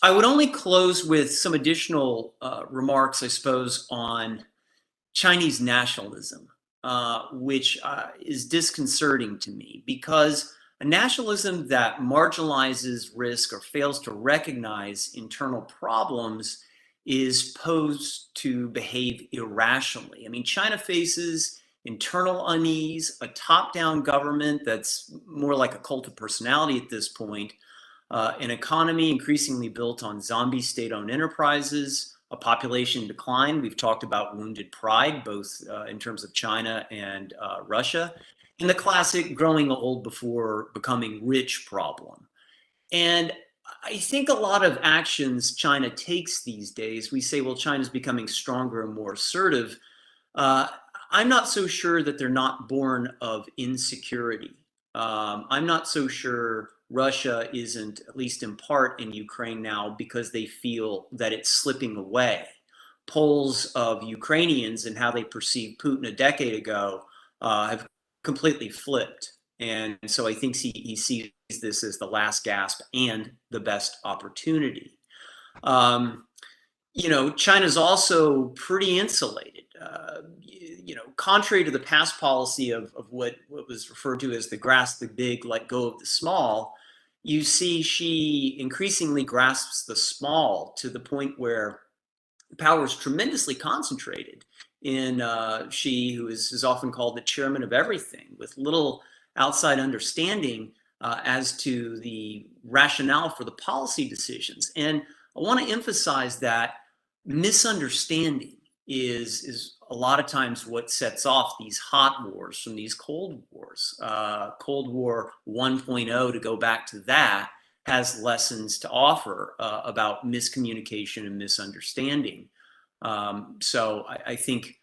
I would only close with some additional remarks, I suppose, on Chinese nationalism, which is disconcerting to me, because a nationalism that marginalizes risk or fails to recognize internal problems is posed to behave irrationally. I mean, China faces internal unease, a top-down government that's more like a cult of personality at this point, an economy increasingly built on zombie state-owned enterprises, a population decline. We've talked about wounded pride, both in terms of China and Russia, and the classic growing old before becoming rich problem. And I think a lot of actions China takes these days, we say, well, China's becoming stronger and more assertive. I'm not so sure that they're not born of insecurity. I'm not so sure Russia isn't, at least in part, in Ukraine now because they feel that it's slipping away. Polls of Ukrainians and how they perceived Putin a decade ago have completely flipped. And so I think he sees this as the last gasp and the best opportunity. China's also pretty insulated. Contrary to the past policy of what was referred to as the grasp the big, let go of the small, you see she increasingly grasps the small to the point where power is tremendously concentrated in Xi, who is often called the chairman of everything, with little outside understanding as to the rationale for the policy decisions. And I want to emphasize that misunderstanding is a lot of times what sets off these hot wars from these cold wars. Cold War 1.0, to go back to that, has lessons to offer about miscommunication and misunderstanding. So I think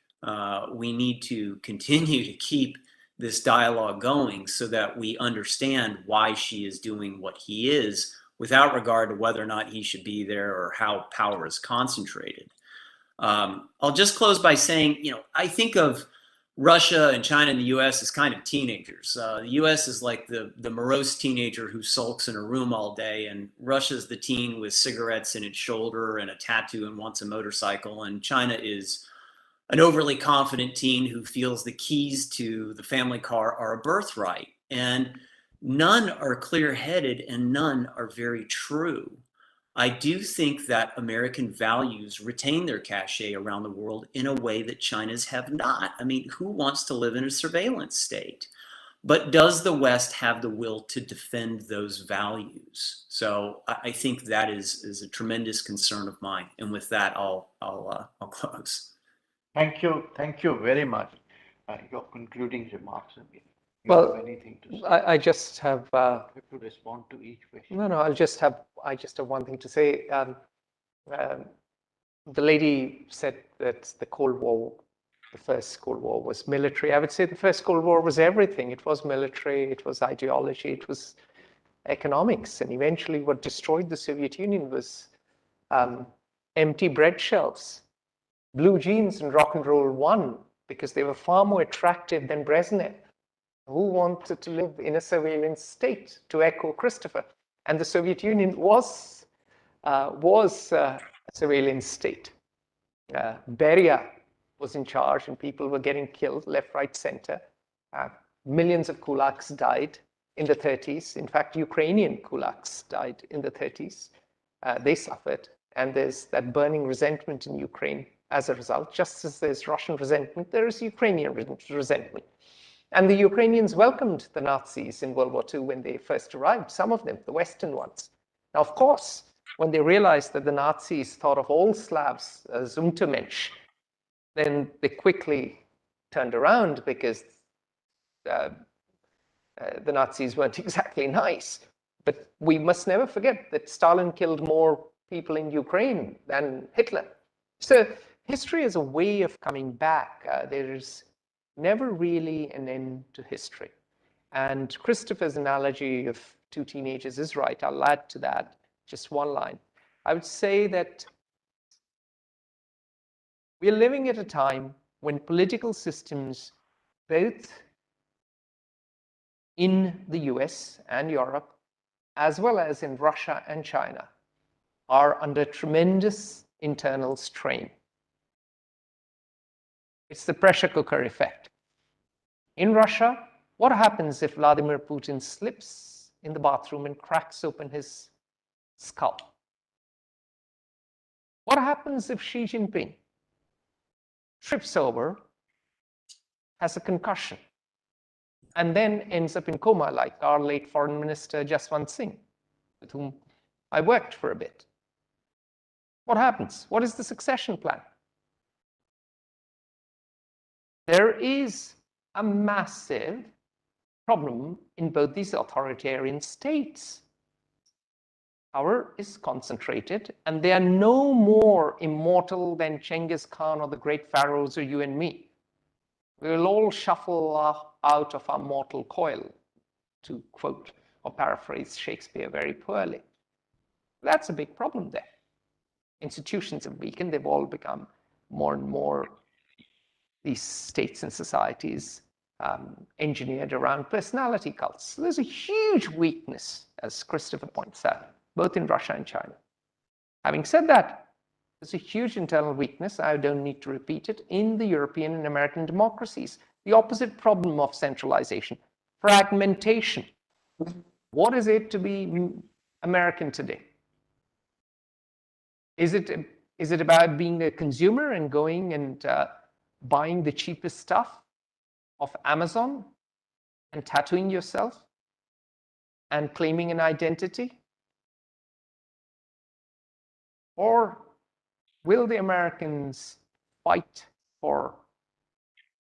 we need to continue to keep this dialogue going so that we understand why Xi is doing what he is, without regard to whether or not he should be there or how power is concentrated. I'll just close by saying, I think of Russia and China and the US as kind of teenagers. The US is like the morose teenager who sulks in a room all day, and Russia's the teen with cigarettes in its shoulder and a tattoo and wants a motorcycle, and China is an overly confident teen who feels the keys to the family car are a birthright. And none are clear-headed and none are very true. I do think that American values retain their cachet around the world in a way that China's have not. I mean, who wants to live in a surveillance state? But does the West have the will to defend those values? So I think that is a tremendous concern of mine. And with that, I'll close. Thank you very much. Your concluding remarks. Well, anything to say? I just have to respond to each question. No, I just have one thing to say. The lady said that the Cold War, the first Cold War, was military. I would say the first Cold War was everything. It was military, it was ideology, it was economics, and eventually what destroyed the Soviet Union was empty bread shelves. Blue jeans and rock and roll won because they were far more attractive than Brezhnev, who wanted to live in a surveillance state, to echo Christopher. And the Soviet Union was a surveillance state. Beria was in charge and people were getting killed left, right, center. Millions of kulaks died in the 30s. In fact, Ukrainian kulaks died in the 30s. They suffered. And there's that burning resentment in Ukraine as a result. Just as there's Russian resentment, there is Ukrainian resentment. And the Ukrainians welcomed the Nazis in World War II when they first arrived, some of them, the Western ones. Now, of course, when they realized that the Nazis thought of all Slavs as Untermensch, then they quickly turned around because the Nazis weren't exactly nice. But we must never forget that Stalin killed more people in Ukraine than Hitler. So history is a way of coming back. There's never really an end to history. And Christopher's analogy of two teenagers is right. I'll add to that just one line. I would say that we're living at a time when political systems, both in the US and Europe, as well as in Russia and China, are under tremendous internal strain. It's the pressure cooker effect. In Russia, what happens if Vladimir Putin slips in the bathroom and cracks open his skull? What happens if Xi Jinping trips over, has a concussion, and then ends up in coma like our late Foreign Minister Jaswant Singh, with whom I worked for a bit? What happens? What is the succession plan? There is a massive problem in both these authoritarian states. Power is concentrated, and they are no more immortal than Genghis Khan or the great pharaohs or you and me. We will all shuffle out of our mortal coil, to quote or paraphrase Shakespeare very poorly. That's a big problem there. Institutions have weakened. They've all become more and more, these states and societies, engineered around personality cults. So there's a huge weakness, as Christopher points out, both in Russia and China. Having said that, there's a huge internal weakness, I don't need to repeat it, in the European and American democracies. The opposite problem of centralization, fragmentation. What is it to be American today? Is it about being a consumer and going and buying the cheapest stuff of Amazon and tattooing yourself and claiming an identity? Or will the Americans fight for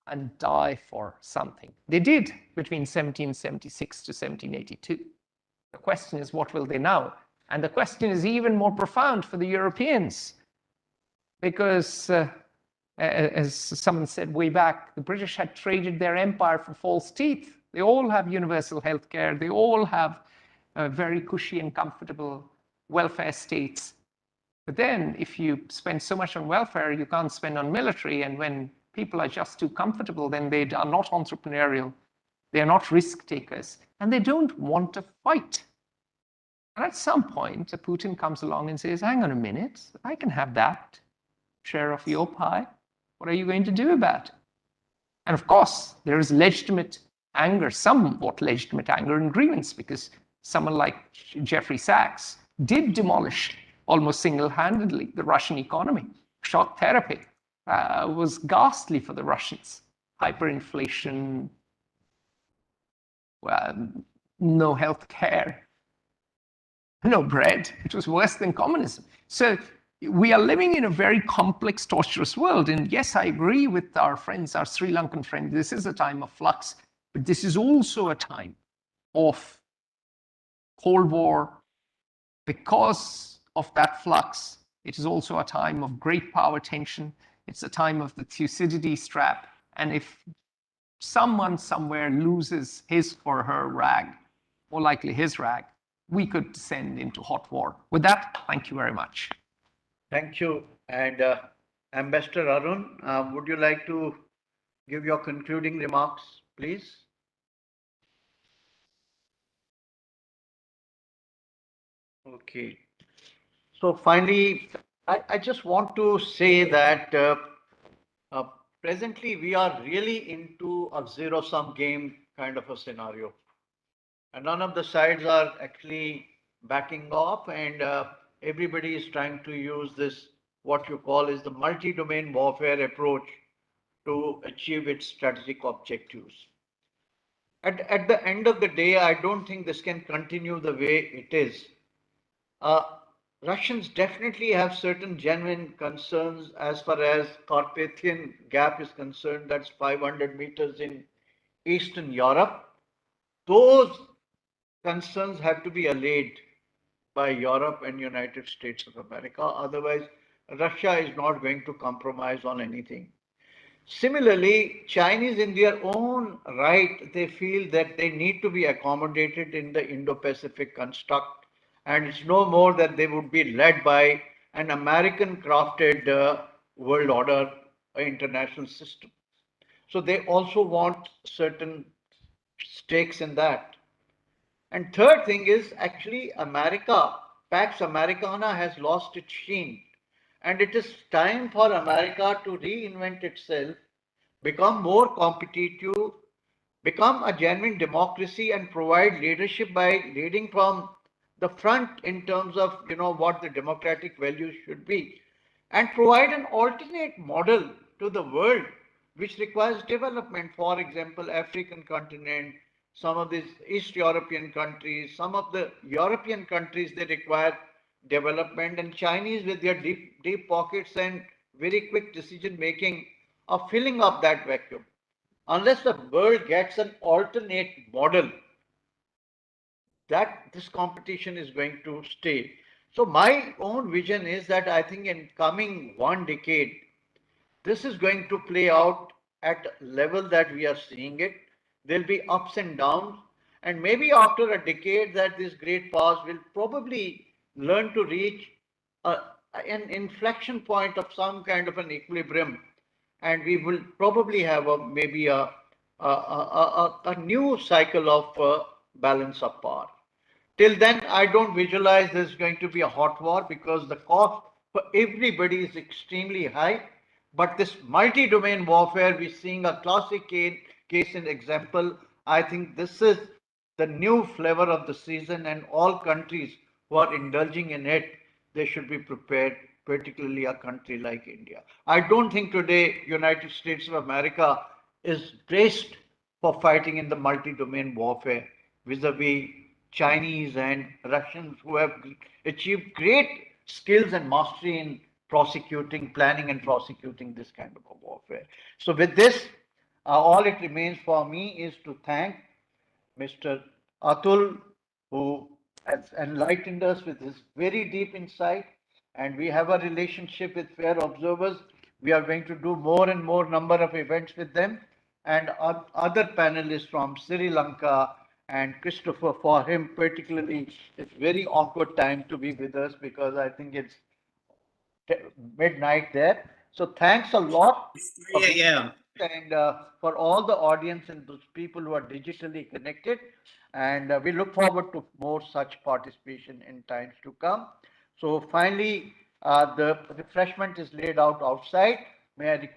and die for something? They did between 1776 to 1782. The question is, what will they now? And the question is even more profound for the Europeans, because as someone said way back, the British had traded their empire for false teeth. They all have universal health care. They all have very cushy and comfortable welfare states. But then if you spend so much on welfare, you can't spend on military. And when people are just too comfortable, then they are not entrepreneurial. They are not risk takers. And they don't want to fight. And at some point, Putin comes along and says, hang on a minute, I can have that share of your pie. What are you going to do about it? And of course, there is legitimate anger, somewhat legitimate anger and grievance, because someone like Jeffrey Sachs did demolish almost single-handedly the Russian economy. Shock therapy was ghastly for the Russians. Hyperinflation, no health care, no bread. It was worse than communism. So we are living in a very complex, torturous world. And yes, I agree with our friends, our Sri Lankan friends. This is a time of flux, but this is also a time of Cold War. Because of that flux, it is also a time of great power tension. It's a time of the Thucydides trap. And if someone somewhere loses his or her rag, more likely his rag, we could descend into hot war. With that, thank you very much. Thank you. And Ambassador Arun, would you like to give your concluding remarks, please? Okay. So finally, I just want to say that presently we are really into a zero-sum game kind of a scenario. And none of the sides are actually backing off, and everybody is trying to use this, what you call is the multi-domain warfare approach to achieve its strategic objectives. At the end of the day, I don't think this can continue the way it is. Uh, Russians definitely have certain genuine concerns as far as Carpathian Gap is concerned. That's 500 meters in Eastern Europe. Those concerns have to be allayed by Europe and United States of America. Otherwise, Russia is not going to compromise on anything. Similarly, Chinese in their own right, they feel that they need to be accommodated in the Indo-Pacific construct, and it's no more that they would be led by an American crafted world order international system. So they also want certain stakes in that. And third thing is actually America, Pax Americana has lost its sheen. And it is time for America to reinvent itself, become more competitive, become a genuine democracy and provide leadership by leading from the front in terms of what the democratic values should be, and provide an alternate model to the world which requires development. For example, African continent, some of these East European countries, some of the European countries, they require development, and Chinese with their deep pockets and very quick decision making are filling up that vacuum. Unless the world gets an alternate model, that this competition is going to stay. So my own vision is that I think in coming one decade, this is going to play out at level that we are seeing it. There'll be ups and downs, and maybe after a decade that these great powers will probably learn to reach a, an inflection point of some kind of an equilibrium, and we will probably have maybe a new cycle of balance of power. Till then, I don't visualize there's going to be a hot war because the cost for everybody is extremely high. But this multi-domain warfare, we're seeing a classic case in example. I think this is the new flavor of the season, and all countries who are indulging in it, they should be prepared, particularly a country like India. I don't think today United States of America is braced for fighting in the multi-domain warfare vis-a-vis Chinese and Russians who have achieved great skills and mastery in prosecuting, planning and prosecuting this kind of a warfare. So with this, all it remains for me is to thank Mr. Atul, who has enlightened us with his very deep insight, and we have a relationship with fair observers. We are going to do more and more number of events with them, and other panelists from Sri Lanka and Christopher, for him particularly, it's very awkward time to be with us because I think it's midnight there. So thanks a lot. It's 3 a.m. And for all the audience and those people who are digitally connected. And we look forward to more such participation in times to come. So finally, the refreshment is laid out outside. May I request